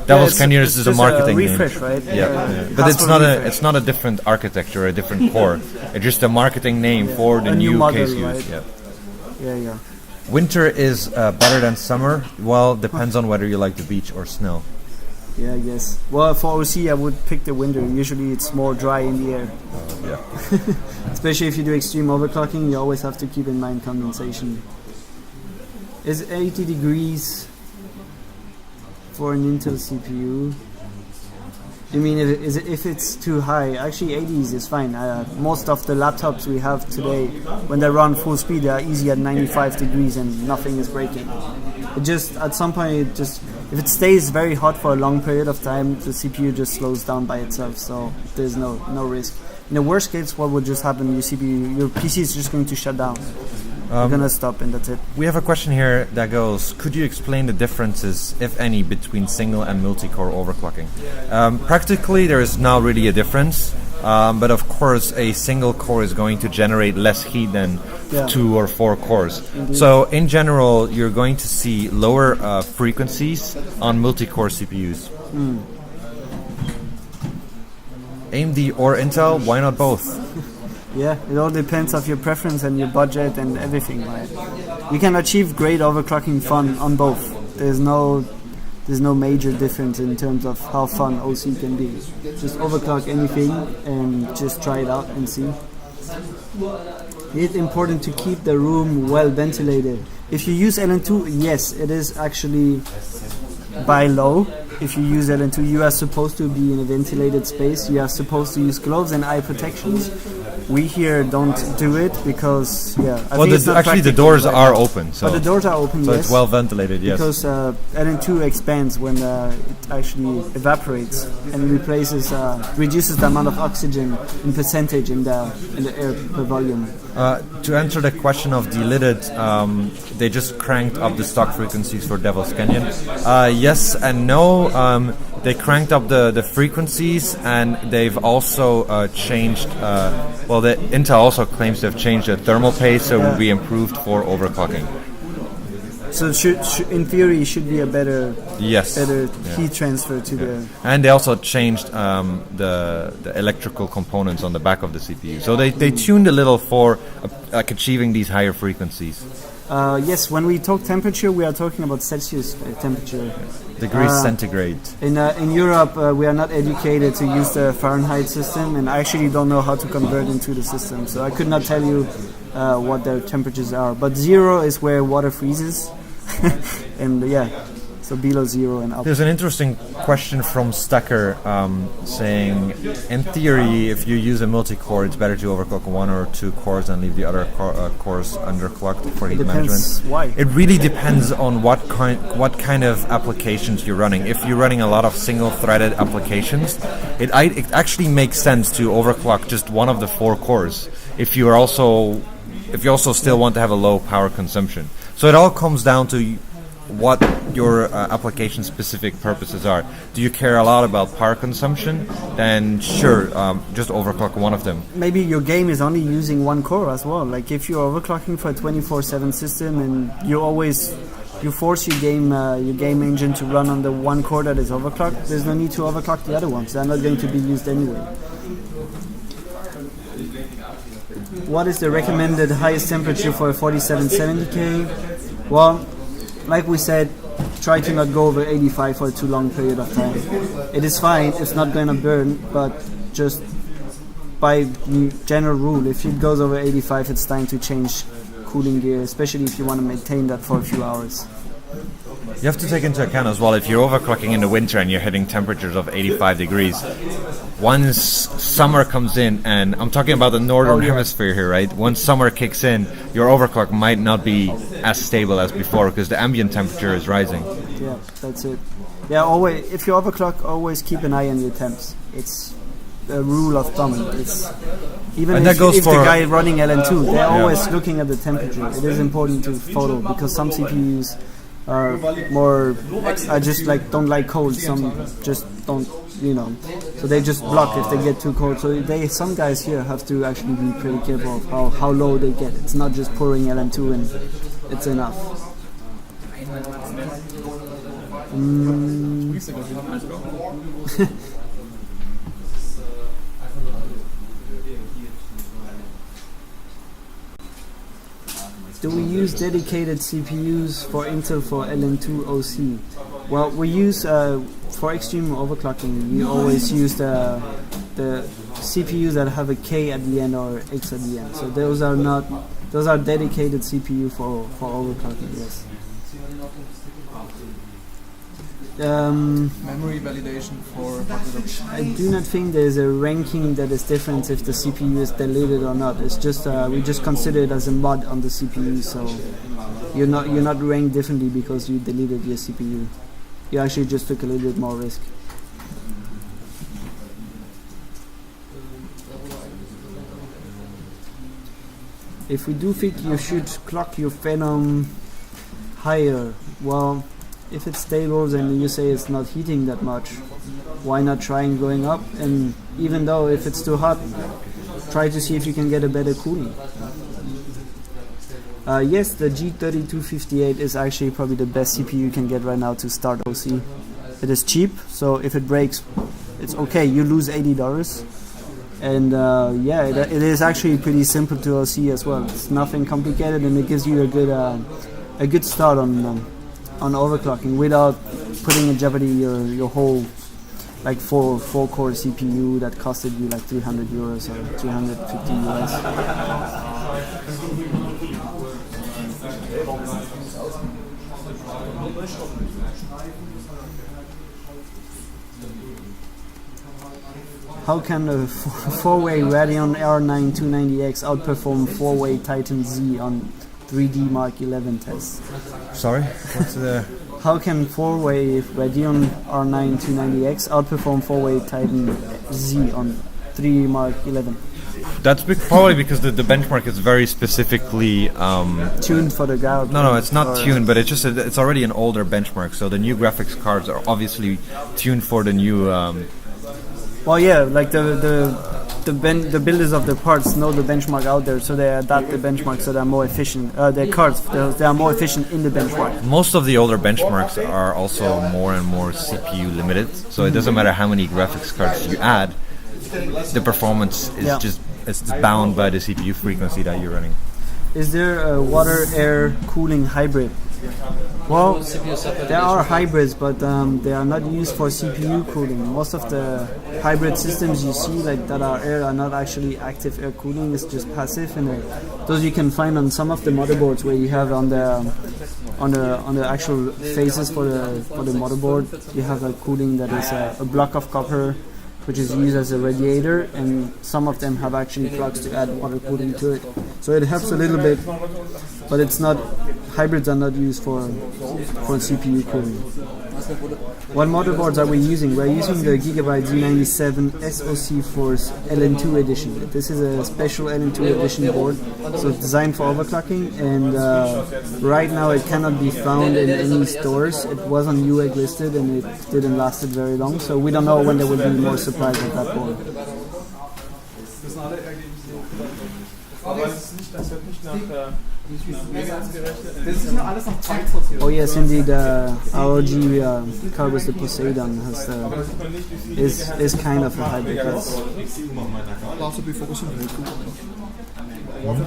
Devil's Canyon is a marketing name. Refresh, right? Yeah. But it's not a different architecture, a different core. It's just a marketing name for the new model, case use. Right? Yeah. Winter is better than summer. Well, depends on whether you like the beach or snow. Yeah, I guess. Well, for OC, I would pick the winter. Usually, it's more dry in the air. Especially if you do extreme overclocking, you always have to keep in mind condensation. Is 80 degrees for an Intel CPU? You mean if it's too high? Actually, 80s is fine. Most of the laptops we have today, when they run full speed, they are easy at 95 degrees and nothing is breaking. It just, at some point, if it stays very hot for a long period of time, the CPU just slows down by itself, so there's no risk. In the worst case, what would just happen? Your PC is just going to shut down. You're gonna stop and that's it. We have a question here that goes, could you explain the differences, if any, between single and multi-core overclocking? Practically, there is not really a difference, but of course a single core is going to generate less heat than 2 or 4 cores. Indeed. So in general, you're going to see lower frequencies on multi-core CPUs. AMD or Intel, why not both? Yeah, it all depends on your preference and your budget and everything, right? You can achieve great overclocking fun on both. There's no major difference in terms of how fun OC can be. Just overclock anything and just try it out and see. It's important to keep the room well ventilated. If you use LN2, yes, it is actually by law. If you use LN2, you are supposed to be in a ventilated space. You are supposed to use gloves and eye protections. We here don't do it because, the doors are open. So the doors are open, so yes. it's well ventilated, yes. Because LN2 expands when it actually evaporates and reduces the amount of oxygen in percentage in the air per volume. To answer the question of delidded, they just cranked up the stock frequencies for Devil's Canyon. Yes and no. They cranked up the frequencies and they've also changed. The Intel also claims they've changed the thermal paste, so it will be improved for overclocking. So in theory, it should be a better heat transfer to the. And they also changed the electrical components on the back of the CPU. So they tuned a little for achieving these higher frequencies. Yes, when we talk temperature, we are talking about Celsius temperature. Degrees centigrade. In Europe, we are not educated to use the Fahrenheit system, and I actually don't know how to convert into the system. So I could not tell you what their temperatures are. But 0 is where water freezes, and so below 0 and up. There's an interesting question from Stacker saying, in theory, if you use a multi-core, it's better to overclock 1 or 2 cores and leave the other cores underclocked for heat management. Why? It really depends on what kind of applications you're running. If you're running a lot of single-threaded applications, it actually makes sense to overclock just one of the 4 cores. If you also still want to have a low power consumption. So it all comes down to what your application-specific purposes are. Do you care a lot about power consumption? Then sure, just overclock one of them. Maybe your game is only using 1 core as well. Like if you're overclocking for a 24/7 system and you force your game engine to run on the 1 core that is overclocked, there's no need to overclock the other ones. They're not going to be used anyway. What is the recommended highest temperature for a 4770K? Well, like we said, try to not go over 85 for a too long period of time. It is fine, it's not going to burn, but just by general rule, if it goes over 85, it's time to change cooling gear, especially if you want to maintain that for a few hours. You have to take into account as well, if you're overclocking in the winter and you're hitting temperatures of 85 degrees, once summer comes in, and I'm talking about the northern hemisphere here, right? Once summer kicks in, your overclock might not be as stable as before because the ambient temperature is rising. Yeah, that's it. Yeah, always. If you overclock, always keep an eye on your temps. It's a rule of thumb. It's even if the guy running LN2, they're always looking at the temperature. It is important to follow because some CPUs are more. I just don't like cold. Some just don't. So they just block if they get too cold. So some guys here have to actually be pretty careful of how low they get. It's not just pouring LN2 and it's enough. Do we use dedicated CPUs for Intel for LN2 OC? Well, we use for extreme overclocking. We always use the CPUs that have a K at the end or X at the end. So those are dedicated CPU for overclocking. Yes. Memory validation for hot reduction. I do not think there's a ranking that is different if the CPU is deleted or not. It's just we just consider it as a mod on the CPU, so you're not ranked differently because you deleted your CPU. You actually just took a little bit more risk. If we do think you should clock your Phenom higher, well, if it's stable and you say it's not heating that much, why not trying going up? And even though if it's too hot, try to see if you can get a better cooling. Yes, the G3258 is actually probably the best CPU you can get right now to start OC. It is cheap, so if it breaks, it's okay. You lose $80. And yeah, it is actually pretty simple to OC as well. It's nothing complicated, and it gives you a good start on overclocking without putting in jeopardy your whole like four core CPU that costed you like €300 or $350. How can a 4-way Radeon R9 290X outperform 4-way Titan Z on 3D Mark 11 tests? Sorry, what's the? How can 4-way Radeon R9 290X outperform 4-way Titan Z on 3D Mark 11? That's probably because the benchmark is very specifically tuned for the ground. No, it's not tuned, but it's already an older benchmark. So the new graphics cards are obviously tuned for the new. Well, yeah, like the builders of the parts know the benchmark out there, so they adapt the benchmark so they're more efficient. Their cards, they are more efficient in the benchmark. Most of the older benchmarks are also more and more CPU limited, so it doesn't matter how many graphics cards you add, the performance is it's bound by the CPU frequency that you're running. Is there a water-air cooling hybrid? Well, there are hybrids, but they are not used for CPU cooling. Most of the hybrid systems you see like that are air are not actually active air cooling. It's just passive, and those you can find on some of the motherboards where you have on the actual faces for the motherboard. You have a cooling that is a block of copper, which is used as a radiator, and some of them have actually plugs to add water cooling to it. So it helps a little bit, but it's not. Hybrids are not used for CPU cooling. What motherboards are we using? We're using the Gigabyte Z97 SoC Force LN2 edition. This is a special LN2 edition board, so it's designed for overclocking, and right now it cannot be found in any stores. It was on Newegg listed and it didn't last very long, so we don't know when there will be more supplies of that board. Oh yes, indeed. ROG card with the Poseidon is kind of a hybrid. Laatst heb je focus op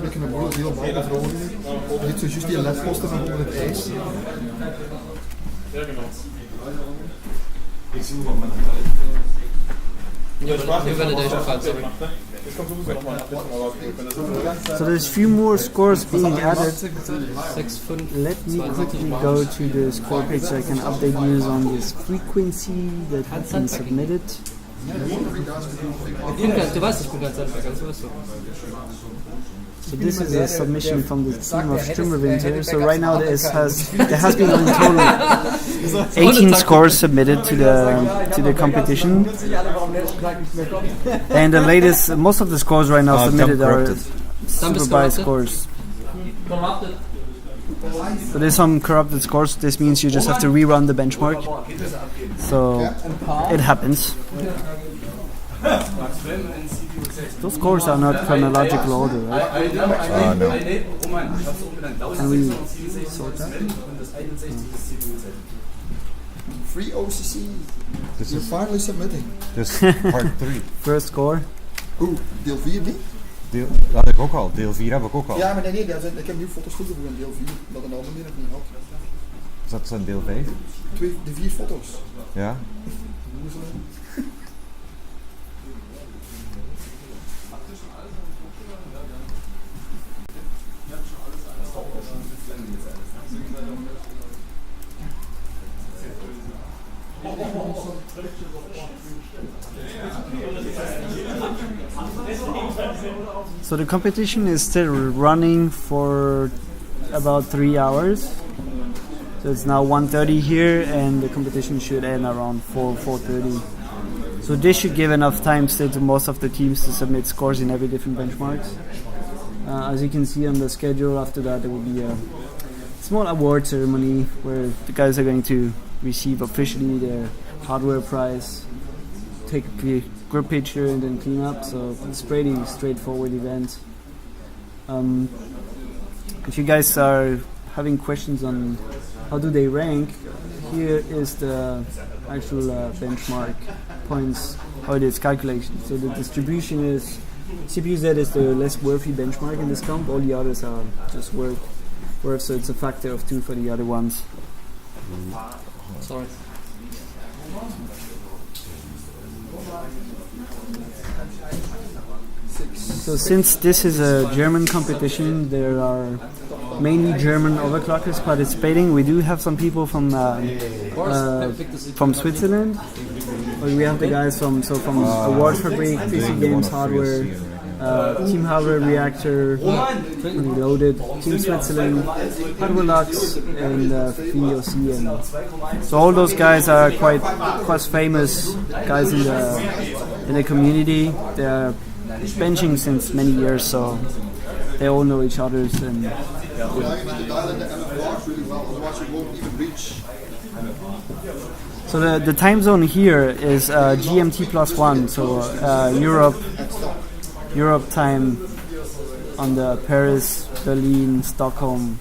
ik heb een brood heel bal bevroren. Je ziet zo juist die ledposten van onder het ijs. So there's few more scores being added. Let me quickly go to the score page so I can update you on this frequency that has been submitted. So this is a submission from the team of Streamerwinter. So right now there has been in total 18 scores submitted to the competition, and the latest, most of the scores right now submitted are supervised scores. So there's some corrupted scores. This means you just have to rerun the benchmark. So it happens. Those scores are not chronological order, right? No. Can we sort that? Free OCC. This You're is finally submitting. this part 3. First score. Oeh, deel 4 niet? Dat heb ik ook al. Deel 4 heb ik ook al. Ja, maar nee, ik heb nu foto's toegevoegd in deel 4, dat een ander nog niet had. Is dat zijn deel 5? De 4 foto's. Ja. So the competition is still running for about 3 hours. So it's now 1:30 here, and the competition should end around 4:30. So this should give enough time still to most of the teams to submit scores in every different benchmarks. As you can see on the schedule, after that there will be a small award ceremony where the guys are going to receive officially their hardware prize, take a group picture and then clean up. So it's a pretty straightforward event. If you guys are having questions on how do they rank, here is the actual benchmark points, how it is calculated. So the distribution is CPU Z is the less worthy benchmark in this comp. All the others are just worth, so it's a factor of 2 for the other ones. Sorry. So since this is a German competition, there are mainly German overclockers participating. We do have some people from Switzerland. We have the guys from Award Fabric, PC Games Hardware, Team Hardware Reactor, Reloaded, Team Switzerland, Hardware Lux, and EOC. And so all those guys are quite famous guys in the community. They're benching since many years, so they all know each other. And so the time zone here is GMT +1, so Europe time on the Paris, Berlin, Stockholm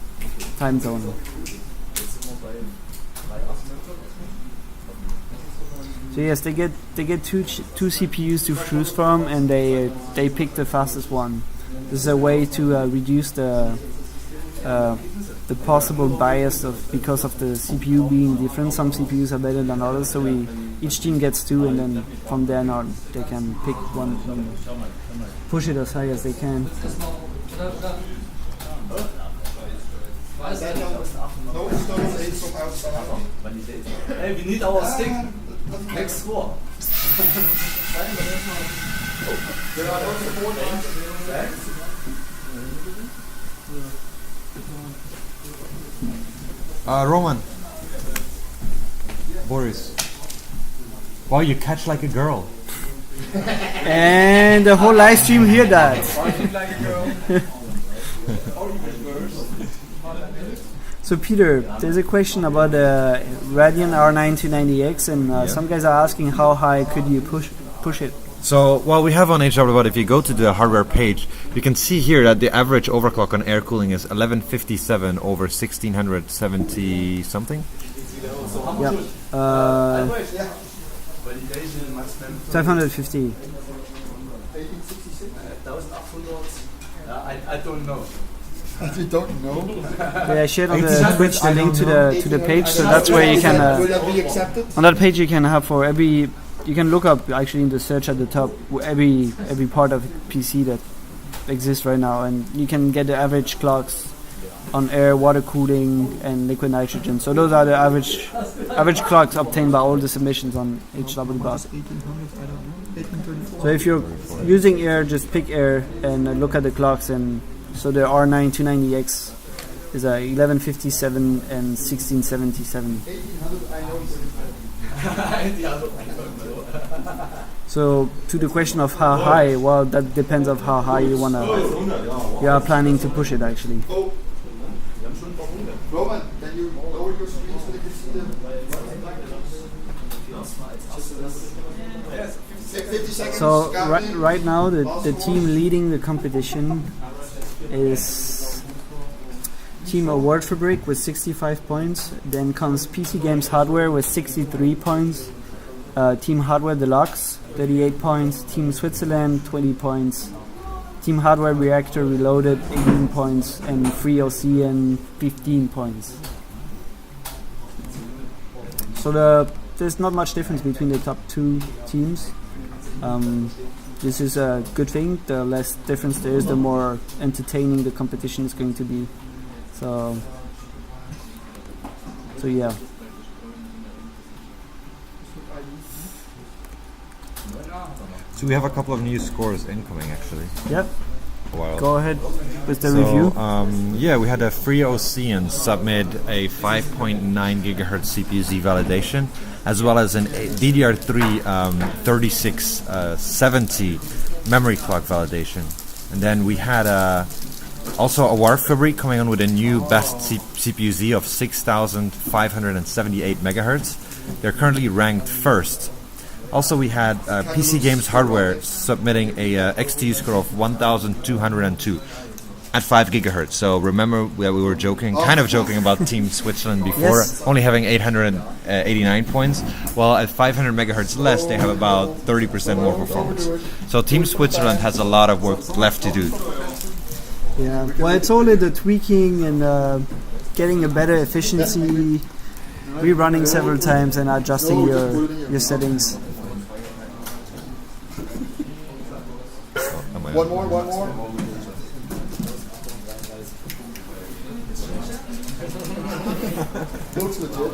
time zone. So yes, they get two CPUs to choose from, and they pick the fastest one. This is a way to reduce the possible bias because of the CPU being different. Some CPUs are better than others, so each team gets 2, and then from then on they can pick one and push it as high as they can. Hey, we need our stick. Next score. Roman. Boris. Wow, you catch like a girl. And the whole live stream hear that. So Peter, there's a question about the Radeon R9 290X, and some guys are asking how high could you push it? So, well, we have on HWBot, if you go to the hardware page, you can see here that the average overclock on air cooling is 1157 over 1670 something. Yeah. 550. I don't know. You don't know? Yeah, I shared on the Twitch the link to the page, so that's where you can. Will that be accepted? On that page, you can have for every. You can look up actually in the search at the top every part of PC that exists right now, and you can get the average clocks on air, water cooling, and liquid nitrogen. So those are the average clocks obtained by all the submissions on HWBot. So if you're using air, just pick air and look at the clocks. And so the R9 290X is 1157 and 1677. So to the question of how high, well, that depends on how high you are planning to push it actually. Roman, can you lower your screen so they can see the... So right now the team leading the competition is Team Award Fabric with 65 points. Then comes PC Games Hardware with 63 points. Team Hardware Deluxe 38 points. Team Switzerland 20 points. Team Hardware Reactor Reloaded 18 points, and Free OCen 15 points. So there's not much difference between the top two teams. This is a good thing. The less difference there is, the more entertaining the competition is going to be. So yeah. So we have a couple of new scores incoming, actually. Yep. Go ahead with the review. Yeah, we had a Free OCen submit a 5.9 gigahertz CPU-Z validation, as well as an DDR3 3670 memory clock validation. And then we had also a War Fabric coming on with a new best CPU-Z of 6,578 megahertz. They're currently ranked first. Also, we had PC Games Hardware submitting a XTU score of 1,202 at 5 gigahertz. So remember that we were kind of joking about Team Switzerland before, only having 889 points. Well, at 500 megahertz less, they have about 30% more performance. So Team Switzerland has a lot of work left to do. Yeah, well, it's only the tweaking and getting a better efficiency, rerunning several times and adjusting your settings. One more. Looks legit.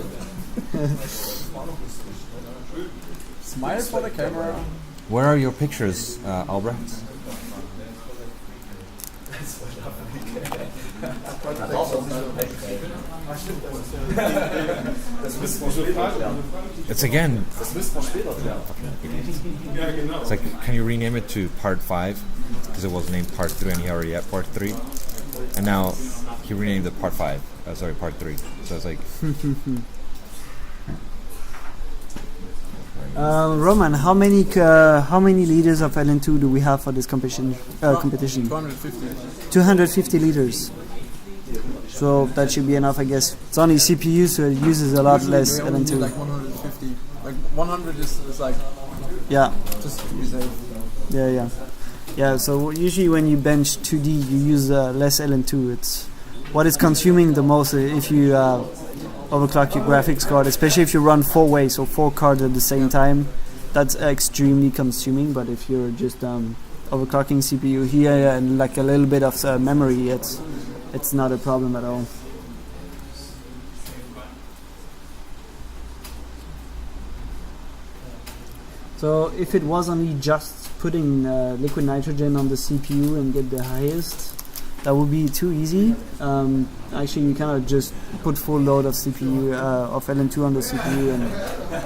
Smile for the camera. Where are your pictures, Albrecht? It's again. It's like, can you rename it to Part 5? Because it was named Part 3 and he already had Part 3. And now he renamed it Part 5. Part 3. So it's like. Roman, how many liters of LN2 do we have for this competition? 250 liters. So that should be enough, I guess. It's only CPU, so it uses a lot less LN2. Like 150. Like 100 is like. Yeah. Just to be safe. Yeah. So usually when you bench 2D, you use less LN2. It's what is consuming the most if you overclock your graphics card, especially if you run 4 ways, so 4 cards at the same time. That's extremely consuming. But if you're just overclocking CPU here and like a little bit of memory, it's not a problem at all. So if it was only just putting liquid nitrogen on the CPU and get the highest, that would be too easy. Actually, you cannot just put full load of CPU of LN2 on the CPU and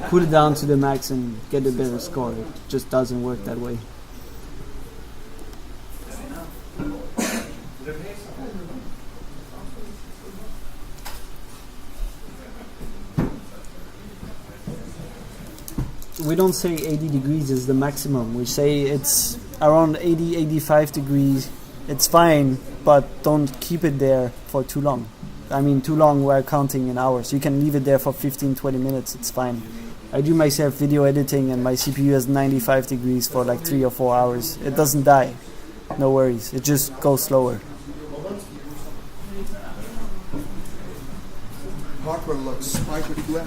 put it down to the max and get a better score. It just doesn't work that way. We don't say 80 degrees is the maximum. We say it's around 80, 85 degrees. It's fine, but don't keep it there for too long. I mean, too long, we're counting in hours. You can leave it there for 15, 20 minutes. It's fine. I do myself video editing and my CPU has 95 degrees for like 3 or 4 hours. It doesn't die. No worries. It just goes slower. Hardware looks quite pretty good.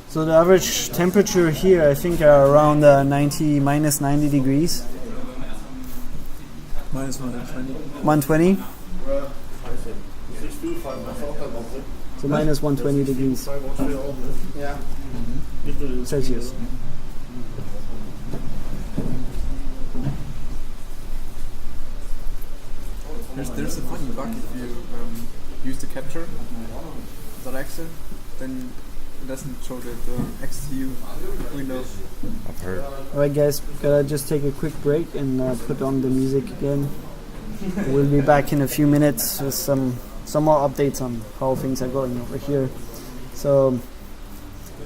So the average temperature here, I think, are around minus 90 degrees. Minus 120. 120? So minus 120 degrees. Yeah. Celsius. There's a funny bug if you use the capture direction, then it doesn't show the XTU window. I've heard. Alright guys, gotta just take a quick break and put on the music again. We'll be back in a few minutes with some more updates on how things are going over here. So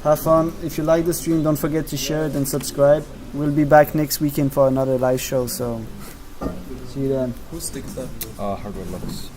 Have fun. If you like the stream, don't forget to share it and subscribe. We'll be back next weekend for another live show, so see you then. Who sticks that? Hardware Lux.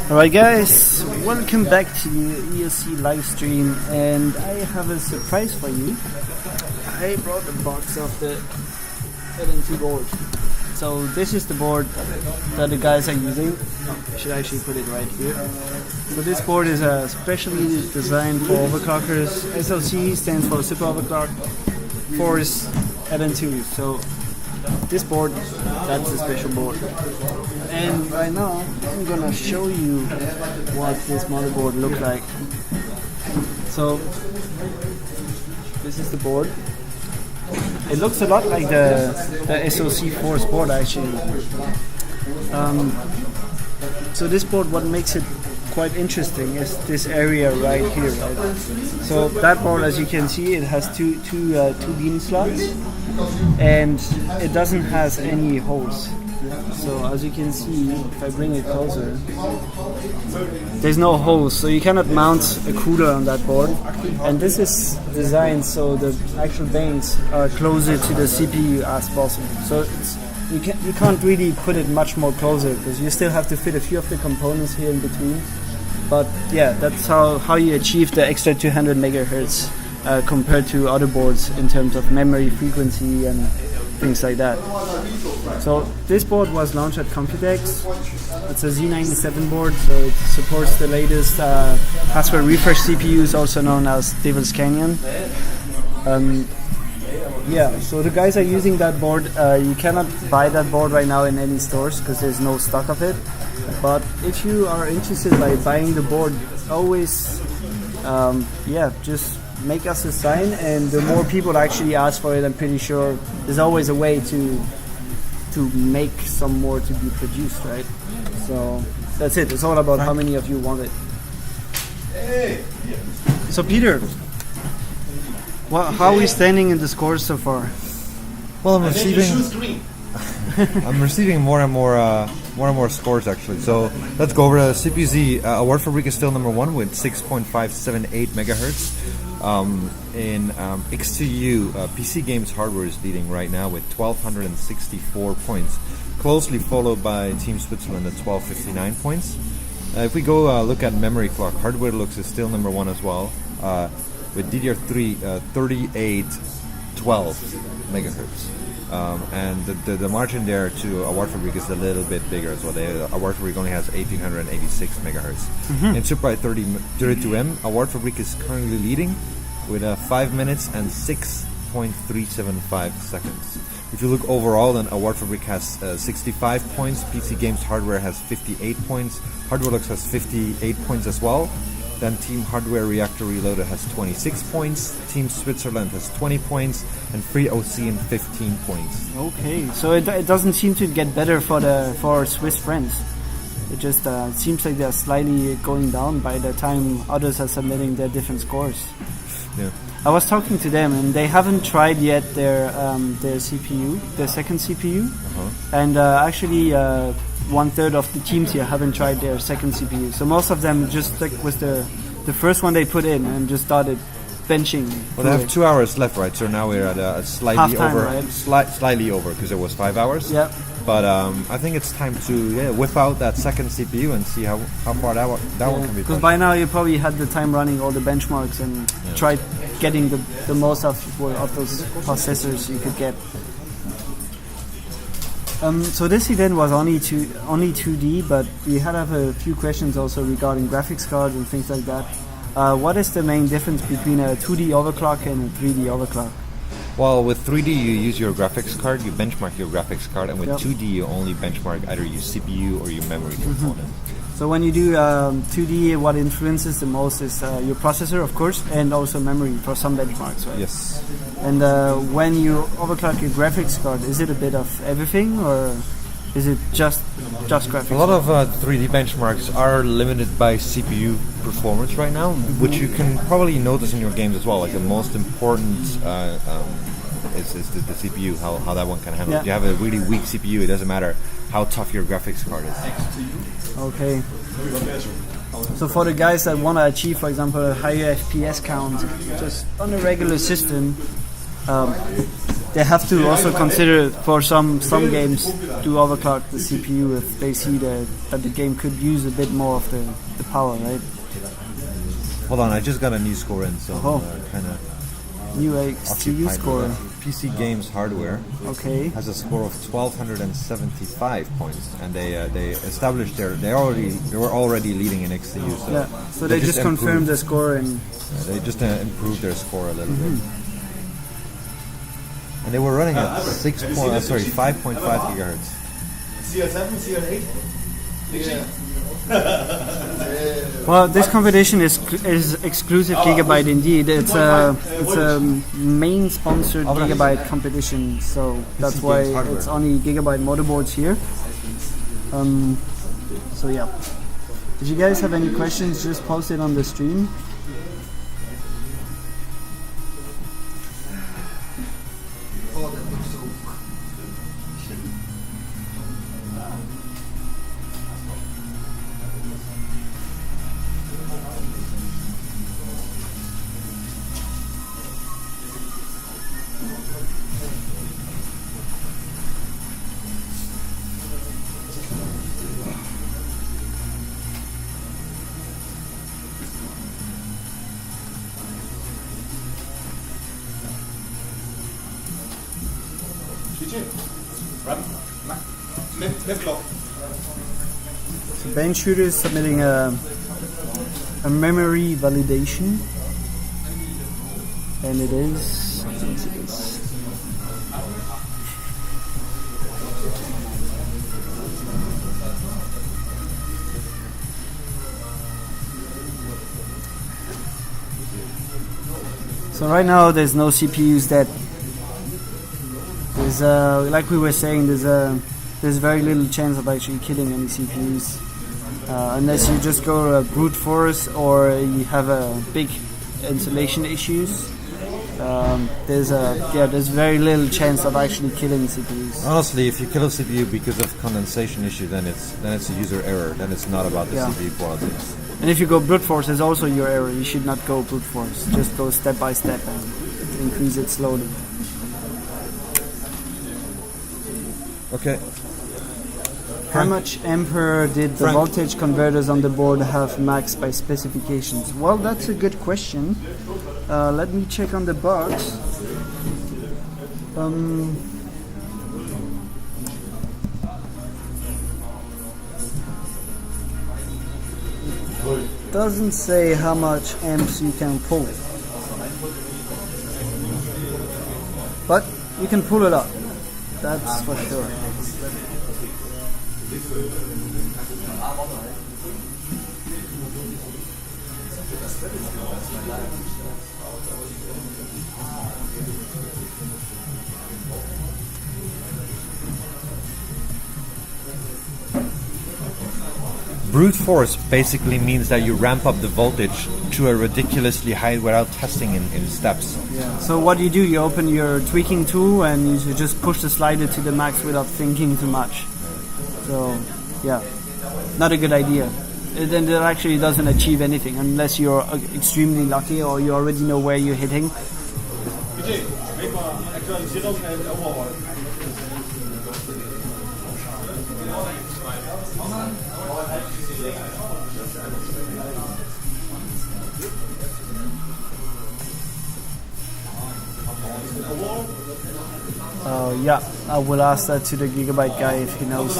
Alright guys, welcome back to the EOC live stream, and I have a surprise for you. I brought a box of the LN2 board. So this is the board that the guys are using. I should actually put it right here. So this board is specially designed for overclockers. SOC stands for Super Overclock. 4 is LN2. So this board, that's a special board. And right now, I'm gonna show you what this motherboard looks like. So this is the board. It looks a lot like the SoC 4 board actually. So this board, what makes it quite interesting is this area right here. Right? So that board, as you can see, it has two DIMM slots, and it doesn't has any holes. So as you can see, if I bring it closer, there's no holes, so you cannot mount a cooler on that board. And this is designed so the actual banks are closer to the CPU as possible. So you can't really put it much more closer, because you still have to fit a few of the components here in between. But yeah, that's how you achieve the extra 200 megahertz compared to other boards in terms of memory, frequency, and things like that. So this board was launched at Computex. It's a Z97 board, so it supports the latest hardware refresh CPUs, also known as Devil's Canyon. Yeah, so the guys are using that board. You cannot buy that board right now in any stores because there's no stock of it. But if you are interested by buying the board, always, just make us a sign, and the more people actually ask for it, I'm pretty sure there's always a way to make some more to be produced, right? So that's it. It's all about how many of you want it. So Peter, how are we standing in the scores so far? Well, I'm receiving more and more scores actually. So let's go over the CPU-Z. Award Fabric is still number 1 with 6.578 megahertz. In X2U, PC Games Hardware is leading right now with 1,264 points, closely followed by Team Switzerland at 1,259 points. If we go look at Memory Clock, Hardware Looks is still number 1 as well, with DDR3 3812 megahertz. And the margin there to Award Fabric is a little bit bigger as well. Award Fabric only has 1886 megahertz. In Super 32M, Award Fabric is currently leading with 5 minutes and 6.375 seconds. If you look overall, then Award Fabric has 65 points, PC Games Hardware has 58 points, Hardware Lux has 58 points as well. Then Team Hardware Reactor Reloaded has 26 points, Team Switzerland has 20 points, and Free OC in 15 points. Okay, so it doesn't seem to get better for our Swiss friends. It just seems like they're slightly going down by the time others are submitting their different scores. Yeah. I was talking to them, and they haven't tried yet their CPU, their second CPU, and actually 1/3 of the teams here haven't tried their second CPU. So most of them just stuck with the first one they put in and just started benching. Well, they have 2 hours left, right? So now we're at a slightly half-time, over, right? slightly over, because it was 5 hours. Yeah. But I think it's time to whip out that second CPU and see how far that one can be. Because by now you probably had the time running all the benchmarks and tried getting the most of those processors you could get. So this event was only 2D, but we had a few questions also regarding graphics cards and things like that. What is the main difference between a 2D overclock and a 3D overclock? Well, with 3D you use your graphics card, you benchmark your graphics card, and with 2D you only benchmark either your CPU or your memory component. So when you do 2D, what influences the most is your processor, of course, and also memory for some benchmarks, right? Yes. And when you overclock your graphics card, is it a bit of everything, or is it just graphics? A lot of 3D benchmarks are limited by CPU performance right now, which you can probably notice in your games as well. Like the most important is the CPU, how that one can handle it. If you have a really weak CPU, it doesn't matter how tough your graphics card is. Okay. So for the guys that want to achieve, for example, a higher FPS count just on a regular system, they have to also consider for some games to overclock the CPU if they see that the game could use a bit more of the power, right? Hold on, I just got a new score in, so kind of new XTU score. PC Games Hardware has a score of 1,275 points, and they established they were already leading in XTU. So they just confirmed the score and they just improved their score a little bit. And they were running at 5.5 gigahertz. CR7, CR8? Yeah. Well, this competition is exclusive Gigabyte indeed. It's a main sponsored Gigabyte competition, so that's why it's only Gigabyte motherboards here. So yeah. If you guys have any questions, just post it on the stream. So Ben Shooter is submitting a memory validation, and it is. So right now there's no CPUs that. There's like we were saying, there's very little chance of actually killing any CPUs unless you just go brute force or you have a big installation issues. There's very little chance of actually killing CPUs. Honestly, if you kill a CPU because of condensation issue, then it's a user error. Then it's not about the CPU quality. And if you go brute force, it's also your error. You should not go brute force. Just go step by step and increase it slowly. Okay. How much ampere did the voltage converters on the board have max by specifications? Well, that's a good question. Let me check on the box. Doesn't say how much amps you can pull, but you can pull it up. That's for sure. Brute force basically means that you ramp up the voltage to a ridiculously high without testing in steps. Yeah. So what you do, you open your tweaking tool and you just push the slider to the max without thinking too much. So, yeah, not a good idea. It actually doesn't achieve anything unless you're extremely lucky or you already know where you're hitting. Yeah, I will ask that to the Gigabyte guy if he knows.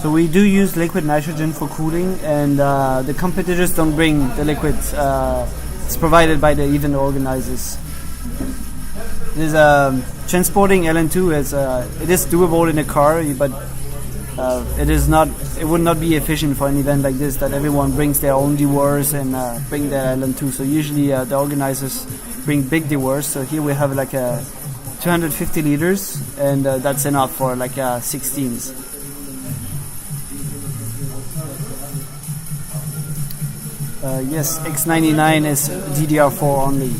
So we do use liquid nitrogen for cooling, and the competitors don't bring the liquids. It's provided by the event organizers. There's transporting LN2 it is doable in a car, but it would not be efficient for an event like this that everyone brings their own dewars and bring their LN2. So usually the organizers bring big dewars. So here we have like a 250 liters, and that's enough for like 16s. Yes, X99 is DDR4 only.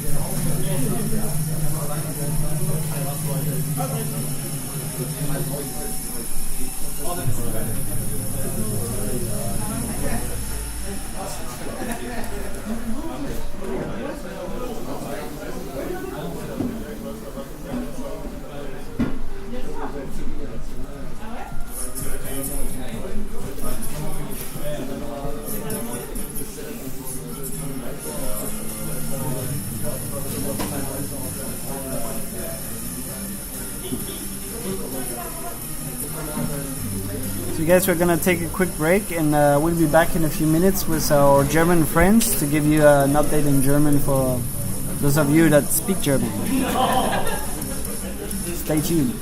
So you guys, we're gonna take a quick break, and we'll be back in a few minutes with our German friends to give you an update in German for those of you that speak German. Stay tuned.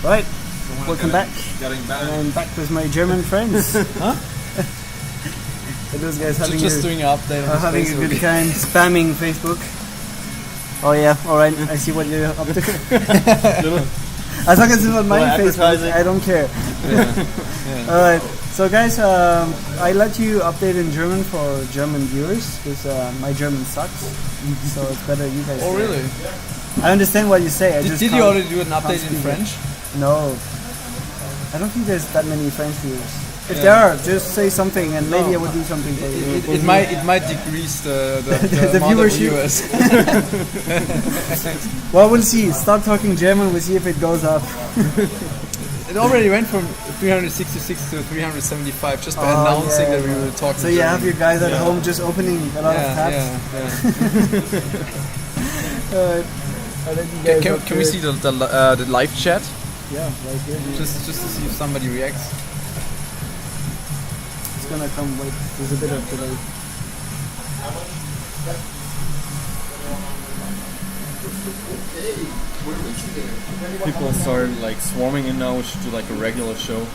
Right, welcome back. I'm back with my German friends. Huh? Those guys having Just doing an update on having Facebook. a good time, spamming Facebook. Oh yeah, alright, I see what you're up to. As long as it's on my Facebook, I don't care. Alright, so guys, I let you update in German for German viewers, because my German sucks, so it's better you guys Oh do it. really? I understand what you say. Did you already do an update in French? No. I don't think there's that many French viewers. If there are, just say something and maybe I will do something for you. It might decrease the The amount of viewership. viewers. Well, we'll see. Start talking German, we'll see if it goes up. It already went from 366 to 375 just by announcing that we were talking. So you have your guys at home just opening a lot of tabs. Can we see the live chat? Yeah, right here. Just to see if somebody reacts. It's gonna come. Wait, there's a bit of delay. People started like swarming in now. We should do like a regular show.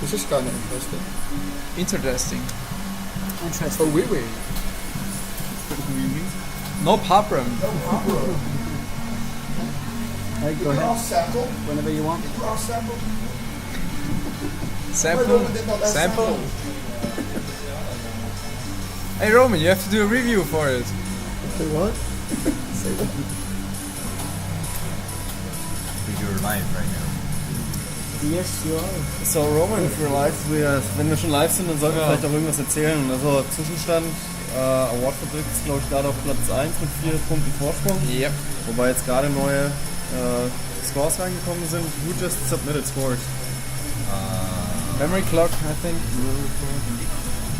This is kind of interesting. Interesting. Oh, oui, oui. No problem. Hey, go ahead. Whenever you want. Sample. Hey Roman, you have to do a review for it. Say what? Say what? You're live right now. Yes, you are. So Roman, if we're live, wenn wir schon live sind, dann sollten wir vielleicht auch irgendwas erzählen. Also Zwischenstand, Awardfabrik ist glaube ich gerade auf Platz 1 mit 4 Punkten Vorsprung. Yep. Wobei jetzt gerade neue Scores reingekommen sind. Who just submitted scores? Memory clock, I think.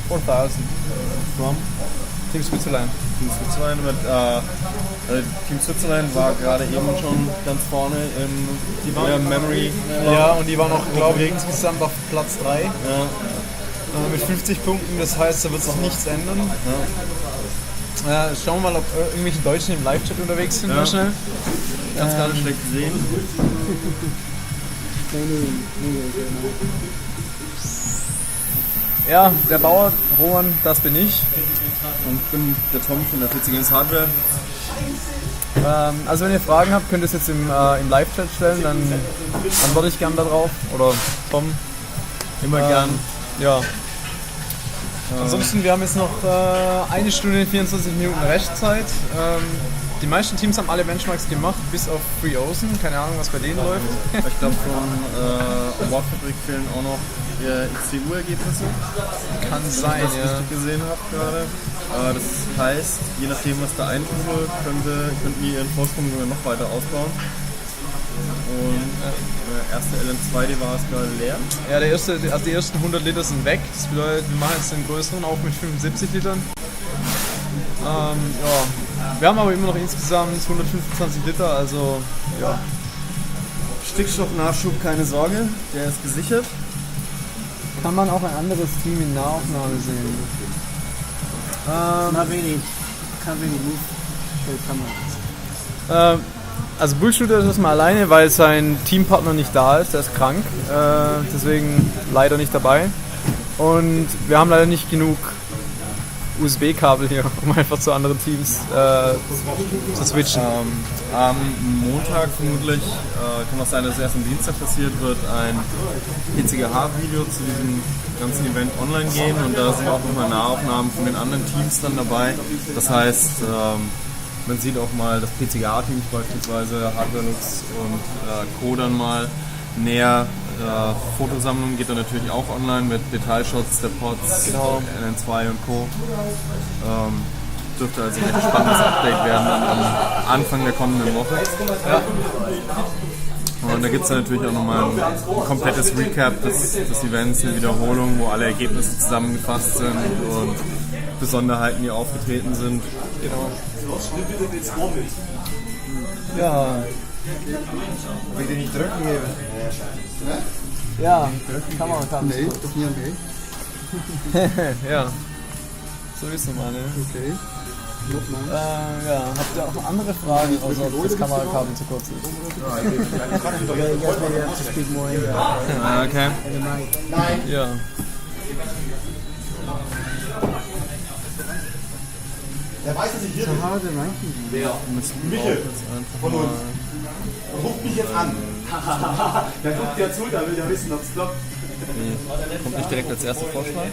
4,000. From? Team Switzerland. Team Switzerland Team Switzerland war gerade eben schon ganz vorne in der Memory. Ja, und die waren auch, glaube ich, insgesamt auf Platz 3. Ja. Mit 50 Punkten, das heißt, da wird sich nichts ändern. Ja. Schauen wir mal, ob irgendwelche Deutschen im Live-Chat unterwegs sind. Mal schnell. Ganz gerade schlecht sehen. Ja, der Bauer, Roman, das bin ich. Und ich bin der Tom von der PC Games Hardware. Also wenn ihr Fragen habt, könnt ihr es jetzt im Live-Chat stellen, dann antworte ich gern darauf. Oder Tom. Immer gern. Ja. Ansonsten, wir haben jetzt noch 1 Stunde und 24 Minuten Restzeit. Die meisten Teams haben alle Benchmarks gemacht, bis auf Free Ocean. Keine Ahnung, was bei denen läuft. Ich glaube, von Awardfabrik fehlen auch noch XCU-Ergebnisse. Kann wenn sein, ich das ja. richtig gesehen habe gerade. Das heißt, je nachdem, was da eintrifft, könnten die ihren Vorsprung sogar noch weiter ausbauen. Und der erste LM2, war es gerade leer. Ja, die ersten 100 Liter sind weg. Das bedeutet, wir machen jetzt den größeren auf mit 75 Litern. Ja. Wir haben aber immer noch insgesamt 125 Liter, also ja. Stickstoffnachschub, keine Sorge, der ist gesichert. Kann man auch ein anderes Team in Nahaufnahme sehen? Not really. Can't really move the camera. Also Bullshooter ist erstmal alleine, weil sein Teampartner nicht da ist, der ist krank, deswegen leider nicht dabei. Und wir haben leider nicht genug USB-Kabel hier, um einfach zu anderen Teams zu switchen. Am Montag vermutlich, kann auch sein, dass es erst am Dienstag passiert wird, ein PCGH-Video zu diesem ganzen Event online gehen und da sind auch nochmal Nahaufnahmen von den anderen Teams dann dabei. Das heißt, man sieht auch mal das PCGH-Team beispielsweise, Hardware-Lux und Co. dann mal näher. Fotosammlung geht dann natürlich auch online mit Detailshots der Pods, genau. NN2 und Co. Dürfte also ein recht spannendes Update werden dann am Anfang der kommenden Woche. Ja. Und da gibt es dann natürlich auch nochmal ein komplettes Recap des Events, eine Wiederholung, wo alle Ergebnisse zusammengefasst sind und Besonderheiten, die aufgetreten sind. Genau. Ja. Will ich dir nicht drücken geben? Ja, kann man. Nee, doch nicht okay. Ja. So ist es normal, ne? Okay. Ja, habt ihr auch noch andere Fragen, außer ob das Kamerakabel zu kurz ist? Okay. Ja. Der weiß, dass ich hier bin. Wer? Michael. Von uns. Ruft mich jetzt an. Der guckt ja zu, da will ja wissen, ob es klappt. Kommt nicht direkt als erster Vorschlag?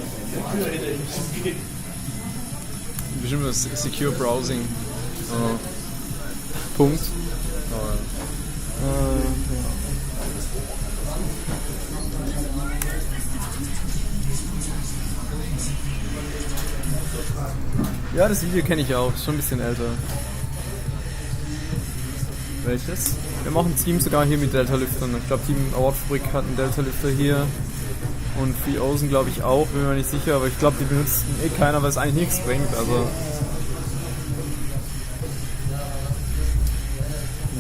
Bestimmt das Secure Browsing. Punkt. Ja, das Video kenne ich auch, ist schon ein bisschen älter. Welches? Wir machen Team sogar hier mit Delta-Lüftern. Ich glaube, Team Award-Fabrik hat einen Delta-Lüfter hier. Und Free Ocean glaube ich auch, bin mir nicht sicher, aber ich glaube, die benutzt keiner, weil es eigentlich nichts bringt. Also.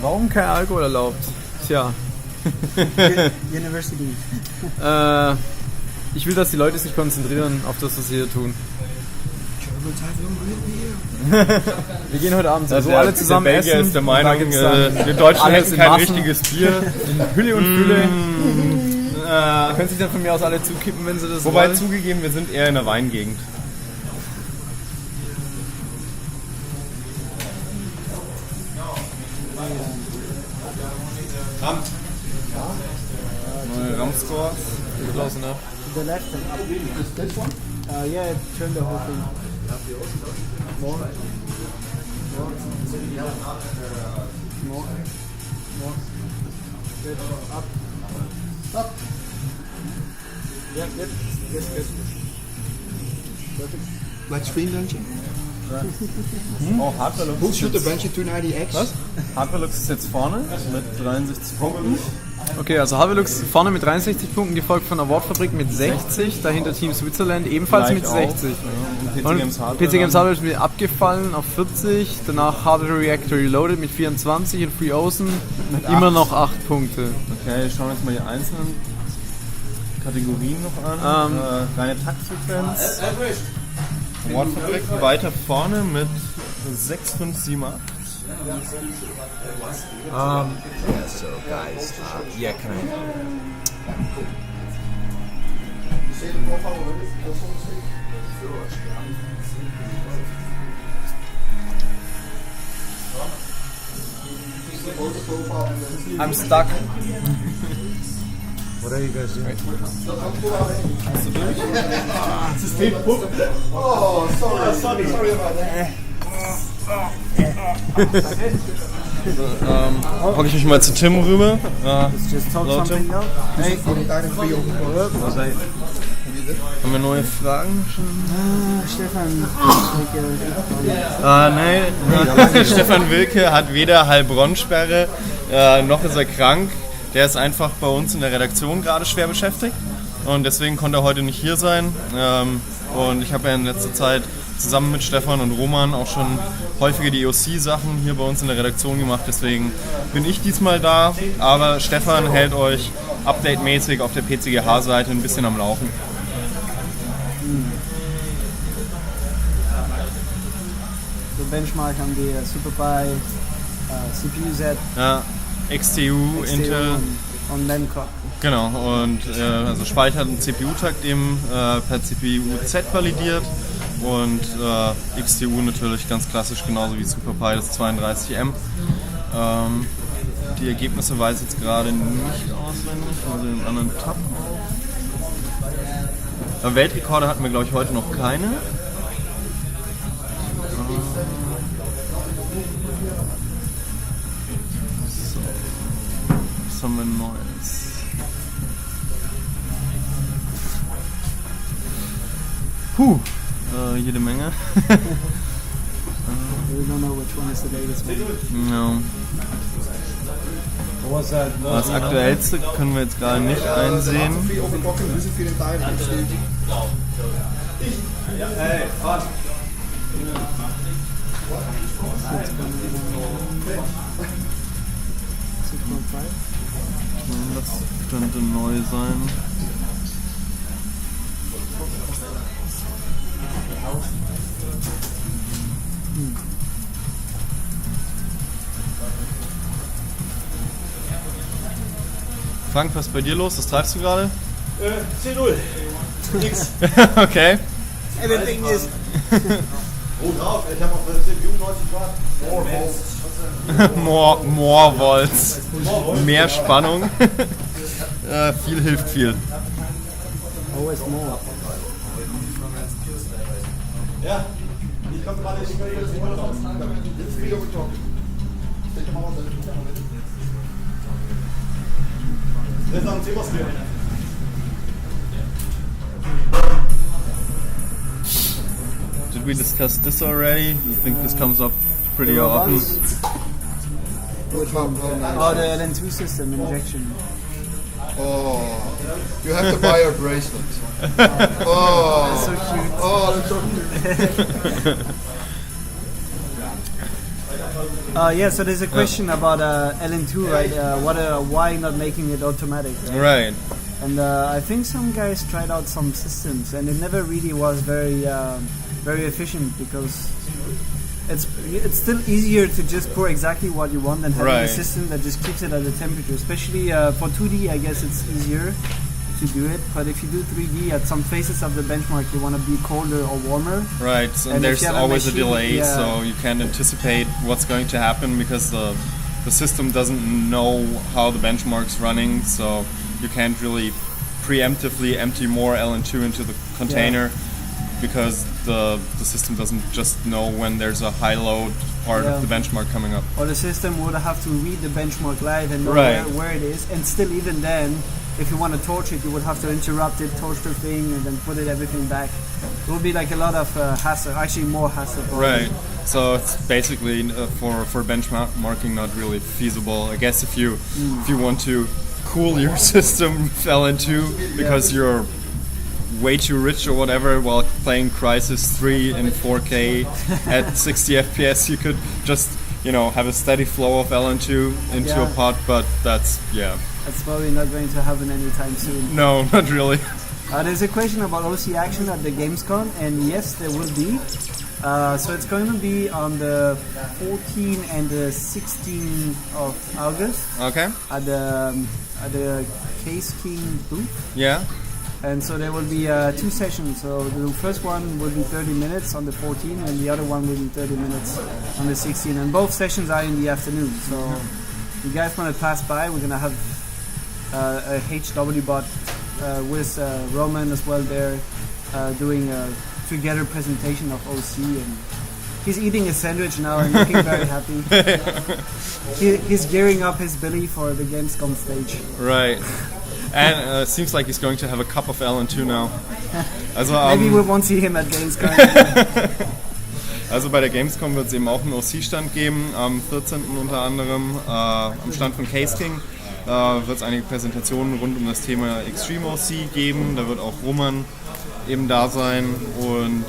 Warum kein Alkohol erlaubt? Tja. University. Ich will, dass die Leute sich konzentrieren auf das, was sie hier tun. Wir gehen heute Abend so alle zusammen der essen. Ist der Meinung, wir Deutschen hätten kein richtiges Bier. In Hülle und Fülle. Da können sich dann von mir aus alle zukippen, wenn sie das Wobei wollen. zugegeben, wir sind eher in der Weingegend. Ram. Neue Ram-Scores. Close enough. The left and up. Is this one? Yeah, turn the whole thing. More. Good. Up. Up. Yeah, good. Good, good. Perfect. Like screen benching? Oh, Hardware Who should the bench 290X? Was? Hardware ist jetzt vorne mit 63 Punkten. Okay, also Havelux vorne mit 63 Punkten, gefolgt von Award-Fabrik mit 60, dahinter Team Switzerland ebenfalls Gleich mit auch. 60. Ja, Und PC Games Hardware ist wieder abgefallen auf 40, danach Hardware Reactor Reloaded mit 24 und Free Ocean mit immer noch 8 Punkte. Okay, schauen wir uns mal die einzelnen Kategorien noch an. Reine Taktfrequenz. Award-Fabrik weiter vorne mit 6, 5, 7, 8. So guys, yeah, can I? I'm stuck. What are you guys doing? Oh, sorry about that. Hocke ich mich mal zu Tim rüber. Just talk Hello, something Tim. now. Hey. Haben wir neue Fragen? Stefan. Nee. Stefan Wilke hat weder Heilbronn-Sperre, noch ist er krank. Der ist einfach bei uns in der Redaktion gerade schwer beschäftigt und deswegen konnte er heute nicht hier sein. Und ich habe ja in letzter Zeit zusammen mit Stefan und Roman auch schon häufige die EOC-Sachen hier bei uns in der Redaktion gemacht. Deswegen bin ich diesmal da, aber Stefan hält euch update-mäßig auf der PCGH-Seite ein bisschen am Laufen. The benchmark haben die Superpi, CPU-Z, Ja, XTU, Intel. und dann Genau, und also Speicher hat einen CPU-Takt eben per CPU-Z validiert und XTU natürlich ganz klassisch, genauso wie SuperPi, das 32M. Die Ergebnisse weiß ich jetzt gerade nicht auswendig, also den anderen Tab. Weltrekorde hatten wir, glaube ich, heute noch keine. So. Was haben wir Neues? Jede Menge. we don't know which one is the latest one. Ja. Das aktuellste können wir jetzt gerade nicht einsehen. Das könnte neu sein. Frank, was ist bei dir los? Was treibst du gerade? 10-0. Nix. Okay. Everything is... Oh, drauf, ich habe auf 97 Grad. More Volts. Mehr Spannung. Viel hilft viel. Always more. Ja, ich komme gerade nicht mehr hier. Das ist Video getalkt. Das ist noch ein Thema. Did we discuss this already? You think this comes up pretty often? Which one? Oh, the LN2 system injection. Oh, you have to buy a bracelet. Oh, That's so cute. Oh, that's so cute. Yeah, so there's a question about LN2, right? Why not making it automatic? Right. And I think some guys tried out some systems, and it never really was very efficient, because it's still easier to just pour exactly what you want than having a system that just keeps it at the temperature. Especially for 2D, I guess it's easier to do it. But if you do 3D, at some phases of the benchmark, you want to be colder or warmer. Right, and there's always a delay, so you can't anticipate what's going to happen, because the system doesn't know how the benchmark's running, so you can't really preemptively empty more LN2 into the container. Because the system doesn't just know when there's a high load part of the benchmark coming up. Or the system would have to read the benchmark live and know where it is. And still, even then, if you want to torch it, you would have to interrupt it, torch the thing, and then put everything back. It would be like a lot of hassle, actually more hassle. Right. So it's basically for benchmarking not really feasible. I guess if you want to cool your system with LN2 because you're way too rich or whatever while playing Crysis 3 in 4K at 60 FPS, you could just have a steady flow of LN2 into a pot, but that's probably not going to happen anytime soon. No, not really. There's a question about OC action at the Gamescom, and yes, there will be. So it's going to be on the 14th and the 16th of August. Okay. At the Case King booth. Yeah. And so there will be 2 sessions. So the first one will be 30 minutes on the 14th, and the other one will be 30 minutes on the 16th. And both sessions are in the afternoon. So if you guys want to pass by, we're going to have a HW bot with Roman as well there, doing a together presentation of OC. And he's eating a sandwich now and looking very happy. He's gearing up his belly for the Gamescom stage. Right. And it seems like he's going to have a cup of LN2 now. Also, maybe we won't see him at Gamescom. Also bei der Gamescom wird es eben auch einen OC-Stand geben, am 14. unter anderem. Am Stand von Case King wird es einige Präsentationen rund um das Thema Extreme OC geben. Da wird auch Roman eben da sein und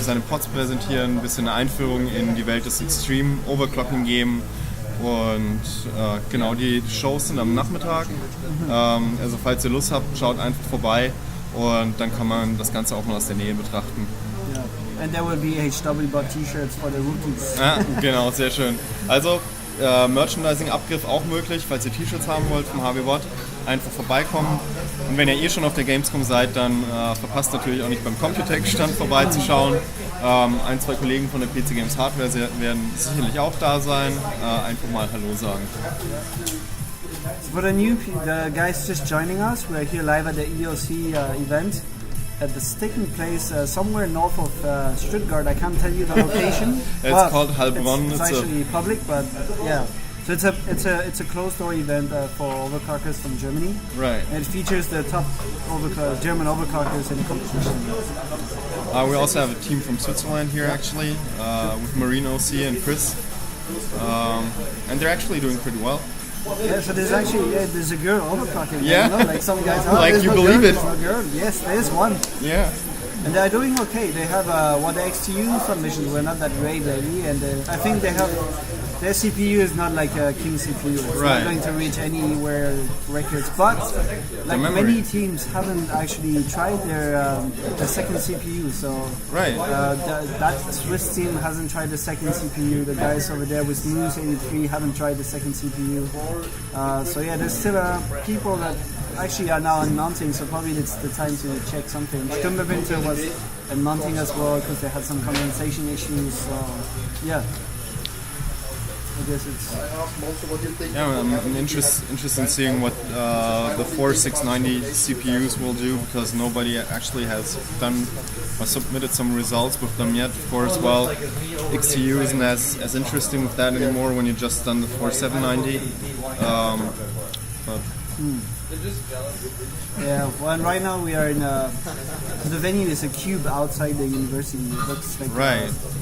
seine Pods präsentieren, ein bisschen eine Einführung in die Welt des Extreme Overclocking geben. Und genau, die Shows sind am Nachmittag. Also falls ihr Lust habt, schaut einfach vorbei und dann kann man das Ganze auch mal aus der Nähe betrachten. Yeah. And there will be HW-Bot T-Shirts for the rookies. Ja, genau, sehr schön. Also Merchandising-Abgriff auch möglich, falls ihr T-Shirts haben wollt vom HW-Bot. Einfach vorbeikommen. Und wenn ihr schon auf der Gamescom seid, dann verpasst natürlich auch nicht beim Computex-Stand vorbeizuschauen. 1, 2 Kollegen von der PC Games Hardware werden sicherlich auch da sein. Einfach mal Hallo sagen. For the guys just joining us, we're here live at the EOC event. That's taking place somewhere north of Stuttgart. I can't tell you the location. It's called Heilbronn. It's actually public, but yeah. So it's a closed door event for overclockers from Germany. Right. And it features the top German overclockers in the competition. We also have a team from Switzerland here actually, with Marine OC and Chris, and they're actually doing pretty well. Yeah, so there's a girl overclocking. Yeah. You know? Like some guys. Like you believe it. No girl. Yes, there's one. Yeah. And they're doing okay. They have the XTU submissions were not that great lately, and I think they have their CPU is not like a King CPU. It's not going to reach anywhere records. But like many teams haven't actually tried their second CPU. So that Swiss team hasn't tried the second CPU. The guys over there with Moose 83 haven't tried the second CPU. So yeah, there's still people that actually are now unmounting. So probably it's the time to check something. Sturmwinter was unmounting as well because they had some condensation issues. So yeah. I guess it's. Yeah, I'm interested in seeing what the 4690 CPUs will do, because nobody actually has done or submitted some results with them yet. Of course, well, XTU isn't as interesting with that anymore when you just done the 4790. But. Yeah, well, and right now we are in the venue is a cube outside the university. It looks like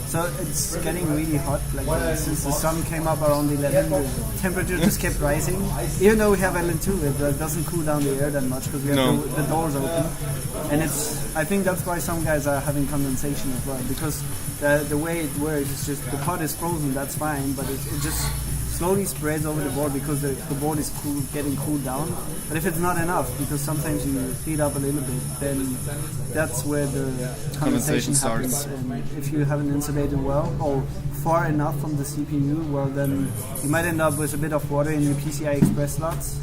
so it's getting really hot. Like since the sun came up around 11, the temperature just kept rising. Even though we have LN2, it doesn't cool down the air that much because we have the doors open. And I think that's why some guys are having condensation as well, because the way it works is just the pod is frozen. That's fine, but it just slowly spreads over the board because the board is getting cooled down. But if it's not enough, because sometimes you heat up a little bit, then that's where the condensation happens. And if you haven't insulated well or far enough from the CPU, well then you might end up with a bit of water in your PCI Express slots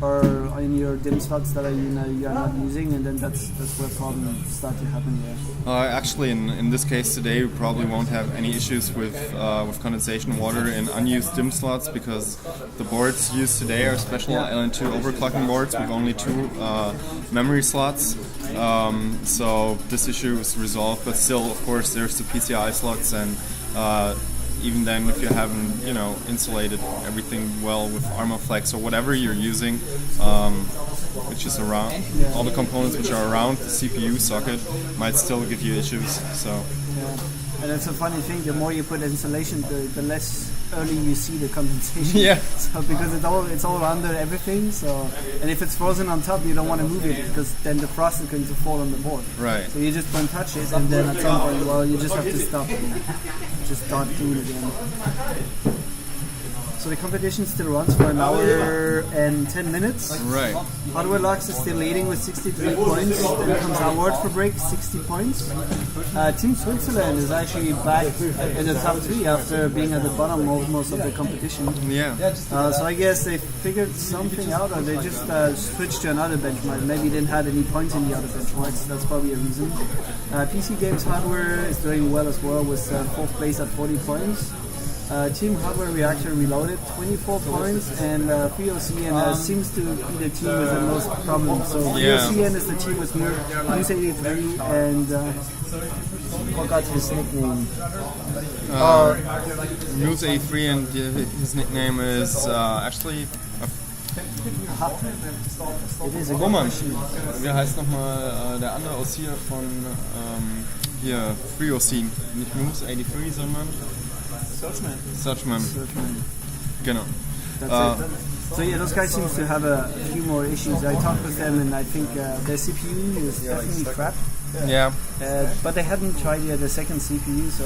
or in your DIMM slots that you are not using, and then that's where problems start to happen. Actually, in this case today, we probably won't have any issues with condensation water in unused DIMM slots, because the boards used today are special LN2 overclocking boards with only 2 memory slots. So this issue is resolved, but still, of course, there's the PCI slots, and even then, if you haven't, insulated everything well with Armaflex or whatever you're using, which is around all the components which are around the CPU socket, might still give you issues. So. Yeah. And it's a funny thing. The more you put insulation, the less early you see the condensation. So because it's all under everything. So, and if it's frozen on top, you don't want to move it because then the frost is going to fall on the board. So you just don't touch it, and then at some point, well, you just have to stop and just start doing it again. So the competition still runs for an hour and 10 minutes. Hardware Lux is still leading with 63 points. Then comes our word for break, 60 points. Team Switzerland is actually back in the top 3 after being at the bottom of most of the competition. So I guess they figured something out, or they just switched to another benchmark. Maybe didn't have any points in the other benchmarks. That's probably a reason. PC Games Hardware is doing well as well with 4th place at 40 points. Team Hardware Reactor Reloaded, 24 points, and FreeOCN seems to be the team with the most problems. So FreeOCN is the team with Moose 83 and forgot his nickname. Moose 83 and his nickname is actually. Roman. Wie heißt nochmal der andere OCer von hier FreeOCN? Nicht Moose 83, sondern Searchman. Genau. So yeah, those guys seem to have a few more issues. I talked with them, and I think their CPU is definitely crap. But they hadn't tried yet the second CPU, so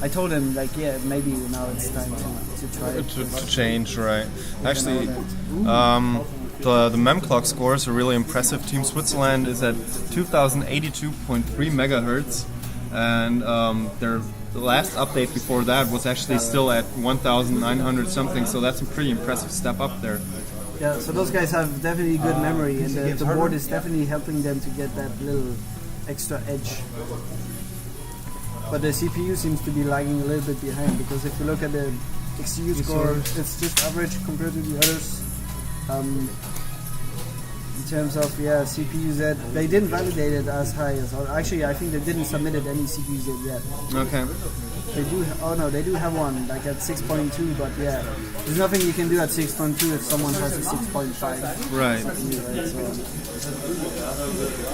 I told them maybe now it's time to try it. To change, right? Actually, the memclock scores are really impressive. Team Switzerland is at 2082.3 megahertz, and the last update before that was actually still at 1900 something, so that's a pretty impressive step up there. Yeah, so those guys have definitely good memory, and the board is definitely helping them to get that little extra edge. But the CPU seems to be lagging a little bit behind, because if you look at the XTU score, it's just average compared to the others. In terms of CPU-Z, they didn't validate it as high as. Actually, I think they didn't submit any CPU-Z yet. They do. They do have one like at 6.2, but there's nothing you can do at 6.2 if someone has a 6.5. So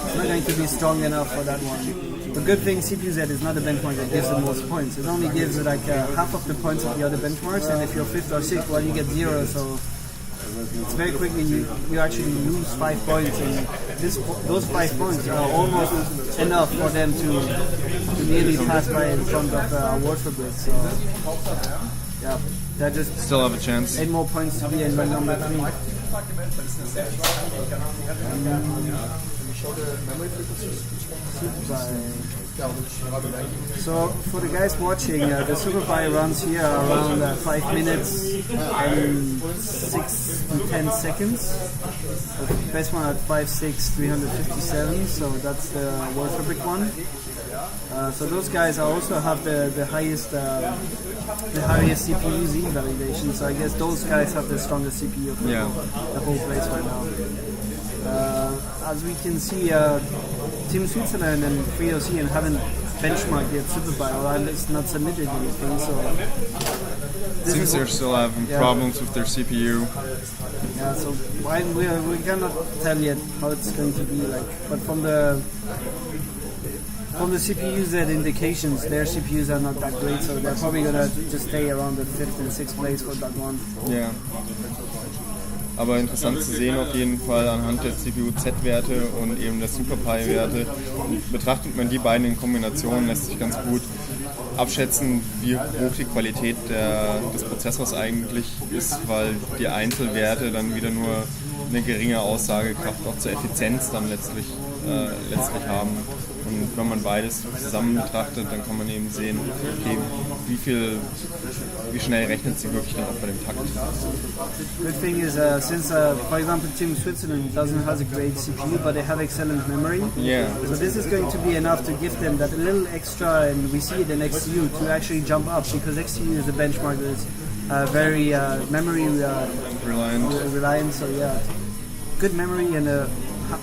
it's not going to be strong enough for that one. The good thing, CPU-Z is not a benchmark that gives the most points. It only gives half of the points of the other benchmarks, and if you're 5th or 6th, well, you get 0. So. It's very quickly you actually lose 5 points, and those 5 points are almost enough for them to nearly pass by in front of Award for Brit. So yeah, they're just still have a chance. 8 more points to be in by number 3. So for the guys watching, the SuperPi runs here around 5 minutes and 6 to 10 seconds. The best one at 5.6, 357, so that's the World Fabric one. So those guys also have the highest CPU Z validation. So I guess those guys have the strongest CPU for the whole place right now. As we can see, Team Switzerland and FreeOC and haven't benchmarked yet SuperPi, or at least not submitted anything. So seems they're still having problems with their CPU. Yeah, so we cannot tell yet how it's going to be like. But from the CPUs that indications, their CPUs are not that great, so they're probably gonna just stay around the 5th and 6th place for that one. Ja. Aber interessant zu sehen auf jeden Fall anhand der CPU-Z-Werte und eben der SuperPi-Werte. Betrachtet man die beiden in Kombination, lässt sich ganz gut abschätzen, wie hoch die Qualität des Prozessors eigentlich ist, weil die Einzelwerte dann wieder nur eine geringe Aussagekraft auch zur Effizienz dann letztlich haben. Und wenn man beides zusammen betrachtet, dann kann man eben sehen, okay, wie schnell rechnet sie wirklich dann auch bei dem Takt. Good thing is, since for example Team Switzerland doesn't have a great CPU, but they have excellent memory. Yeah. So this is going to be enough to give them that a little extra, and we see it in XTU to actually jump up, because XTU is a benchmark that is very memory reliant. So yeah, good memory and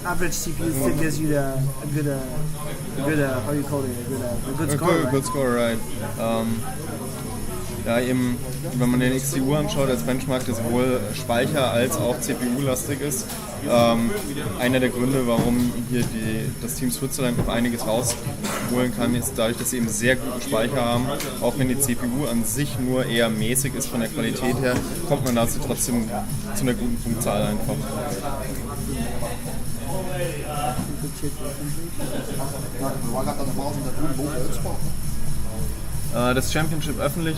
average CPU still gives you a good how you call it, a good score. Right? Good score, right. Ja, eben, wenn man den XTU anschaut als Benchmark, der sowohl Speicher als auch CPU-lastig ist. Einer der Gründe, warum hier das Team Switzerland noch einiges rausholen kann, ist dadurch, dass sie eben sehr guten Speicher haben. Auch wenn die CPU an sich nur eher mäßig ist von der Qualität her, kommt man dazu trotzdem zu einer guten Punktzahl einfach. Das Championship öffentlich?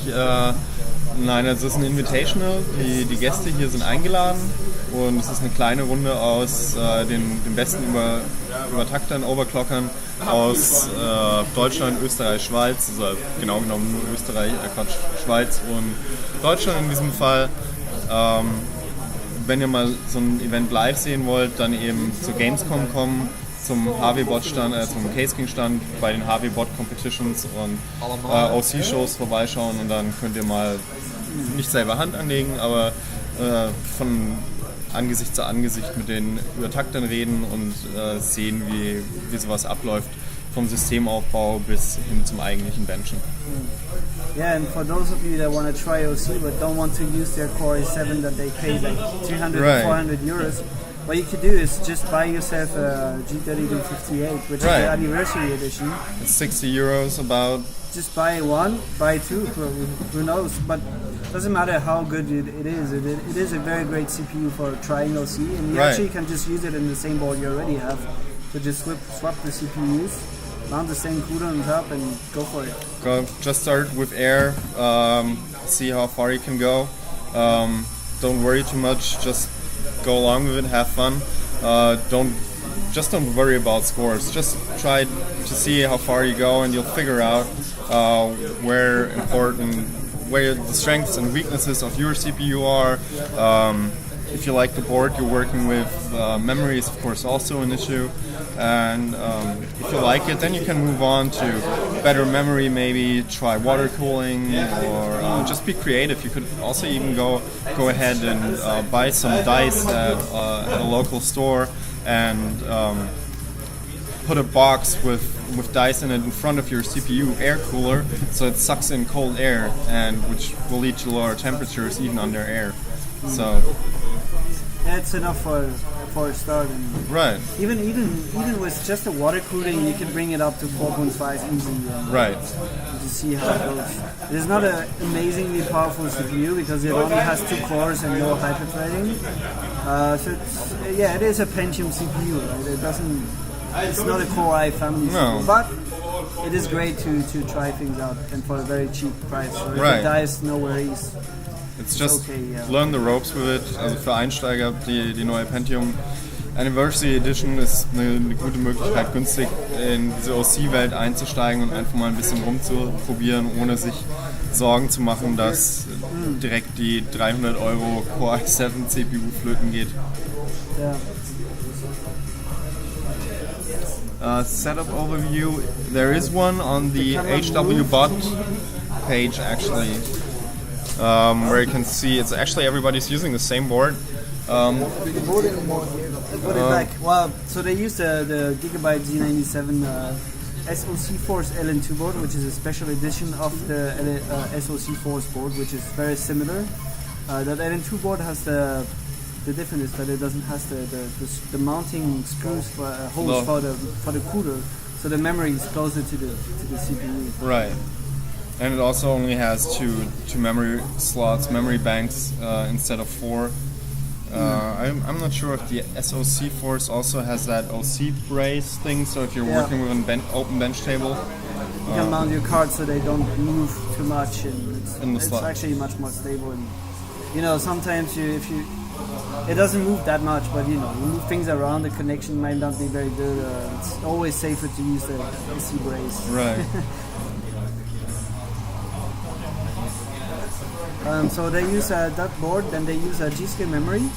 Nein, es ist ein Invitational. Die Gäste hier sind eingeladen und es ist eine kleine Runde aus den besten Übertaktern, Overclockern aus Deutschland, Österreich, Schweiz, also genau genommen nur Österreich, Schweiz und Deutschland in diesem Fall. Wenn ihr mal so ein Event live sehen wollt, dann eben zur Gamescom kommen, zum HW-Bot-Stand, zum Case-King-Stand, bei den HW-Bot-Competitions und OC-Shows vorbeischauen und dann könnt ihr mal nicht selber Hand anlegen, aber von Angesicht zu Angesicht mit den Übertaktern reden und sehen, wie sowas abläuft, vom Systemaufbau bis hin zum eigentlichen Benchen. Yeah, and for those of you that want to try OC but don't want to use their Core i7 that they pay like 300 or 400 euros, what you could do is just buy yourself a G3258, which is the anniversary edition. It's 60 euros about. Just buy one, buy two, who knows, but it doesn't matter how good it is. It is a very great CPU for trying OC, and you actually can just use it in the same board you already have. So just swap the CPUs, mount the same CUDA on top and go for it. Just start with air, see how far you can go. Don't worry too much, just go along with it, have fun. Don't worry about scores. Just try to see how far you go, and you'll figure out where the strengths and weaknesses of your CPU are. If you like the board you're working with, memory is of course also an issue. And if you like it, then you can move on to better memory, maybe try water cooling, or just be creative. You could also even go ahead and buy some dice at a local store and put a box with dice in it in front of your CPU air cooler, so it sucks in cold air, and which will lead to lower temperatures even under air. So that's enough for a start. And right. Even with just the water cooling, you can bring it up to 4.5 easily. Right. To see how it goes. It is not an amazingly powerful CPU because it only has 2 cores and no hyperthreading. So it is a Pentium CPU. Right? It's not a Core i family CPU, but it is great to try things out and for a very cheap price. So if Right. it dies, no worries. It's just okay, yeah. learn the ropes with it. Also für Einsteiger, die neue Pentium Anniversary Edition ist eine gute Möglichkeit, günstig in diese OC-Welt einzusteigen und einfach mal ein bisschen rumzuprobieren, ohne sich Sorgen zu machen, dass direkt die 300 € Core i7 CPU flöten geht. Yeah. Setup overview. There is one on the HWBot page actually, where you can see it's actually everybody's using the same board. Put it back. Well, so they use the Gigabyte Z97 SoC Force LN2 board, which is a special edition of the SoC Force board, which is very similar. That LN2 board has the difference is that it doesn't have the mounting screws for holes for the cooler, so the memory is closer to the CPU. Right. And it also only has two memory slots, memory banks instead of 4. I'm not sure if the SoC Force also has that OC brace thing, so if you're working with an open bench table, you can mount your cards so they don't move too much, and it's actually much more stable. And sometimes it doesn't move that much, but you move things around, the connection might not be very good. It's always safer to use the OC brace. Right. So they use that board, then they use a G-Skill memory.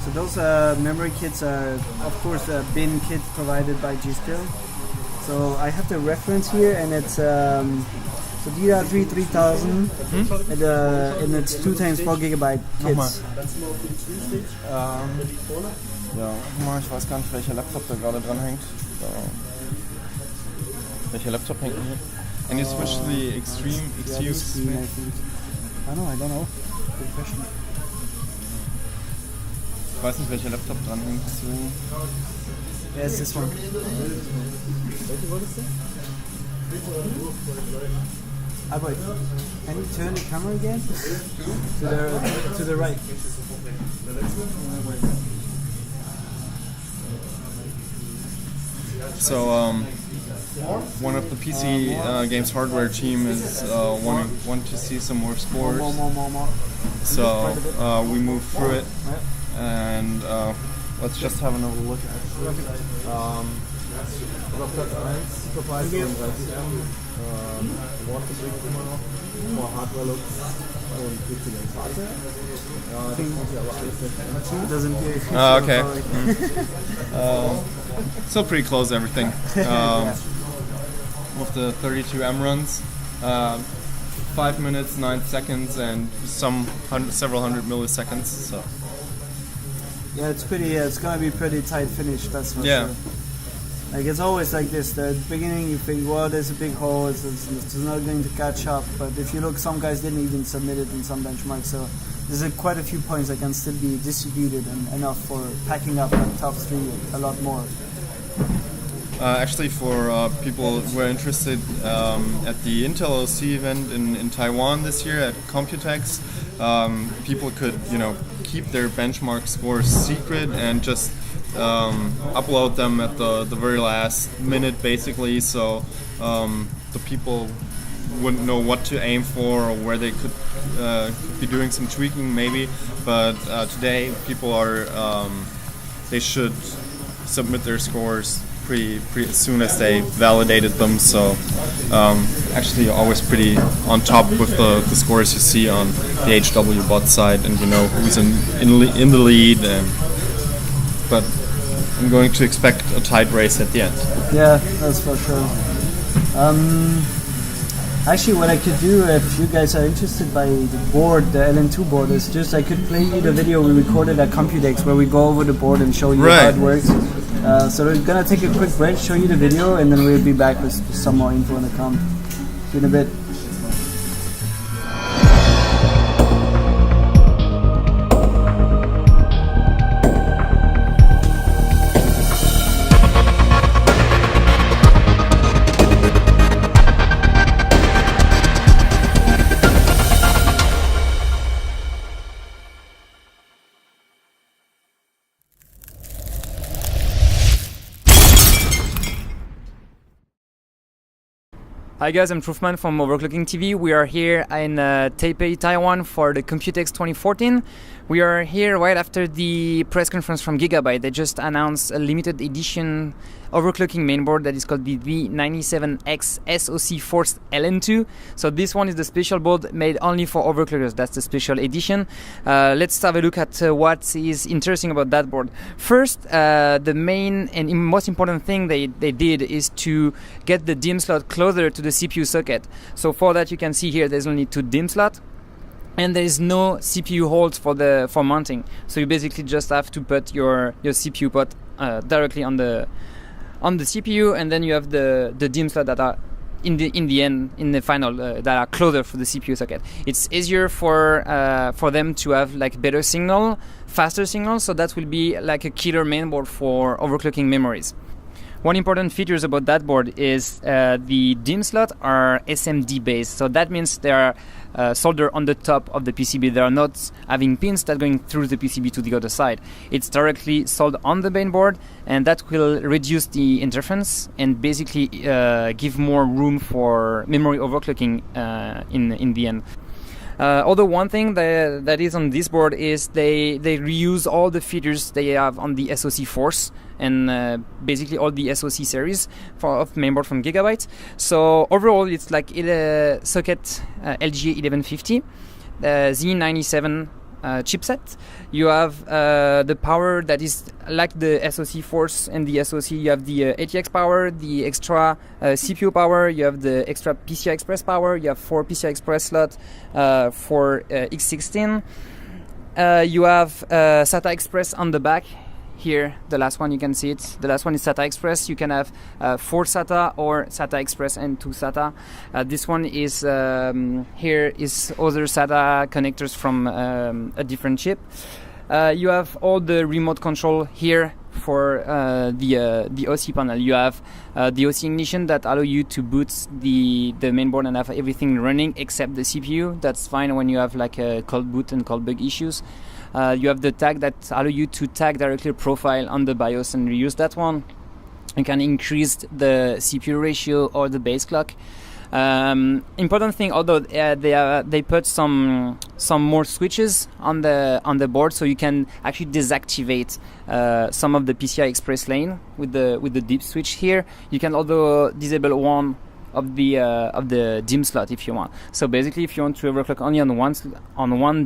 So those memory kits are, of course, a bin kit provided by G-Skill. So I have the reference here, and it's so DDR3 3000, and it's 2x4 Gigabyte kits. Ja, ich weiß gar nicht, welcher Laptop da gerade dran hängt. Welcher Laptop hängt hier? And you switch to the extreme screen. I don't know. Good question. Ich weiß nicht, welcher Laptop dran hängt. Yeah, it's this one. Albert, can you turn the camera again? to the right. So, one of the PC games hardware team is want to see some more scores. More. So we move through it, and let's just have another look at it. Auf Platz 1, Superpreis 35 M, Waterbrick immer noch, vor Hardware-Looks und PC Games Hardware. Ja, das muss ich aber alles nicht. Okay. Still pretty close everything. With the 32M runs, 5 minutes, 9 seconds, and several hundred milliseconds. So. Yeah, it's gonna be pretty tight finish. That's for sure. Like it's always like this. The beginning, you think, well, there's a big hole. It's not going to catch up. But if you look, some guys didn't even submit it in some benchmarks. So there's quite a few points that can still be distributed and enough for packing up that top 3 a lot more. Actually, for people who are interested, at the Intel OC event in Taiwan this year at Computex, people could keep their benchmark scores secret and just upload them at the very last minute, basically, so the people wouldn't know what to aim for or where they could be doing some tweaking maybe. But today, people are they should submit their scores pretty as soon as they validated them. So actually, always pretty on top with the scores you see on the HWBot side, and who's in the lead. But I'm going to expect a tight race at the end. Yeah, that's for sure. Actually, what I could do, if you guys are interested by the board, the LN2 board, is just I could play you the video we recorded at Computex where we go over the board and show you how it works. So we're gonna take a quick break, show you the video, and then we'll be back with some more info in the account in a bit. Hi guys, I'm Truthman from OverClocking-TV. We are here in Taipei, Taiwan for the Computex 2014. We are here right after the press conference from Gigabyte. They just announced a limited edition overclocking mainboard that is called the V97X SoC Force LN2. So this one is the special board made only for overclockers. That's the special edition. Let's have a look at what is interesting about that board. First, the main and most important thing they did is to get the DIMM slot closer to the CPU socket. So for that, you can see here there's only 2 DIMM slots. And there is no CPU holes for mounting, so you basically just have to put your CPU port directly on the CPU, and then you have the DIMM slot that are in the final that are closer for the CPU socket. It's easier for them to have like better signal, faster signal, so that will be like a killer mainboard for overclocking memories. One important features about that board is the DIMM slot are SMD based, so that means they are soldered on the top of the PCB. They are not having pins that are going through the PCB to the other side. It's directly soldered on the mainboard, and that will reduce the interference and basically give more room for memory overclocking in the end. Although one thing that is on this board is they reuse all the features they have on the SoC Force and basically all the SoC series of mainboard from Gigabyte. So overall, it's like socket LGA 1150, Z97 chipset. You have the power that is like the SoC Force and the SoC. You have the ATX power, the extra CPU power. You have the extra PCI Express power. You have 4 PCI Express slots for X16. You have SATA Express on the back. Here, the last one, you can see it. The last one is SATA Express. You can have 4 SATA or SATA Express and 2 SATA. This one is here is other SATA connectors from a different chip. You have all the remote control here for the OC panel. You have the OC ignition that allow you to boot the mainboard and have everything running except the CPU. That's fine when you have like a cold boot and cold boot issues. You have the tag that allow you to tag directly a profile on the BIOS and reuse that one. You can increase the CPU ratio or the base clock. Important thing, although they put some more switches on the board, so you can actually deactivate some of the PCI Express lane with the deep switch here. You can also disable one of the DIMM slot if you want. So basically, if you want to overclock only on one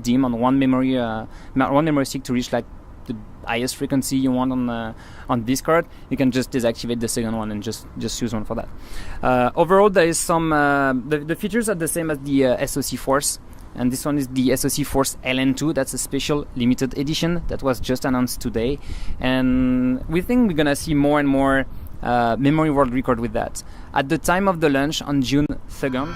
DIMM, on one memory stick to reach like the highest frequency you want on this card, you can just deactivate the second one and just use one for that. Overall, there is some the features are the same as the SoC Force, and this one is the SoC Force LN2. That's a special limited edition that was just announced today, and we think we're gonna see more and more memory world record with that. At the time of the launch on June 2nd.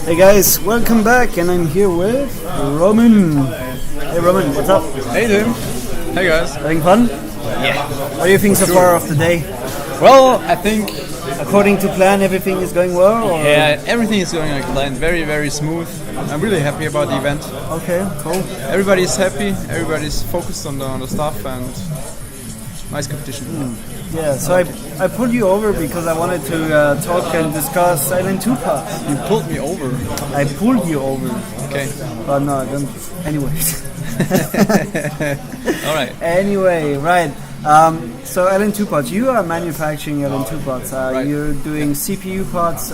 Hey guys, welcome back, and I'm here with Roman. Hey Roman, what's up? Hey Tim. Hey guys. Having fun? Yeah. What do you think so far of the day? Well, I think according to plan, everything is going well? Or? Yeah, everything is going like planned. Very, very smooth. I'm really happy about the event. Okay, cool. Everybody's happy. Everybody's focused on the stuff, and nice competition. Yeah, so I pulled you over because I wanted to talk and discuss Island 2 parts. You pulled me over? I pulled you over. Okay. But no, I don't. Anyways. Alright. Anyway, right. So Island 2 parts, you are manufacturing Island 2 parts. Right. You're doing CPU parts,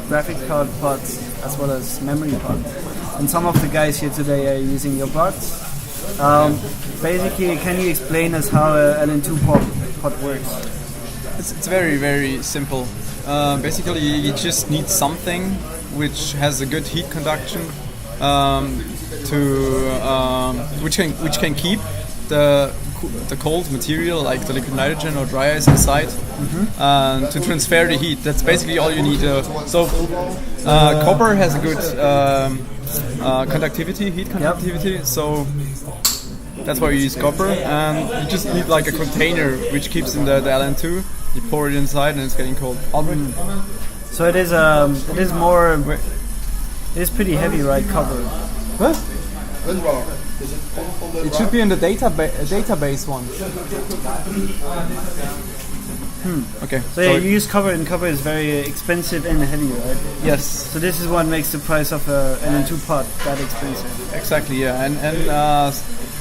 graphic card parts, as well as memory parts. And some of the guys here today are using your parts. Basically, can you explain us how Island 2 part works? It's very, very simple. Basically, you just need something which has a good heat conduction, which can keep the cold material like the liquid nitrogen or dry ice inside, to transfer the heat. That's basically all you need. Copper has a good conductivity, heat conductivity. Yep. So that's why you use copper, and you just need like a container which keeps in the LN2. You pour it inside, and it's getting cold. So it is pretty heavy, right? Copper. What? It should be in the database one. Okay. So yeah, you use copper, and copper is very expensive and heavy, right? Yes. So this is what makes the price of an LN2 part that expensive. Exactly. Yeah, and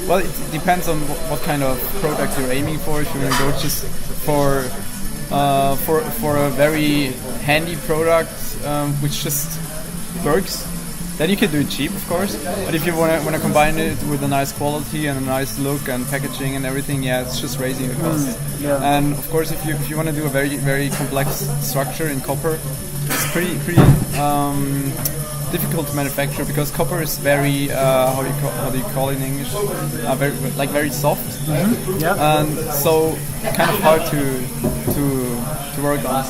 well, it depends on what kind of product you're aiming for. If you want to go just for a very handy product which just works, then you can do it cheap, of course. But if you want to combine it with a nice quality and a nice look and packaging and everything, yeah, it's just raising the cost. Yeah. And of course, if you want to do a very, very complex structure in copper, it's pretty difficult to manufacture, because copper is very how do you call it in English? Very soft. Yeah. And so kind of hard to work on.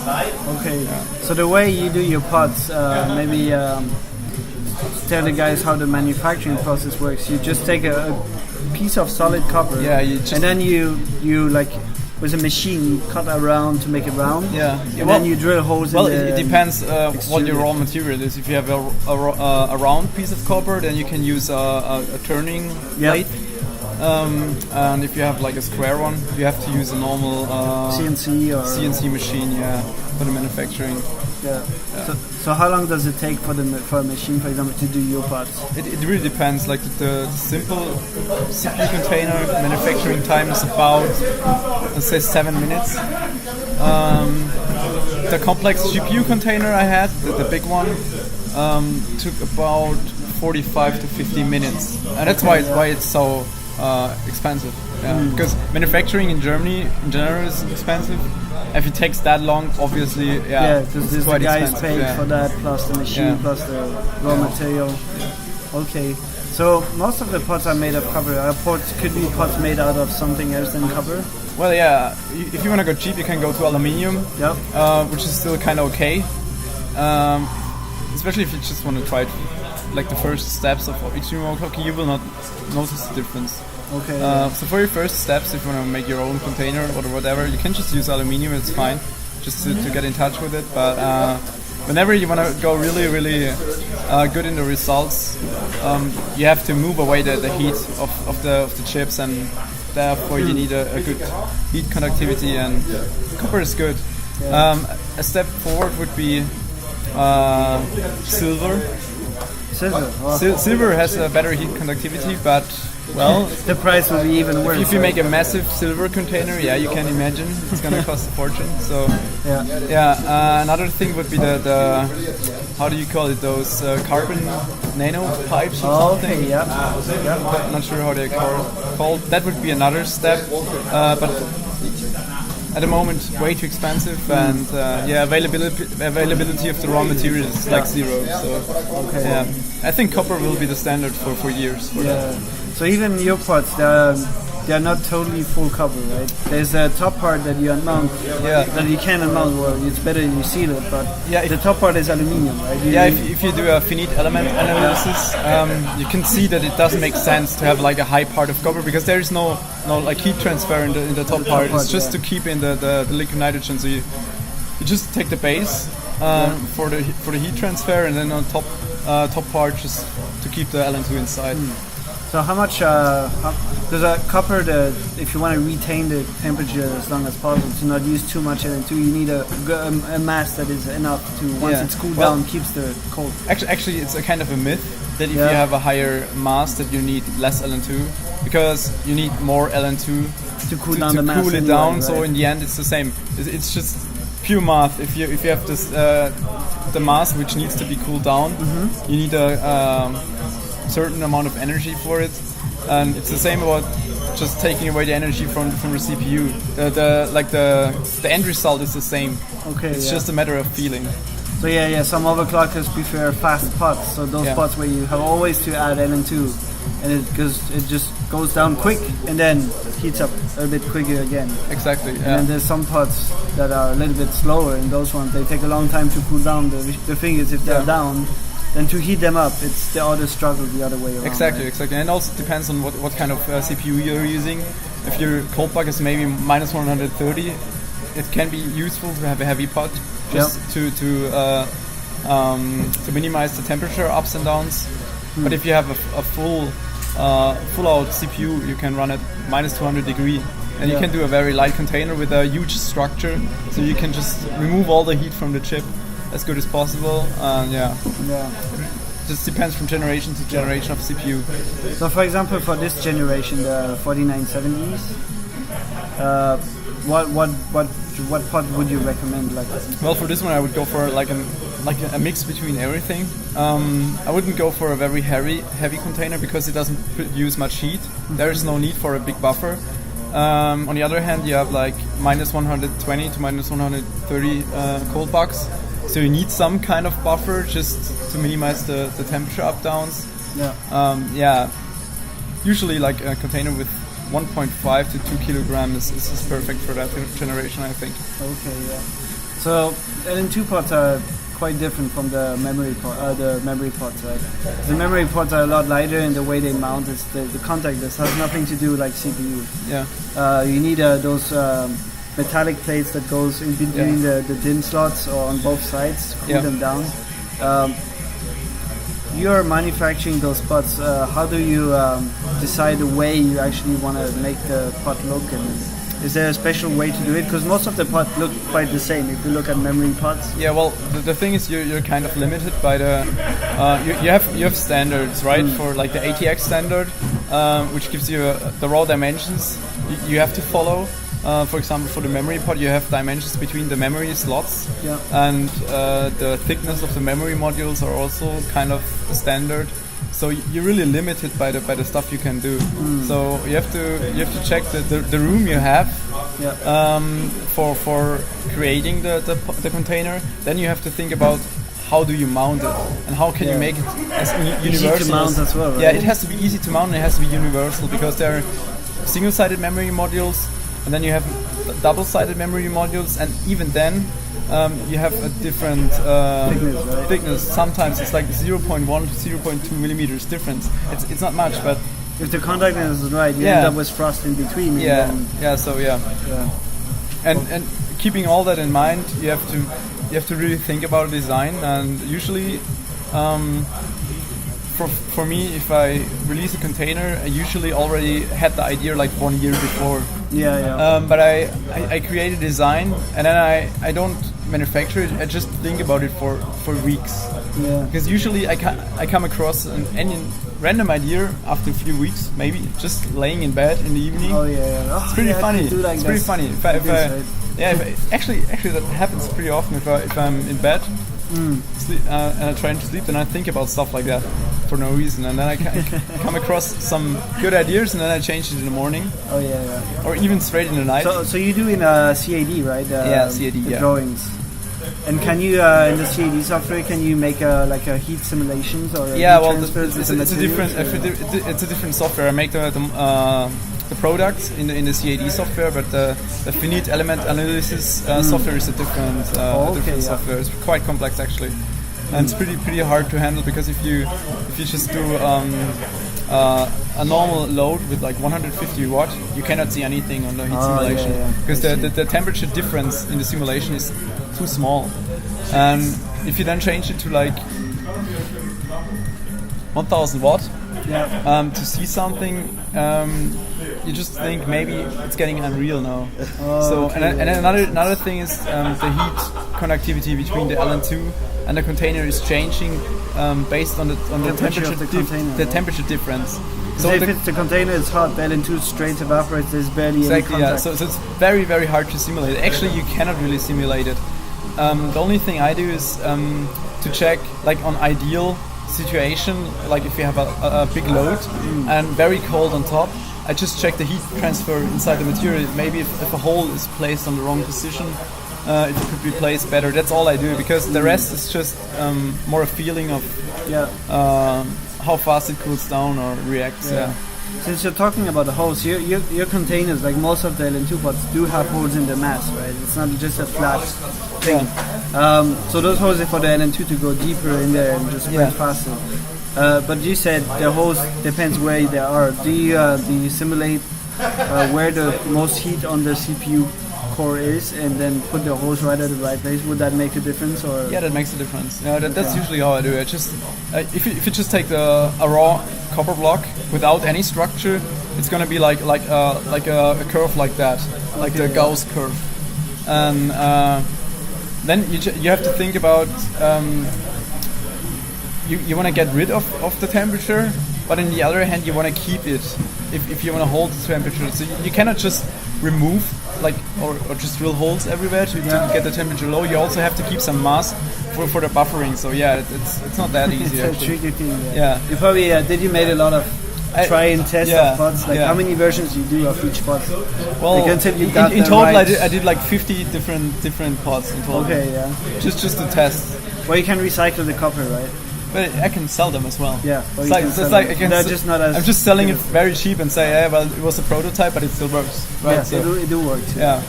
Okay. Yeah. So the way you do your parts, maybe tell the guys how the manufacturing process works. You just take a piece of solid copper, and then you like with a machine you cut around to make it round. Yeah. And then you drill holes. Well, in the it depends what your raw material is. If you have a round piece of copper, then you can use a turning plate. And if you have like a square one, you have to use a normal CNC machine, for the manufacturing. Yeah. So how long does it take for a machine, for example, to do your parts? It really depends. Like the simple CPU container manufacturing time is about, let's say, 7 minutes. The complex GPU container I had, the big one, took about 45 to 50 minutes, and that's why it's so expensive. Because manufacturing in Germany in general is expensive. If it takes that long, obviously, because it's quite the guys expensive. paid for that, plus the machine, plus the raw material. Okay, so most of the pots are made of copper. Pots could be pots made out of something else than copper. Well, yeah. If you want to go cheap, you can go to aluminium, which is still kind of okay. Especially if you just want to try it, like the first steps of extreme overclocking, you will not notice the difference. Okay. So for your first steps, if you want to make your own container or whatever, you can just use aluminium. It's fine, just to get in touch with it. But whenever you want to go really, really good in the results, you have to move away the heat of the chips, and therefore you need a good heat conductivity. And copper is good. A step forward would be silver. Silver has a better heat conductivity, but well, the price will be even worse. If you make a massive silver container, you can imagine it's gonna cost a fortune. So another thing would be the how do you call it, those carbon nano pipes or something? Okay, I'm not sure how they're called. That would be another step, but at the moment way too expensive, and availability of the raw material is like zero. So I think copper will be the standard for years. So even your pots, they're they are not totally full copper, right? There's a top part that you unmount, that you can unmount. Well, it's better you seal it, but the top part is aluminium, right? If you do a finite element analysis, you can see that it doesn't make sense to have like a high part of copper because there is no like heat transfer in the top part. It's just to keep in the liquid nitrogen. So you just take the base for the heat transfer, and then on top part just to keep the LN2 inside. So how much does a copper, if you want to retain the temperature as long as possible, to not use too much LN2, you need a mass that is enough to, once it's cooled down, keeps the cold. Actually, it's a kind of a myth that if you have a higher mass that you need less LN2, because you need more LN2 to cool down the mass. Cool it down, right? So in the end it's the same. It's just pure math. If you have this the mass which needs to be cooled down, you need a certain amount of energy for it, and it's the same about just taking away the energy from the CPU. The end result is the same. Okay, it's just a matter of feeling. So some overclockers prefer fast pots, so those pots where you have always to add LN2, and it just goes down quick and then heats up a bit quicker again. Exactly. And then there's some pots that are a little bit slower, and those ones they take a long time to cool down. The thing is, if they're down, then to heat them up, it's the other struggle the other way around. Exactly, and also depends on what kind of CPU you're using. If your cold plug is maybe minus 130, it can be useful to have a heavy pot just to minimize the temperature ups and downs. But if you have a full out CPU, you can run at minus 200 degree, and you can do a very light container with a huge structure, so you can just remove all the heat from the chip as good as possible. Just depends from generation to generation of CPU. So for example, for this generation, the 4970s, what pot would you recommend? Well, for this one I would go for like a mix between everything. I wouldn't go for a very heavy container because it doesn't produce much heat. There is no need for a big buffer. On the other hand, you have like minus 120 to minus 130 cold bucks. So you need some kind of buffer just to minimize the temperature up downs. Usually like a container with 1.5 to 2 kilograms is perfect for that generation, I think. Okay, So LN2 pots are quite different from the memory pots, right? The memory pots are a lot lighter, and the way they mount is the contactless has nothing to do like CPU. You need those metallic plates that goes in between the DIMM slots or on both sides, cool them down. You're manufacturing those pots. How do you decide the way you actually want to make the pot look? And is there a special way to do it? Because most of the pots look quite the same if you look at memory pots. Yeah, well, the thing is you're kind of limited by the you have standards, right? For like the ATX standard, which gives you the raw dimensions you have to follow. For example, for the memory pod, you have dimensions between the memory slots, and the thickness of the memory modules are also kind of standard. So you're really limited by the stuff you can do. So you have to check the room you have for creating the container. Then you have to think about how do you mount it and how can you make it as universal. Easy to mount as well, right? Yeah, it has to be easy to mount and it has to be universal because there are single-sided memory modules. And then you have double-sided memory modules, and even then you have a different thickness. Sometimes it's like 0.1 to 0.2 millimeters difference. It's not much, but if the contactness is right, you end up with frost in between. And keeping all that in mind, you have to really think about design. And usually, for me, if I release a container, I usually already had the idea like 1 year before. But I create a design and then I don't manufacture it. I just think about it for weeks. Because usually I come across any random idea after a few weeks, maybe just laying in bed in the evening. It's pretty funny. It's pretty funny. Actually that happens pretty often if I'm in bed. Sleep, and I'm trying to sleep, and I think about stuff like that for no reason, and then I come across some good ideas, and then I change it in the morning. Or even straight in the night. So you do in CAD, right? CAD. The drawings. And can you in the CAD software can you make a heat simulations or it's a different software. I make the the product in the CAD software, but the finite element analysis software is a different software. It's quite complex actually, and it's pretty hard to handle, because if you just do a normal load with like 150 watt, you cannot see anything on the heat simulation, because the temperature difference in the simulation is too small. And if you then change it to like 1000 watt to see something, you just think maybe it's getting unreal now. And another thing is the heat conductivity between the LN2 and the container is changing based on the temperature of the container. The temperature difference. So if the container is hot, the LN2 straight evaporates. There's barely any contact. Yeah. So it's very, very hard to simulate. Actually, you cannot really simulate it. The only thing I do is to check, like on ideal situation, like if you have a big load and very cold on top, I just check the heat transfer inside the material. Maybe if a hole is placed on the wrong position, it could be placed better. That's all I do, because the rest is just more a feeling of how fast it cools down or reacts. Since you're talking about the holes, your containers, like most of the LN2 pots, do have holes in the mass, right? It's not just a flat thing. So those holes are for the LN2 to go deeper in there and just spread faster. But you said the holes depends where they are. Do you simulate where the most heat on the CPU core is, and then put the holes right at the right place? Would that make a difference? Or yeah, that makes a difference. That's usually how I do it. Just if you just take a raw copper block without any structure, it's gonna be like a curve like that, like the Gauss curve, and then you have to think about you want to get rid of the temperature, but on the other hand you want to keep it if you want to hold the temperature. So you cannot just remove or just drill holes everywhere to get the temperature low. You also have to keep some mass for the buffering. So yeah, it's not that easy. It's a tricky thing. Yeah. You probably did you made a lot of try and test of pots? Like how many versions you do of each pot? Well, like until you got in total right. I did like 50 different pots in total. Okay, yeah. Just to test. Well, you can recycle the copper, right? But I can sell them as well. Yeah. It's like I'm just selling it very cheap and say, well, it was a prototype, but it still works. Right? Yeah, so, it do work. Yeah.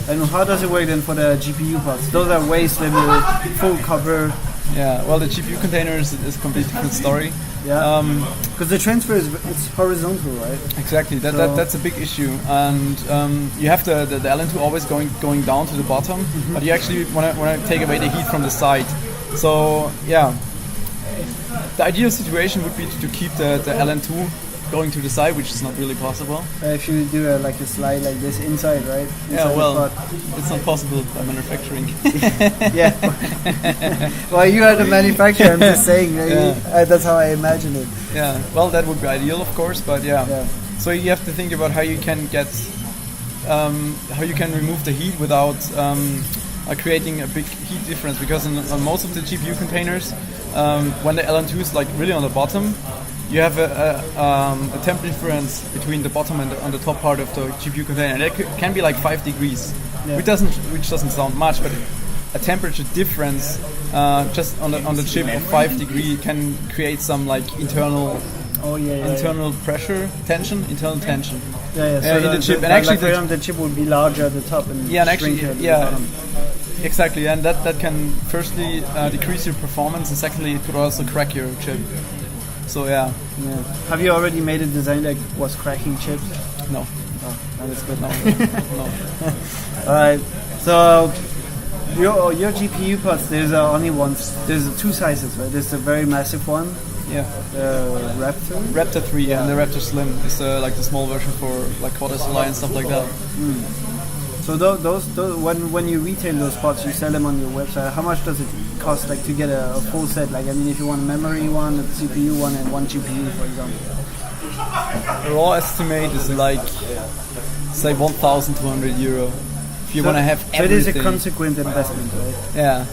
And how does it work then for the GPU pots? Those are way slimmer, full copper. Yeah. Well, the GPU container is a completely different story. Yeah. Because the transfer it's horizontal, right? Exactly. That's a big issue, and you have the LN2 always going down to the bottom, but you actually want to take away the heat from the side. So yeah. The ideal situation would be to keep the LN2 going to the side, which is not really possible. If you do a slide like this inside, right? Inside it's not possible by manufacturing. Yeah. Well, you are the manufacturer, I'm just saying. That's how I imagine it. Yeah. Well, that would be ideal, of course, but yeah. So you have to think about how you can remove the heat without creating a big heat difference, because on most of the GPU containers, when the LN2 is like really on the bottom, you have a temperature difference between the bottom and on the top part of the GPU container. And it can be like 5 degrees, which doesn't sound much, but a temperature difference just on the chip of 5 degrees can create some like internal pressure, internal tension. So in the chip, and actually the chip would be larger at the top and shrink at the bottom. Exactly, and that can firstly decrease your performance, and secondly it could also crack your chip. So yeah. Have you already made a design that was cracking chips? No. Oh, that is good. No. Alright, so your GPU pods, there's two sizes, right? There's a very massive one. Yeah. Raptor 3, and the Raptor Slim is like the small version for like quarter-SLI and stuff like that. So those when you retail those pots, you sell them on your website. How much does it cost, like to get a full set? Like, I mean, if you want a memory one, a CPU one, and one GPU, for example. The raw estimate is like, say, 1,200 euro. If you want to have everything. So it is a consequent investment, right? Yeah,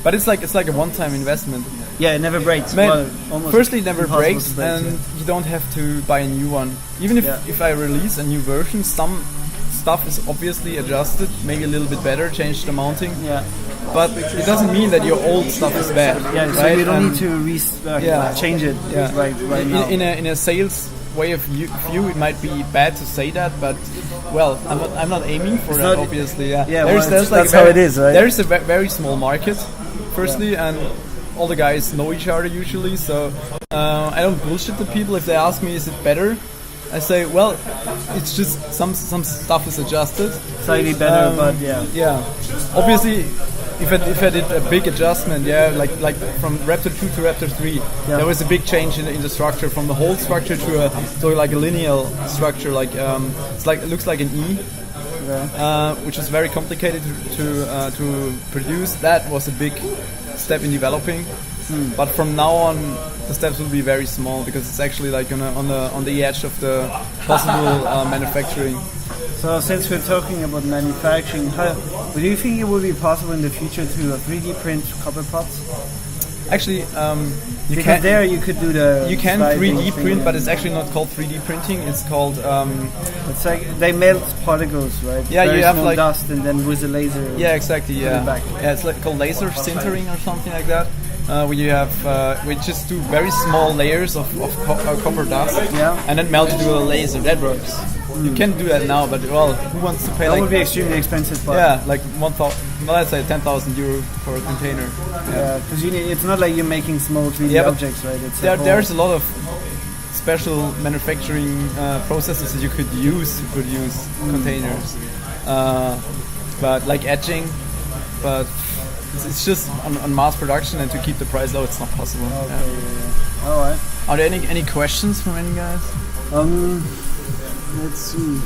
but it's like a one-time investment. Yeah, it never breaks. Firstly, it never breaks, and you don't have to buy a new one. Even if I release a new version, some stuff is obviously adjusted, maybe a little bit better, change the mounting. Yeah. But it doesn't mean that your old stuff is bad. Yeah, so right? you don't need to change it right now. In a sales way of view, it might be bad to say that, but well, I'm not aiming for that, obviously. Yeah, that's how it is, right? There's a very small market, firstly, and all the guys know each other usually, so I don't bullshit the people. If they ask me, is it better? I say, well, it's just some stuff is adjusted. Slightly better, but yeah. Yeah, obviously, if I did a big adjustment, like from Raptor 2 to Raptor 3, there was a big change in the structure, from the whole structure to like a linear structure, it looks like an E, which is very complicated to produce. That was a big step in developing. But from now on, the steps will be very small because it's actually like on the edge of the possible manufacturing. So since we're talking about manufacturing, do you think it will be possible in the future to 3D print copper pots? Actually, you can 3D print, but it's actually not called 3D printing. It's called it's like they melt particles, right? Yeah, very you have small dust, and then with a laser. Yeah, exactly. Yeah, it's called laser sintering or something like that. Where you have we just do very small layers of copper dust, and then melt it with a laser. That works. You can do that now, but well, who wants to pay? That would be extremely expensive. But yeah, like let's say 10,000 euro for a container. Yeah, because it's not like you're making small 3D objects, right? It's there's a lot of special manufacturing processes that you could use to produce containers, but like etching, but. It's just on mass production, and to keep the price low, it's not possible. Okay, yeah. All right. Are there any questions from any guys? Let's see.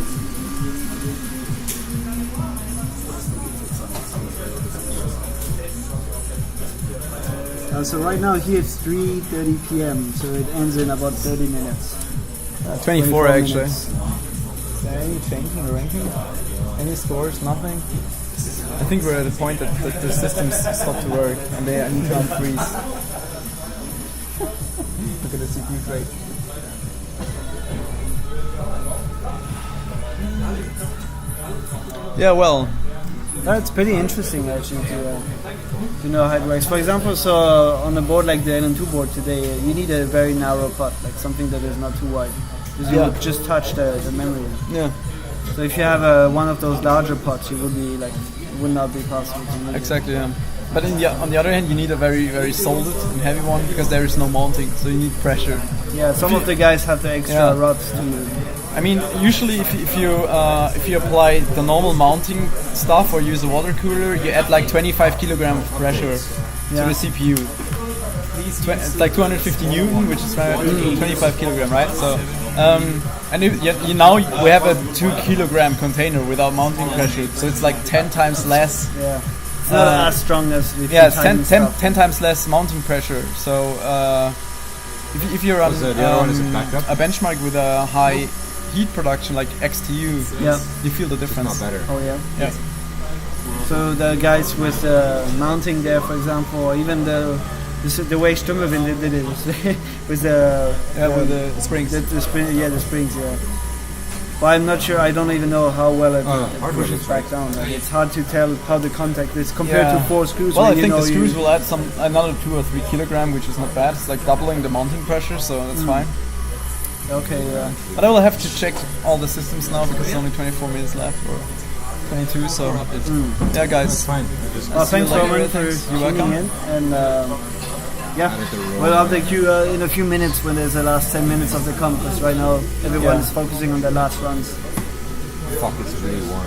So right now here it's 3:30 p.m. So it ends in about 30 minutes. 24 actually. Minutes. Is there any change in the ranking? Any scores? Nothing. I think we're at a point that the systems stop to work and they need to unfreeze. Look at the CPU crate. Yeah, well, that's pretty interesting actually to know how it works. For example, so on a board like the LN2 board today, you need a very narrow pot, like something that is not too wide, because you would just touch the memory. Yeah. So if you have one of those larger pots, it would not be possible to use. Exactly, yeah. But on the other hand, you need a very, very solid and heavy one because there is no mounting, so you need pressure. Yeah, some of the guys have the extra rods too. I mean, usually if you apply the normal mounting stuff or use a water cooler, you add like 25 kilogram of pressure to the CPU. It's like 250 Newton, which is 25 kilogram, right? So, and now we have a 2 kilogram container without mounting pressure, so it's like 10 times less. Yeah. It's not as strong as with it's 10 times less mounting pressure. So if you run a benchmark with a high heat production like XTU, you feel the difference. It's not better. Oh yeah. So the guys with mounting there, for example, or even the way Sturmwind did it with the springs. The springs. Yeah. Well, I'm not sure. I don't even know how well it pushes back down. Like, it's hard to tell how the contact is compared to 4 screws. Well, I think the screws will add another 2 or 3 kilogram, which is not bad. It's like doubling the mounting pressure, so that's fine. Okay, yeah. But I will have to check all the systems now because there's only 24 minutes left, or 22. So yeah, guys, it's fine. Thanks, Roman, for tuning in, and we'll update you in a few minutes when there's the last 10 minutes of the comp, because right now everyone is focusing on their last runs. Fuck, it's really warm.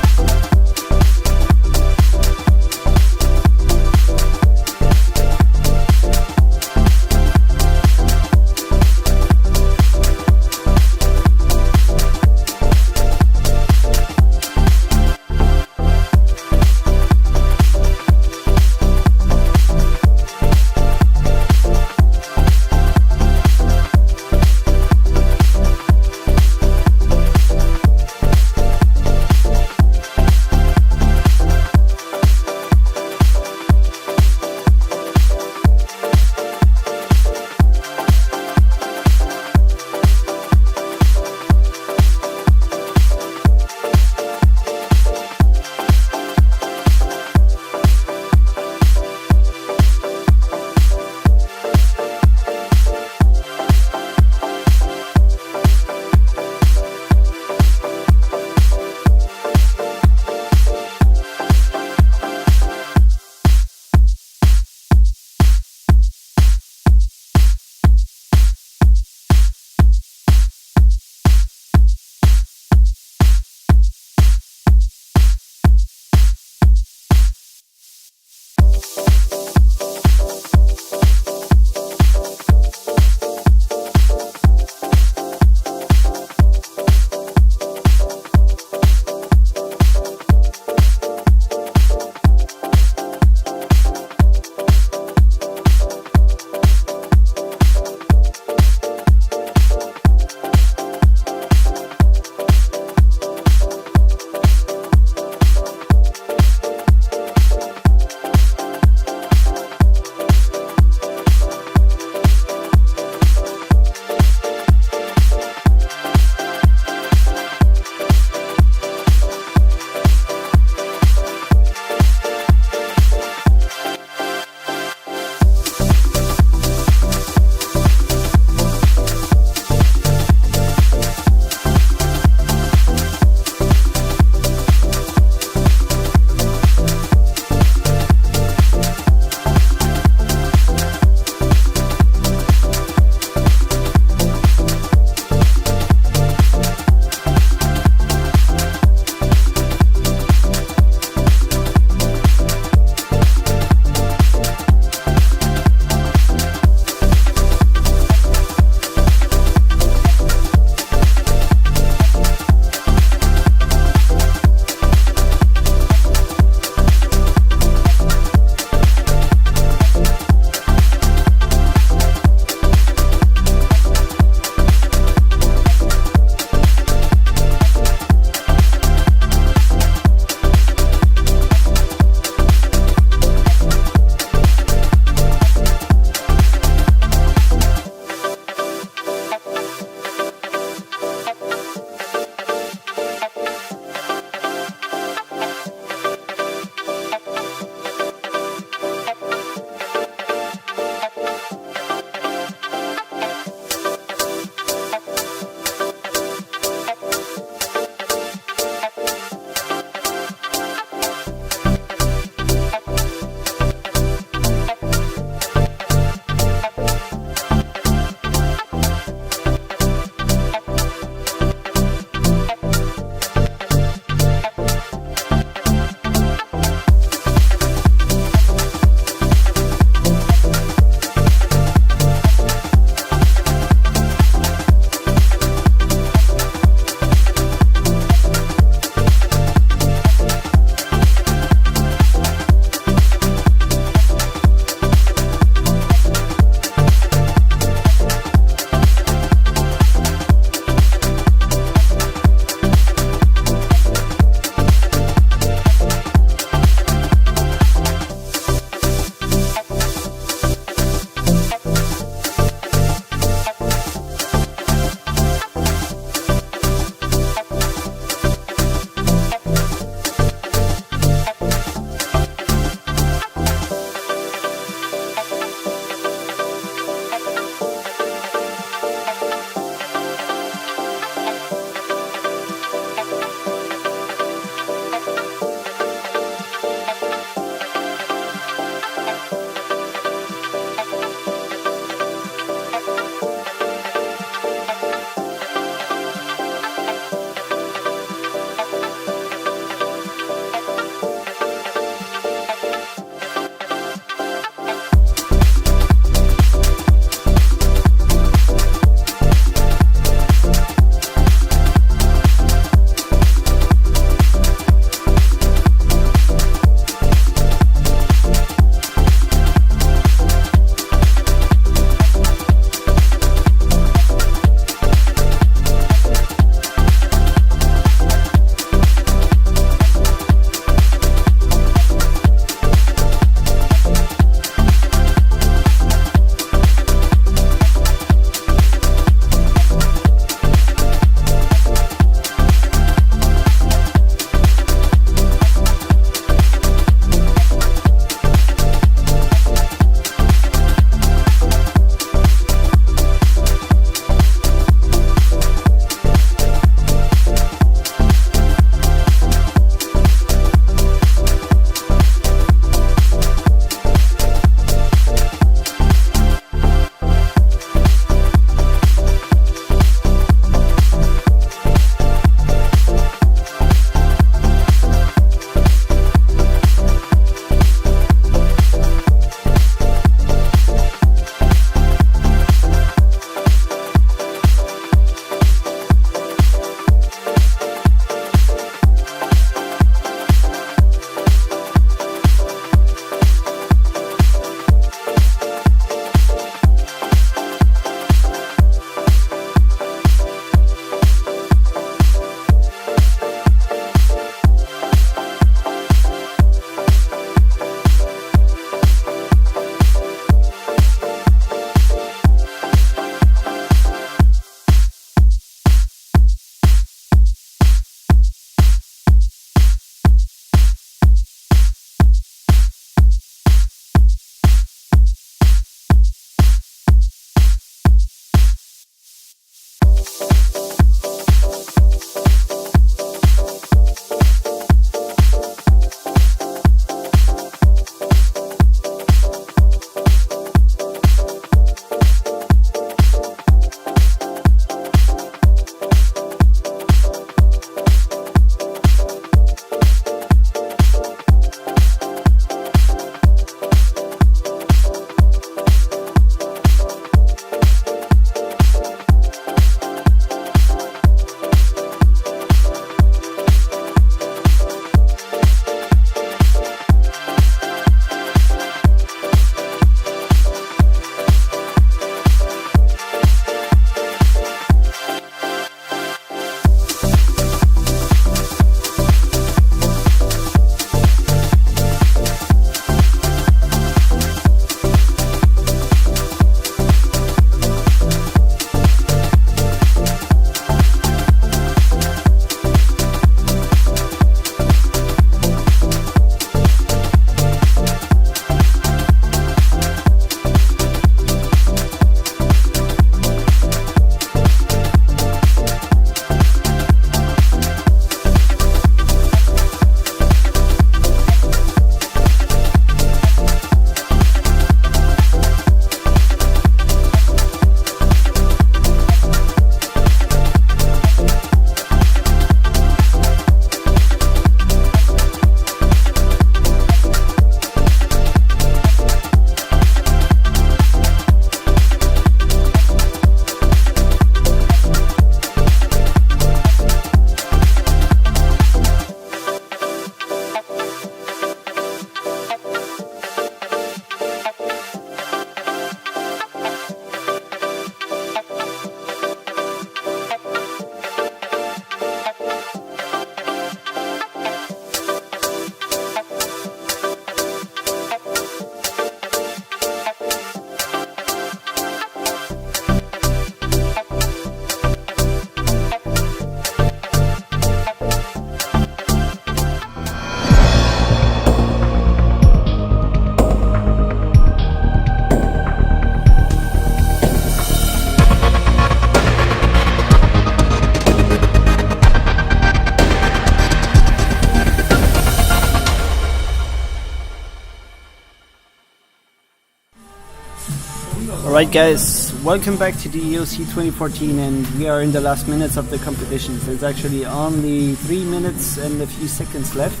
Alright guys, welcome back to the EOC 2014, and we are in the last minutes of the competition. So it's actually only 3 minutes and a few seconds left.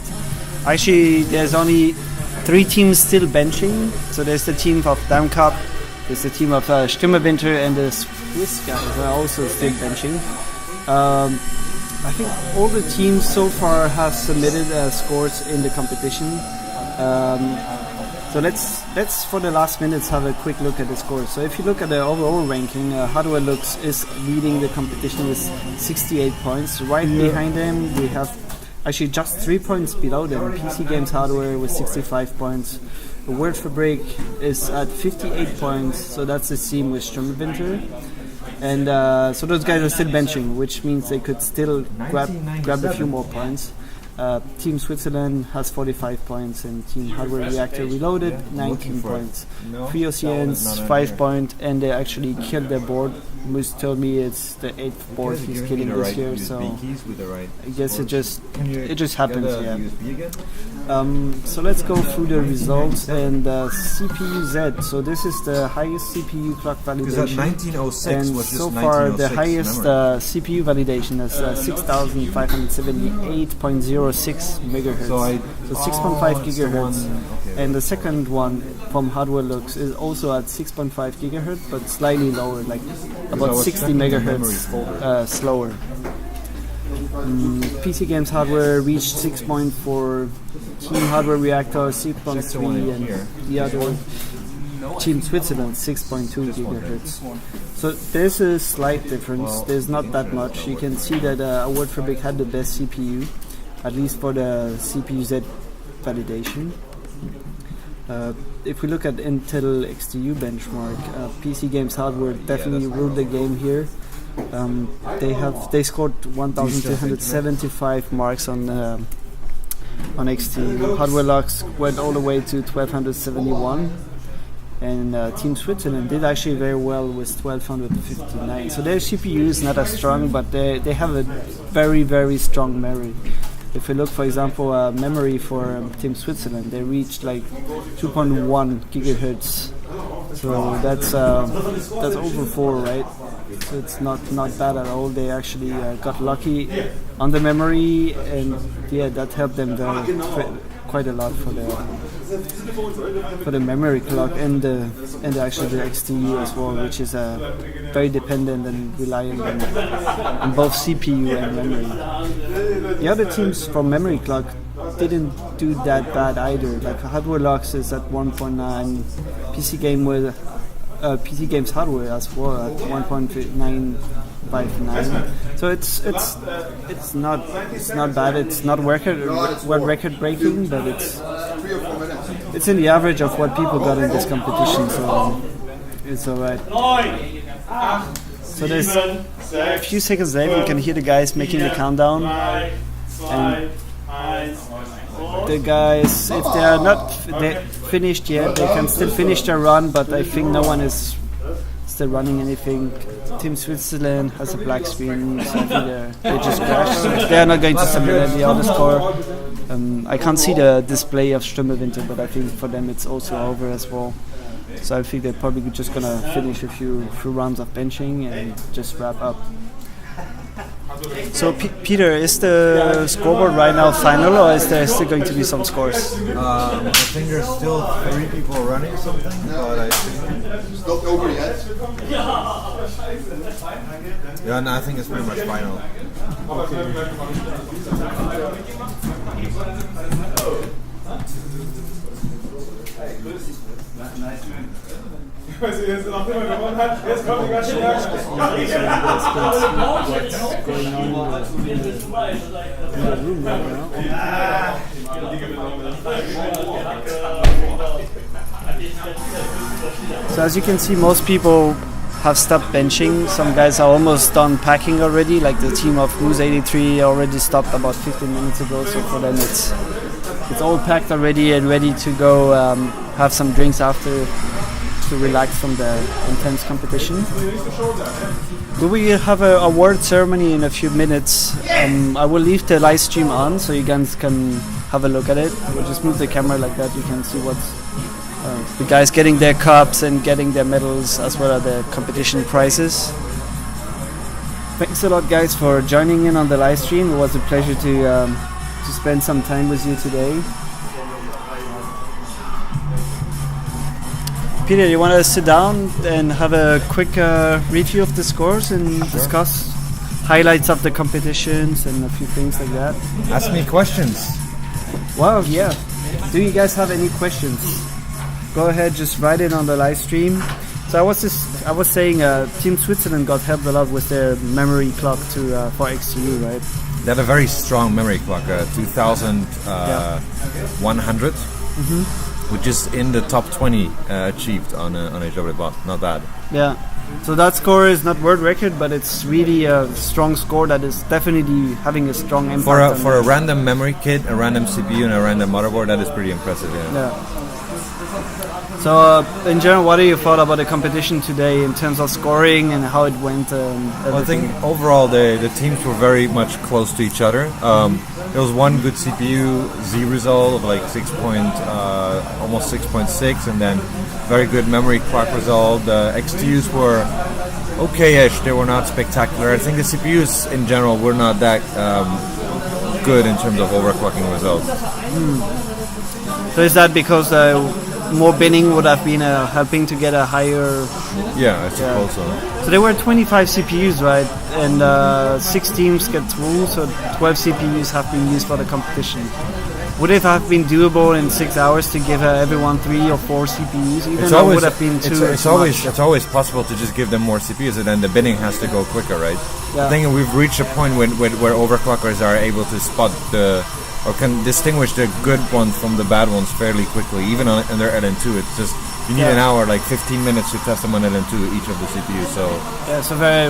Actually, there's only 3 teams still benching. So there's the team of Damkop, there's the team of Stimmerwinter, and the Swiss guys are also still benching. I think all the teams so far have submitted scores in the competition. So let's for the last minutes have a quick look at the scores. So if you look at the overall ranking, Hardware Lux is leading the competition with 68 points. Right behind them we have actually just 3 points below them, PC Games Hardware with 65 points. Word Fabric is at 58 points, so that's the team with Sturmwinter. And so those guys are still benching, which means they could still grab a few more points. Team Switzerland has 45 points, and Team Hardware Reactor Reloaded 19 points. Free Oceans 5 points, and they actually killed their board. Moose told me it's the 8th board he's killing this year, so I guess it just happens, yeah. So let's go through the results. And CPU Z, so this is the highest CPU clock validation. 1906 and was just so far the 1906 highest CPU validation is 6,578.06 megahertz. So 6.5 gigahertz. And the second one from Hardware Lux is also at 6.5 gigahertz, but slightly lower, like about 60 megahertz slower. PC Games Hardware reached 6.4, Team Hardware Reactor 6.3, and the other Team Switzerland 6.2 gigahertz. So there's a slight difference. There's not that much. You can see that Word Fabric had the best CPU, at least for the CPU Z validation. If we look at Intel XTU benchmark, PC Games Hardware definitely ruled the game here. They scored 1,275 marks on XTU. Hardware Lux went all the way to 1,271, and Team Switzerland did actually very well with 1,259. So their CPU is not as strong, but they have a very, very strong memory. If we look, for example, memory for Team Switzerland, they reached like 2.1 gigahertz. So that's over 4, right? So it's not bad at all. They actually got lucky on the memory, and yeah, that helped them quite a lot for the memory clock, and actually the XTU as well, which is very dependent and reliant on both CPU and memory. The other teams from memory clock didn't do that bad either. Like Hardware Lux is at 1.9, PC Games Hardware as well at 1.959. So it's not bad. It's not record breaking, but it's in the average of what people got in this competition. So it's alright. So there's a few seconds left. You can hear the guys making the countdown, and the guys, if they are not finished yet, they can still finish their run, but I think no one is still running anything. Team Switzerland has a black screen, so I think they just crashed. They are not going to submit any other score. I can't see the display of Sturmwinter, but I think for them it's also over as well. So I think they're probably just gonna finish a few rounds of benching and just wrap up. So Peter, is the scoreboard right now final, or is there still going to be some scores? I think there's still 3 people running something, but I think it's not over yet. Yeah, no, I think it's pretty much final. Weil sie jetzt noch immer gewonnen hat, jetzt kommt die ganze What's going on in the room right now? So as you can see, most people have stopped benching. Some guys are almost done packing already, like the team of Moose 83 already stopped about 15 minutes ago, so for them it's all packed already and ready to go have some drinks after to relax from the intense competition. We will have an award ceremony in a few minutes. I will leave the live stream on so you guys can have a look at it. We'll just move the camera like that, you can see what's the guys getting their cups and getting their medals as well as their competition prizes. Thanks a lot, guys, for joining in on the live stream. It was a pleasure to spend some time with you today. Peter, you want to sit down and have a quick review of the scores and discuss highlights of the competitions and a few things like that? Ask me questions. Wow, yeah. Do you guys have any questions? Go ahead, just write it on the live stream. So I was saying Team Switzerland got helped a lot with their memory clock for XTU, right? They had a very strong memory clock, 2100, which is in the top 20 achieved on HWBot. Not bad. Yeah. So that score is not world record, but it's really a strong score that is definitely having a strong impact. For a random memory kit, a random CPU, and a random motherboard, that is pretty impressive. Yeah. So in general, what do you thought about the competition today in terms of scoring and how it went? Well, I think overall the teams were very much close to each other. There was one good CPU Z result of like almost 6.6, and then very good memory clock result. The XTUs were okay-ish; they were not spectacular. I think the CPUs in general were not that good in terms of overclocking results. So is that because more binning would have been helping to get a higher... Yeah, I suppose so. So there were 25 CPUs, right? And 6 teams get through, so 12 CPUs have been used for the competition. Would it have been doable in 6 hours to give everyone 3 or 4 CPUs even? It's always, would have been it's always possible to just give them more CPUs, and then the binning has to go quicker, right? Yeah. I think we've reached a point where overclockers are able to spot or can distinguish the good ones from the bad ones fairly quickly, even on their LN2. It's just, you need an hour, like 15 minutes to test them on LN2, each of the CPUs. So very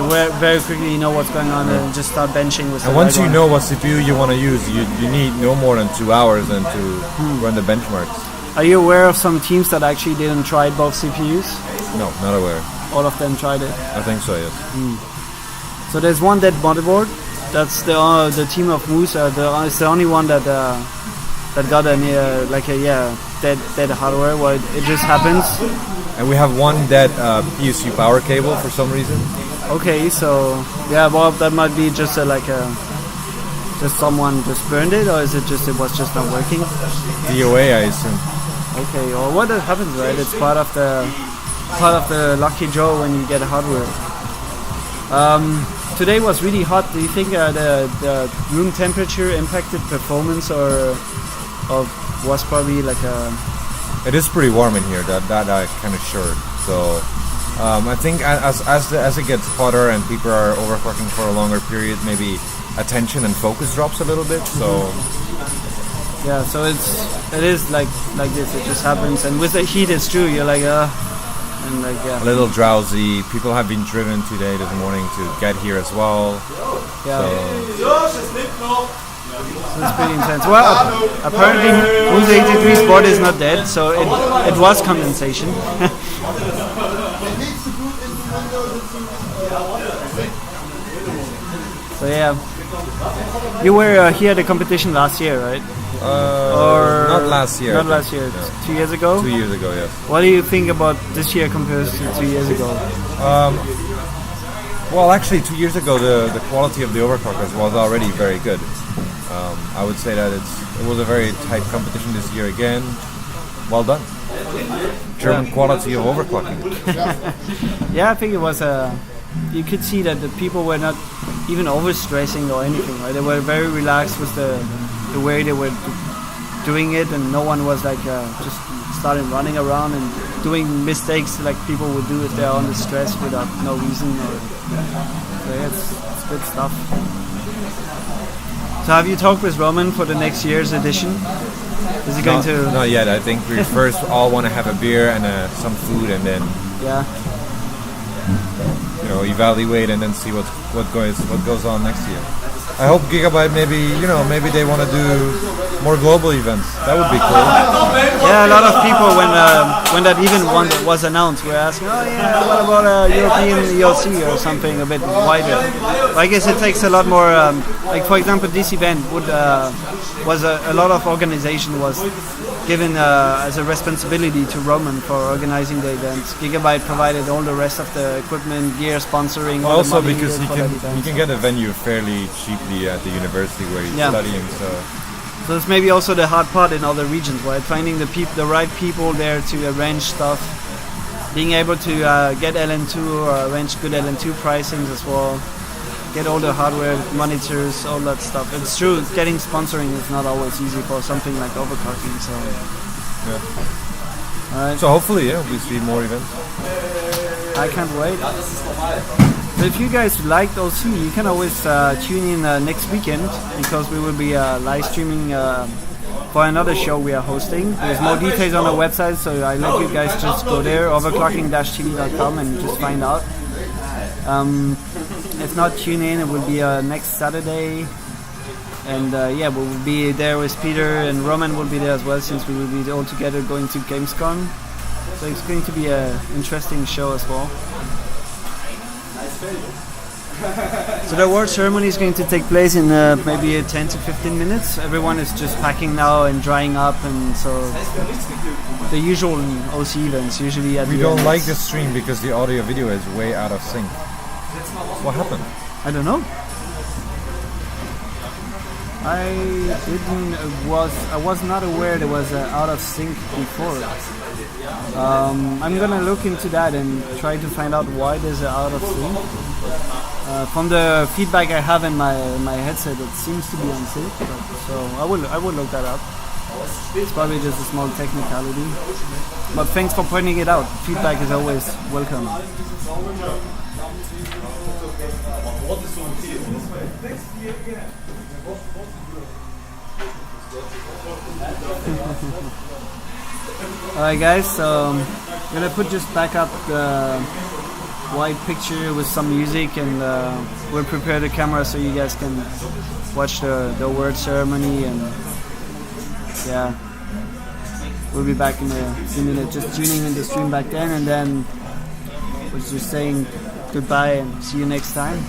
quickly you know what's going on and just start benching with. And once you know what CPU you want to use, you need no more than 2 hours then to run the benchmarks. Are you aware of some teams that actually didn't try both CPUs? No, not aware. All of them tried it? I think so, yes. So there's one dead motherboard. That's the team of Moose. It's the only one that got dead hardware. Well, it just happens. And we have one dead PSU power cable for some reason. Okay, so well, that might be just just someone just burned it, or is it was just not working? DOA, I assume. Okay, or what happens, right? It's part of the lucky draw when you get hardware. Today was really hot. Do you think the room temperature impacted performance, or was probably like a... It is pretty warm in here. That I'm kind of sure. So I think as it gets hotter and people are overclocking for a longer period, maybe attention and focus drops a little bit. So yeah, so it is like this. It just happens, and with the heat, it's true. You're like and like, yeah. A little drowsy. People have been driven today this morning to get here as well. Yeah. So it's pretty intense. Well, apparently Moose 83's board is not dead, so it was condensation. So yeah, you were here at the competition last year, right? Or not last year. Not last year. No. 2 years ago. 2 years ago, yes. What do you think about this year compared to 2 years ago? Well, actually, 2 years ago, the quality of the overclockers was already very good. I would say that it was a very tight competition this year again. Well done. German quality of overclocking. Yeah, I think it was you could see that the people were not even overstressing or anything, right? They were very relaxed with the way they were doing it, and no one was like just started running around and doing mistakes like people would do if they're under stress without no reason. So yeah, it's good stuff. So have you talked with Roman for the next year's edition? Is he going to? Not yet. I think we first all want to have a beer and some food, and then evaluate and then see what goes on next year. I hope Gigabyte maybe they want to do more global events. That would be cool. Yeah, a lot of people when that event was announced were asking, what about a European EOC or something a bit wider? I guess it takes a lot more. Like for example, this event was a lot of organization was given as a responsibility to Roman for organizing the event. Gigabyte provided all the rest of the equipment, gear, sponsoring. All Also the money because needed for that you can get a venue fairly cheaply at the university where you're studying. So it's maybe also the hard part in other regions, right? Finding the right people there to arrange stuff, being able to get LN2 or arrange good LN2 pricings as well, get all the hardware, monitors, all that stuff. It's true, getting sponsoring is not always easy for something like overclocking. So yeah. All right. So hopefully, we see more events. I can't wait. So if you guys liked OC, you can always tune in next weekend, because we will be live streaming for another show we are hosting. There's more details on our website, so I let you guys just go there, overclocking-tv.com, and just find out. If not, tune in. It will be next Saturday. And we will be there with Peter, and Roman will be there as well, since we will be all together going to Gamescom. So it's going to be an interesting show as well. So the award ceremony is going to take place in maybe 10 to 15 minutes. Everyone is just packing now and drying up, and so the usual OC events usually at we the don't end. like the stream because the audio video is way out of sync. What happened? I don't know. I was not aware there was out of sync before. I'm gonna look into that and try to find out why there's an out of sync. From the feedback I have in my headset, it seems to be on sync. So I will look that up. It's probably just a small technicality. But thanks for pointing it out. Feedback is always welcome. Alright guys, so I'm gonna put just back up the white picture with some music, and we'll prepare the camera so you guys can watch the award ceremony, and yeah, we'll be back in a few minutes, just tuning in the stream back then, and then we're just saying goodbye and see you next time.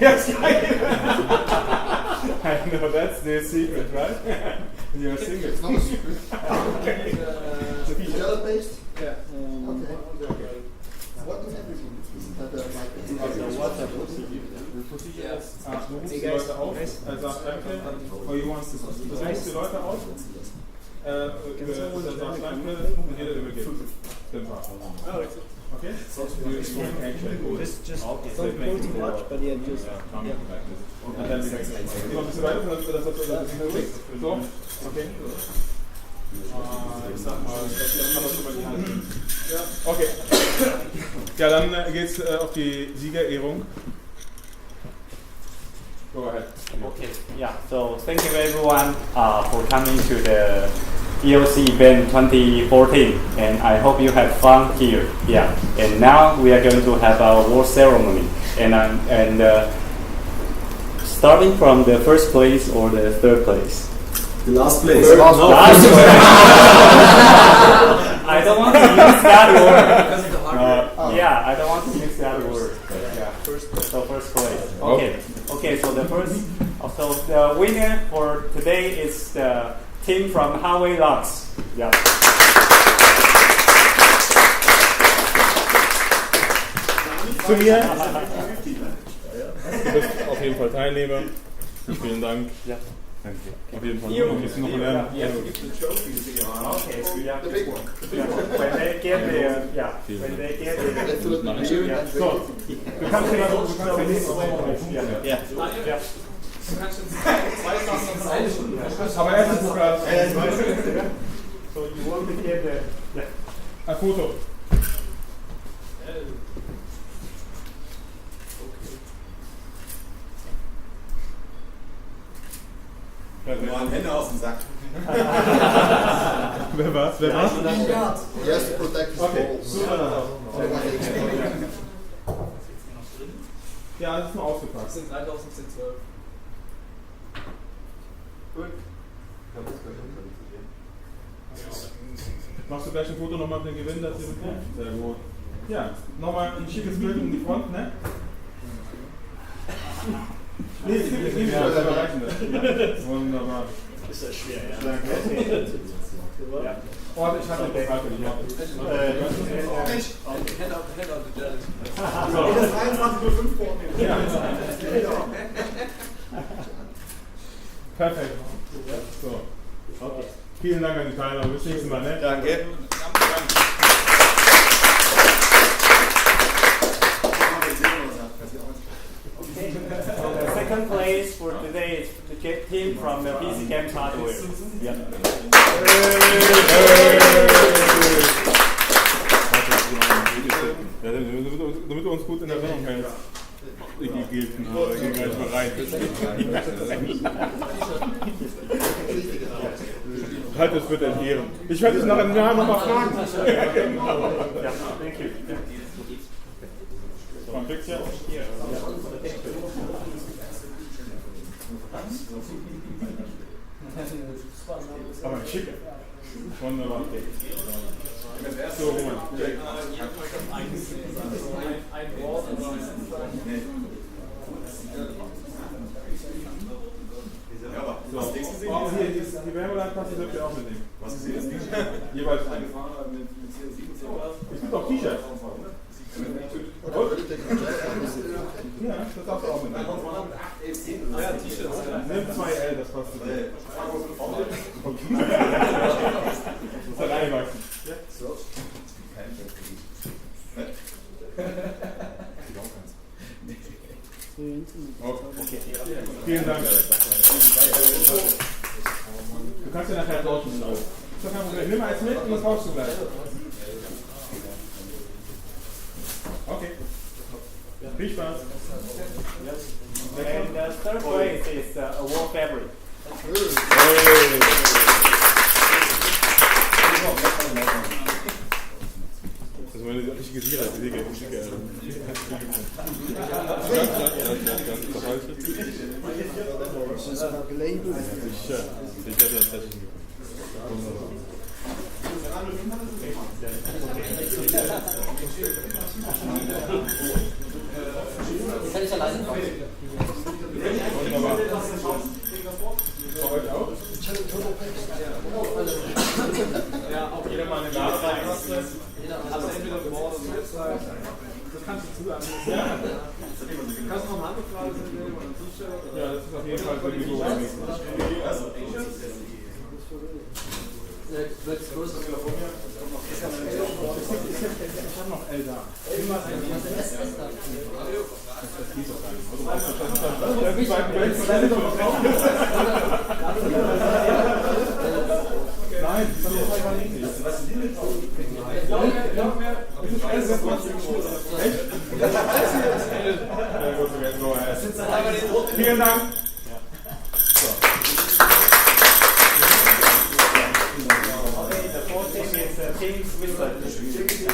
Yes, I know, that's the secret, right? You're single. It's not a secret. Okay. Gel paste? Yeah. Okay. What is everything? The procedure ist, du rufst die Leute auf, sagst Danke, or you want to, du rufst die Leute auf, sagst Danke, und jeder übergibt den Part. Okay? It's just floating much, but yeah, just. Und dann bist du weiter, das so, okay. Ich sag mal, das kann man schon mal die Hand. Ja, okay. Ja, dann geht's auf die Siegerehrung. Go ahead. Okay, yeah, so thank you everyone for coming to the EOC event 2014, and I hope you had fun here. Yeah, and now we are going to have our award ceremony, and starting from the first place or the third place. The last place. Last place. I don't want to use that word. Yeah, I don't want to use that word. Yeah. So first place. Okay. Okay. So the winner for today is the team from Highway Lux. Yeah. Zu mir. Du bist auf jeden Fall Teilnehmer. Vielen Dank. Ja. Danke. Auf jeden Fall. Noch lernen. Okay, yeah. The big one. When they get there, yeah. When they get there. So, du kannst ja nicht. Ja. Aber erst Pokal. So you want to get the. Ein Foto. Waren Hände aus dem Sack. Wer war's? Wer war's? Yes, to protect his Okay. balls. Ja, das ist nur ausgepackt. Das sind 3012. Gut. Machst du gleich ein Foto nochmal mit dem Gewinn dazu? Sehr gut. Ja, nochmal ein schickes Bild um die Front, ne? Nee, das reichen das. Wunderbar. Ist das schwer, ja. Danke. Ja. Oh, ich hatte den Pokal für dich. Ja. Perfekt. So. Okay. Vielen Dank an die Teilnehmer. Bis nächstes Mal, ne? Danke. The second place for today is the team from the PC Games Hardware. Yeah. Damit du uns gut in Erinnerung hältst. Ich bin gleich bereit. Halt, es wird entbehren. Ich werde dich nach einem Jahr nochmal fragen. Ja, thank you. One picture. Aber ein schicker. Wunderbar. So, Roman. So. Oh, hier, die Wärmeleitpaste dürft ihr auch mitnehmen. Was ist hier? Jeweils eine. Es gibt auch T-Shirts. Ja, das darfst du auch mitnehmen. Ja, T-Shirts. Nimm 2L, das passt gut. Das ist reinwachsen. Ja. So. Okay. Vielen Dank. Du kannst ja nachher tauschen. Das ist kein Problem. Nimm eins mit und das tauschst du gleich. Okay. Viel Spaß. And the third place is a wall fabric. Das ist meine richtige Siege. Kann ich alleine drauf. Wunderbar. Bei euch auch? Ja, auch jeder mal eine Ladetaste. Also entweder Board oder Website. Das kannst du zuhören. Ja. Kannst du noch eine andere Frage stellen oder ein T-Shirt? Ja, das ist auf jeden Fall für die Übung. Ich habe noch L da. Nein, das ist einfach nicht. Vielen Dank.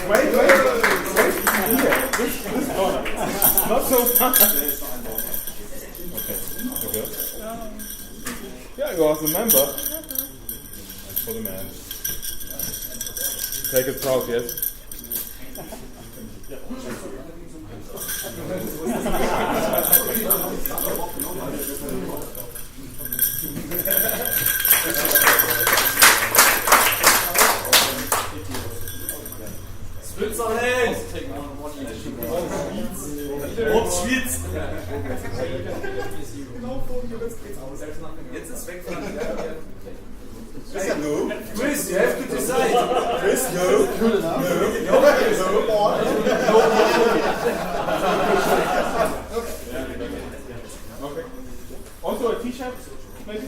Wait. This corner. Not so fast. Okay. Yeah, you are the member. That's for the man. Take it proud, yes? Switzerland! Schwitz! Jetzt ist weg von Chris, you have to decide. Chris, no. Okay. Also a t-shirt, maybe?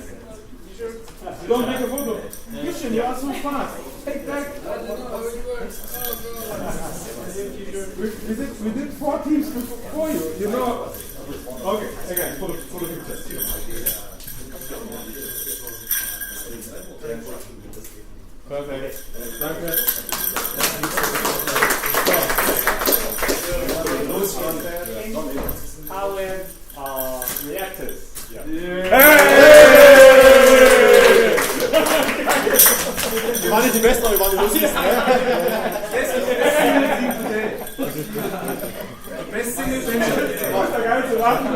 Don't make a photo. Christian, you are so fast. Take that. We did 4 teams before you, you know. Okay, again, for the picture. Perfect. Danke. Power reactors. Yeah. Wir waren nicht die Besten, aber wir waren die Lustigsten. Beste Single. Was da gar nicht zu warten.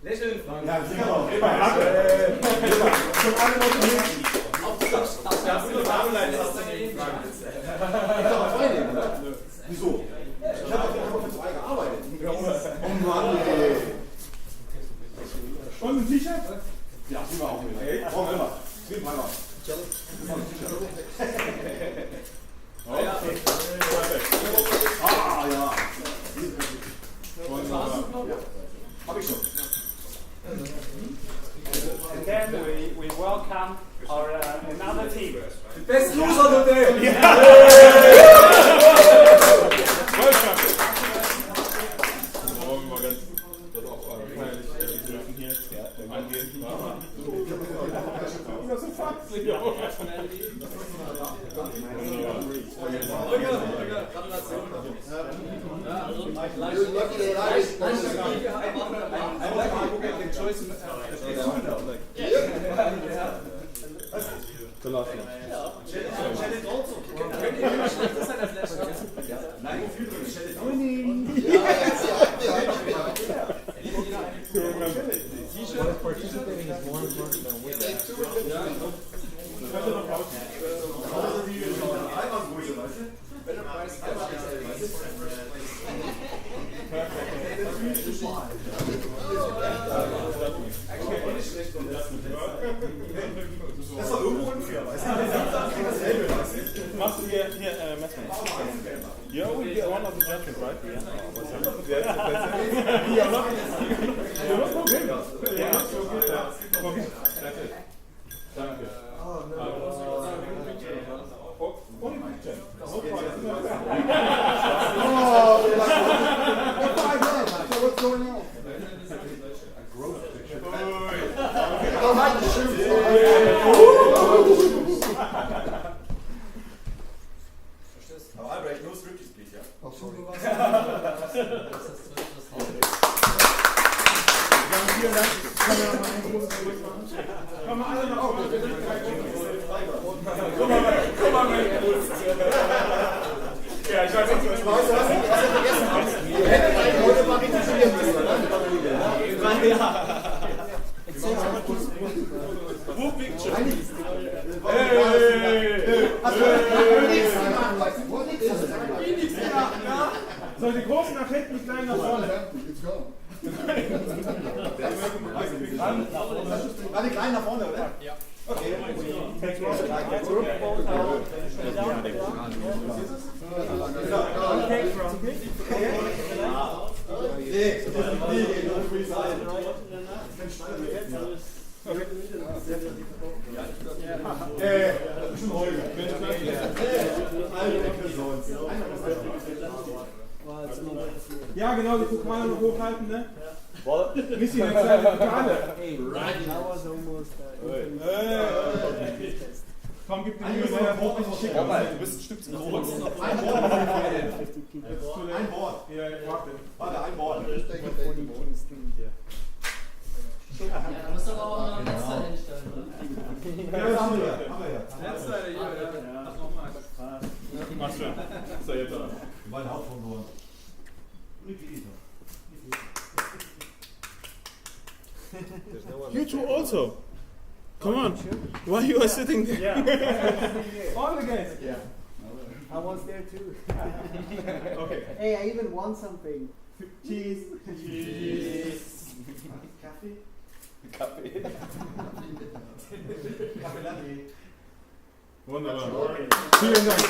Lächeln, Frank. Ja, genau. Zum Anmotivieren. Wieso? Ich habe für 2 gearbeitet. Oh Mann, ey. Und ein T-Shirt? Ja, die war auch mit. Brauchen wir immer. Kriegen wir immer. Okay. Ah, ja. Hab ich schon. And then we welcome our another team. The best loser today! Welcome! Morgen mal ganz das auch feierlich dürfen hier angehen. Das ist so fatzig. The last one. Participating is more important than winning. Das war irgendwo unfair, weißt du? Machst du hier Messungen? You will be one of the judges, right? Yeah. You're not so good. Yeah. Okay. That's it. Danke. Only picture. No problem. So what's going on? A growth picture. Don't hide the shoes. Aber Albrecht, no striptease, please, ja? Oh, sorry. Vielen Dank. Können wir noch mal ein großes Bild machen? Kommen wir alle noch Guck mal, mein ja, ich weiß nicht, was du hast vergessen. Du hättest eigentlich heute mal retuschieren müssen. Wo Picture? So, die Großen nach hinten, die Kleinen nach vorne. Die Kleinen nach vorne, oder? Ja. Okay. Ja, genau, die Pokale noch hochhalten, ne? Nicht die Pokale. Komm, gib den Mühe, der Board nicht schick. Du bist ein Stück zu groß. Ein Board. Ja, warte, ein Board. Da musst du aber auch noch ein Netzteil hinstellen, oder? Ja, das haben wir ja. Netzteil, ja. Mach schön. So, jetzt aber. Meine Hauptsponsoren. You two also. Come on. Why you are sitting there? Yeah. All the guys. Yeah. I was there too. Okay. Hey, I even won something. Cheese. Cheese. Kaffee? Kaffee. Kaffee Latte. Wunderbar. Vielen Dank.